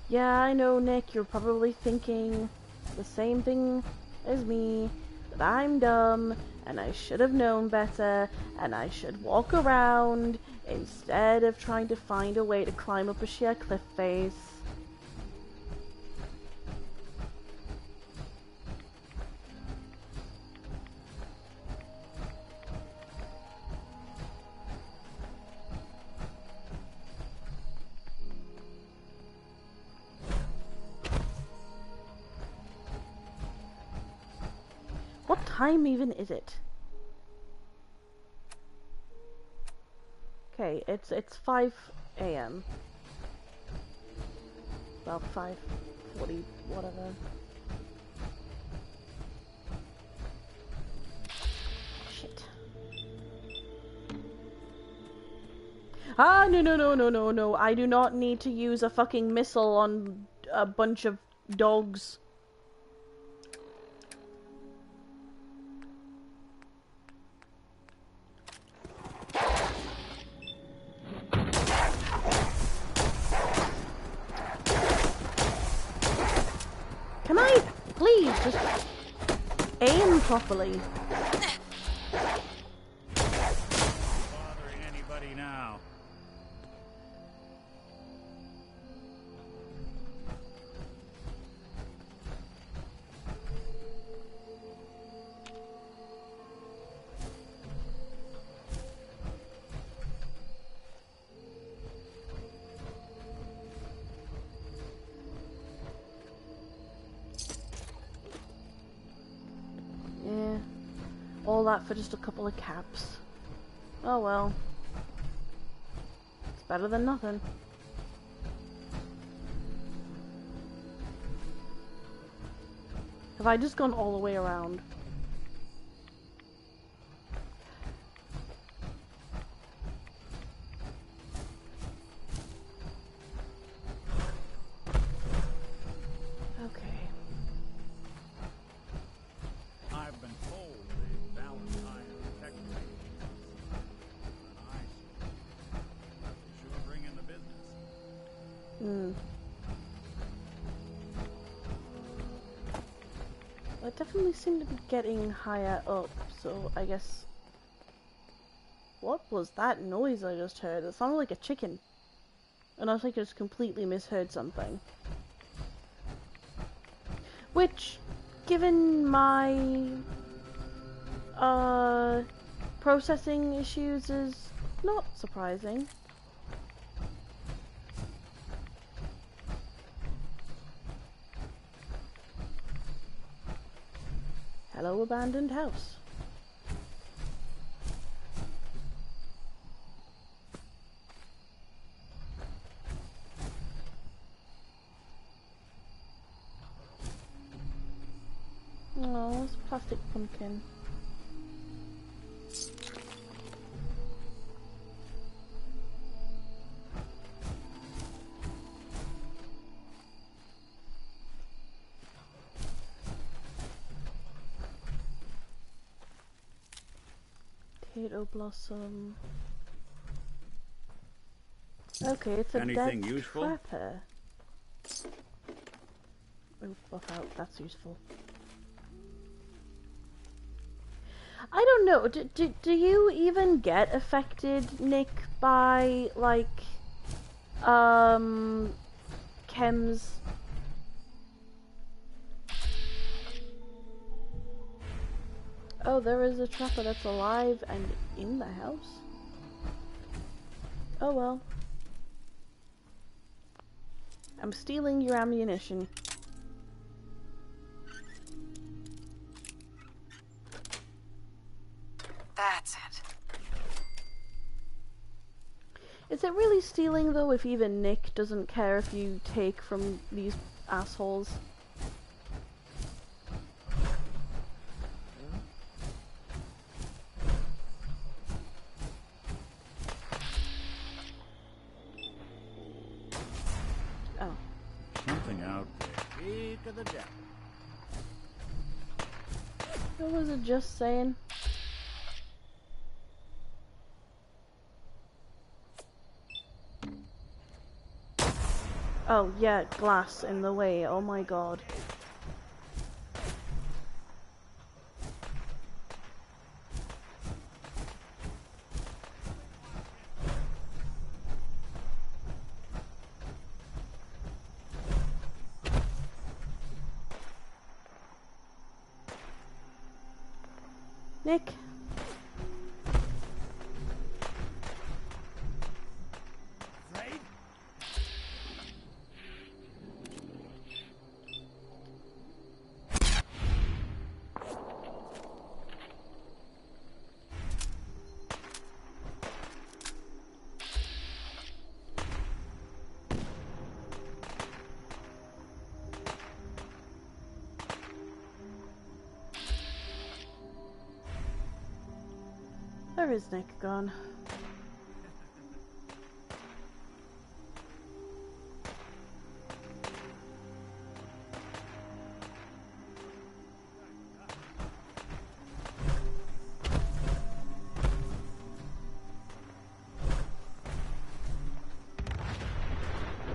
Yeah, I know, Nick, you're probably thinking the same thing as me, that I'm dumb, and I should have known better, and I should walk around instead of trying to find a way to climb up a sheer cliff face. What time even is it? Okay, it's 5 a.m. About 5:40, whatever. Shit. Ah, no. I do not need to use a fucking missile on a bunch of dogs. Can I please just aim properly? Bothering anybody now? Yeah, all that for just a couple of caps. Oh well. It's better than nothing. Have I just gone all the way around? Okay. I've been told the Valentine detective sure bring in the business. I definitely seem to be getting higher up, so I guess... What was that noise I just heard? It sounded like a chicken. And I think I just completely misheard something. Which, given my... processing issues, is not surprising. Hello, abandoned house. Oh, it's a plastic pumpkin. Potato blossom. Okay, it's a Anything dead useful? trapper. Oh, buff out. That's useful. I don't know. Do you even get affected, Nick, by like chems? Oh, there is a trapper that's alive and in the house? Oh well. I'm stealing your ammunition. That's it. Is it really stealing though if even Nick doesn't care if you take from these assholes? Oh. Something out there. Peek of the devil. What was it just saying? Oh, yeah, glass in the way. Oh my god. Nick? Where is Nick gone?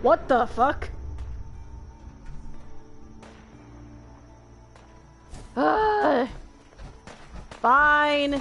What the fuck? Ah, fine.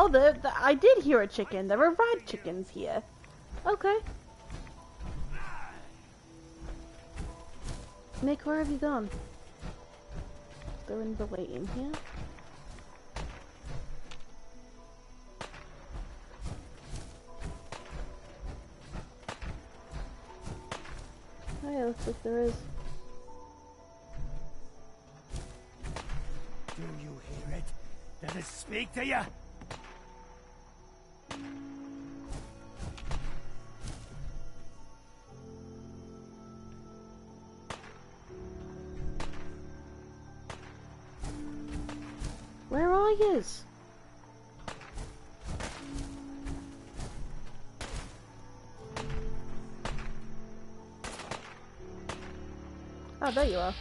Oh, I did hear a chicken. There are rat chickens here. Okay. Nick, where have you gone? They're in the way in here. Oh yeah, looks like there is. Do you hear it? Does it speak to you? Where are yous? Oh, there you are.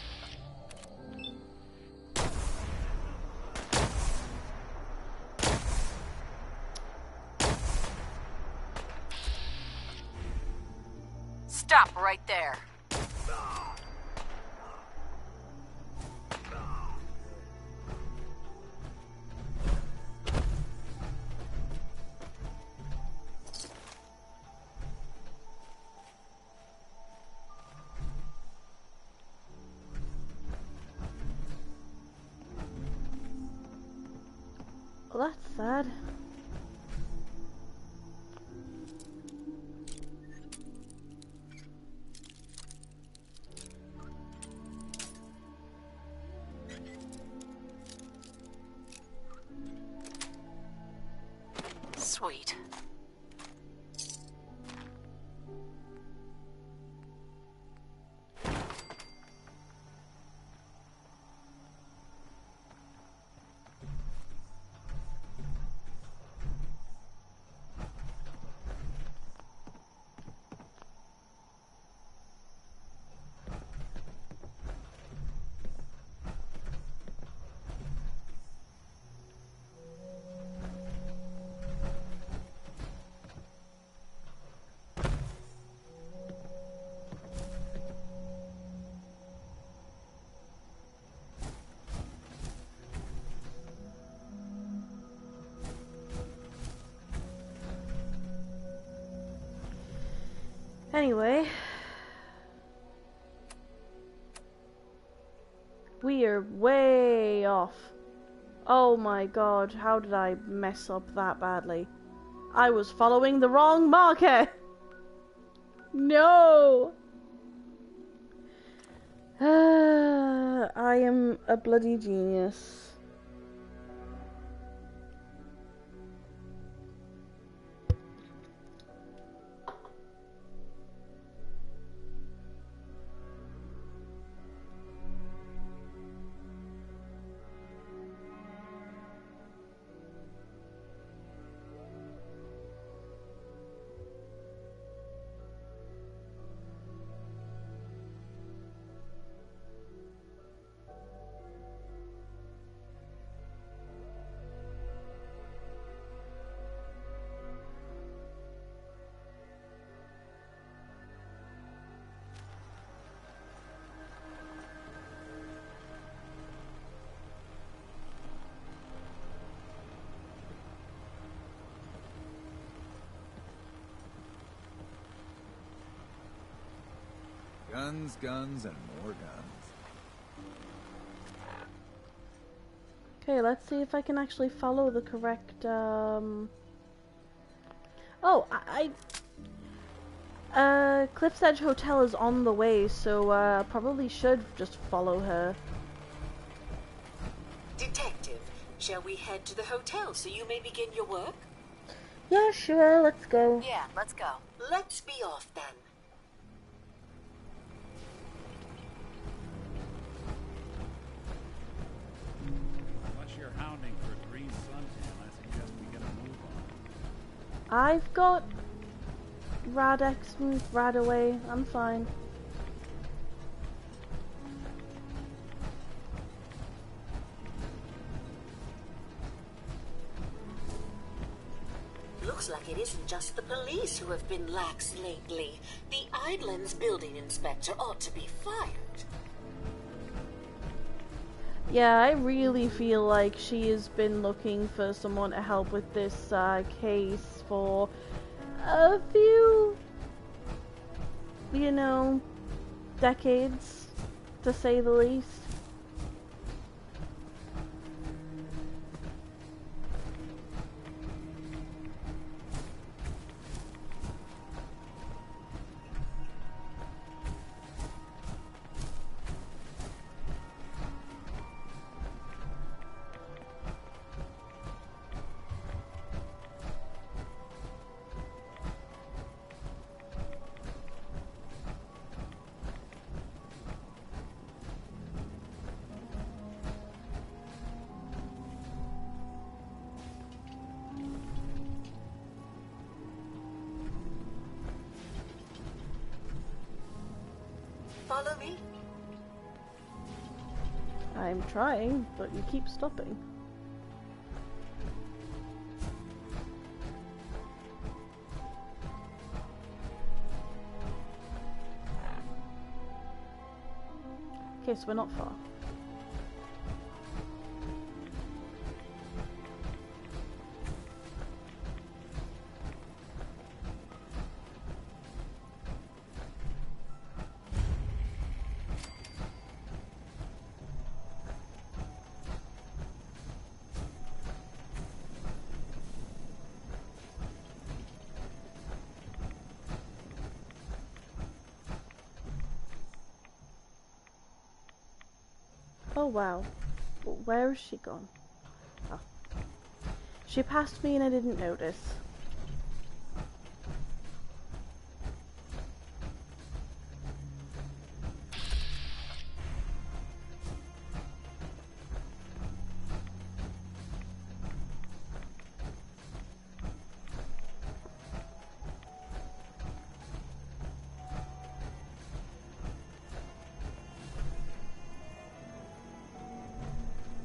Stop right there. Well, that's sad. Sweet. Anyway, we are way off. Oh my god, how did I mess up that badly? I was following the wrong marker! No! I am a bloody genius. Guns, guns, and more guns. Okay, let's see if I can actually follow the correct, Oh, Cliff's Edge Hotel is on the way, so, probably should just follow her. Detective, shall we head to the hotel so you may begin your work? Yeah, sure, let's go. Yeah, let's go. Let's be off then. Unless you're hounding for a green suntan, I suggest we get a move on. I've got Rad-X move right away. I'm fine. Looks like it isn't just the police who have been lax lately. The Idlands building inspector ought to be fired. Yeah, I really feel like she has been looking for someone to help with this case for a few, you know, decades, to say the least. Follow me. I'm trying, but you keep stopping. Okay, so we're not far. Oh wow, where has she gone? Oh. She passed me and I didn't notice.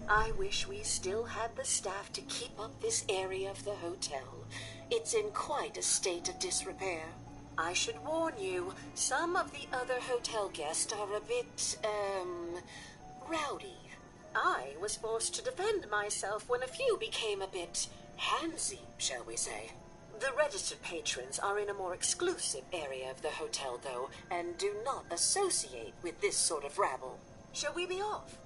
I wish we still had the staff to keep up this area of the hotel. It's in quite a state of disrepair. I should warn you, some of the other hotel guests are a bit, rowdy. I was forced to defend myself when a few became a bit handsy, shall we say. The registered patrons are in a more exclusive area of the hotel, though, and do not associate with this sort of rabble. Shall we be off?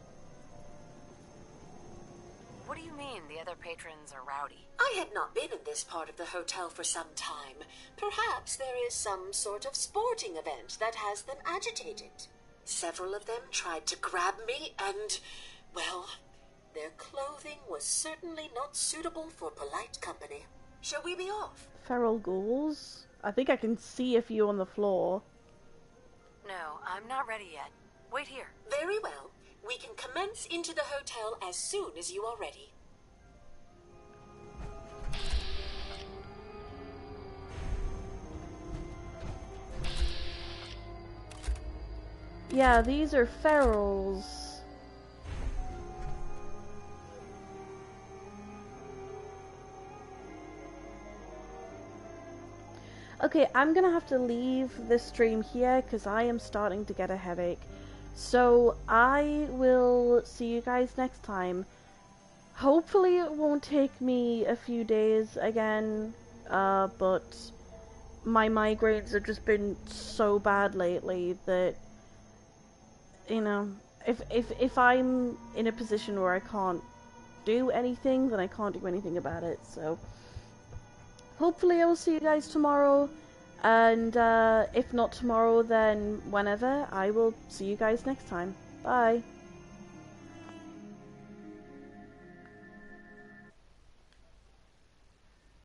What do you mean the other patrons are rowdy? I had not been in this part of the hotel for some time. Perhaps there is some sort of sporting event that has them agitated. Several of them tried to grab me and, well, their clothing was certainly not suitable for polite company. Shall we be off? Feral ghouls? I think I can see a few on the floor. No, I'm not ready yet. Wait here. Very well. We can commence into the hotel as soon as you are ready. Yeah, these are ferals. Okay, I'm gonna have to leave this stream here because I am starting to get a headache. So I will see you guys next time. Hopefully it won't take me a few days again, but my migraines have just been so bad lately that, you know, if I'm in a position where I can't do anything, then I can't do anything about it. So hopefully I will see you guys tomorrow. And if not tomorrow, then whenever, I will see you guys next time. Bye.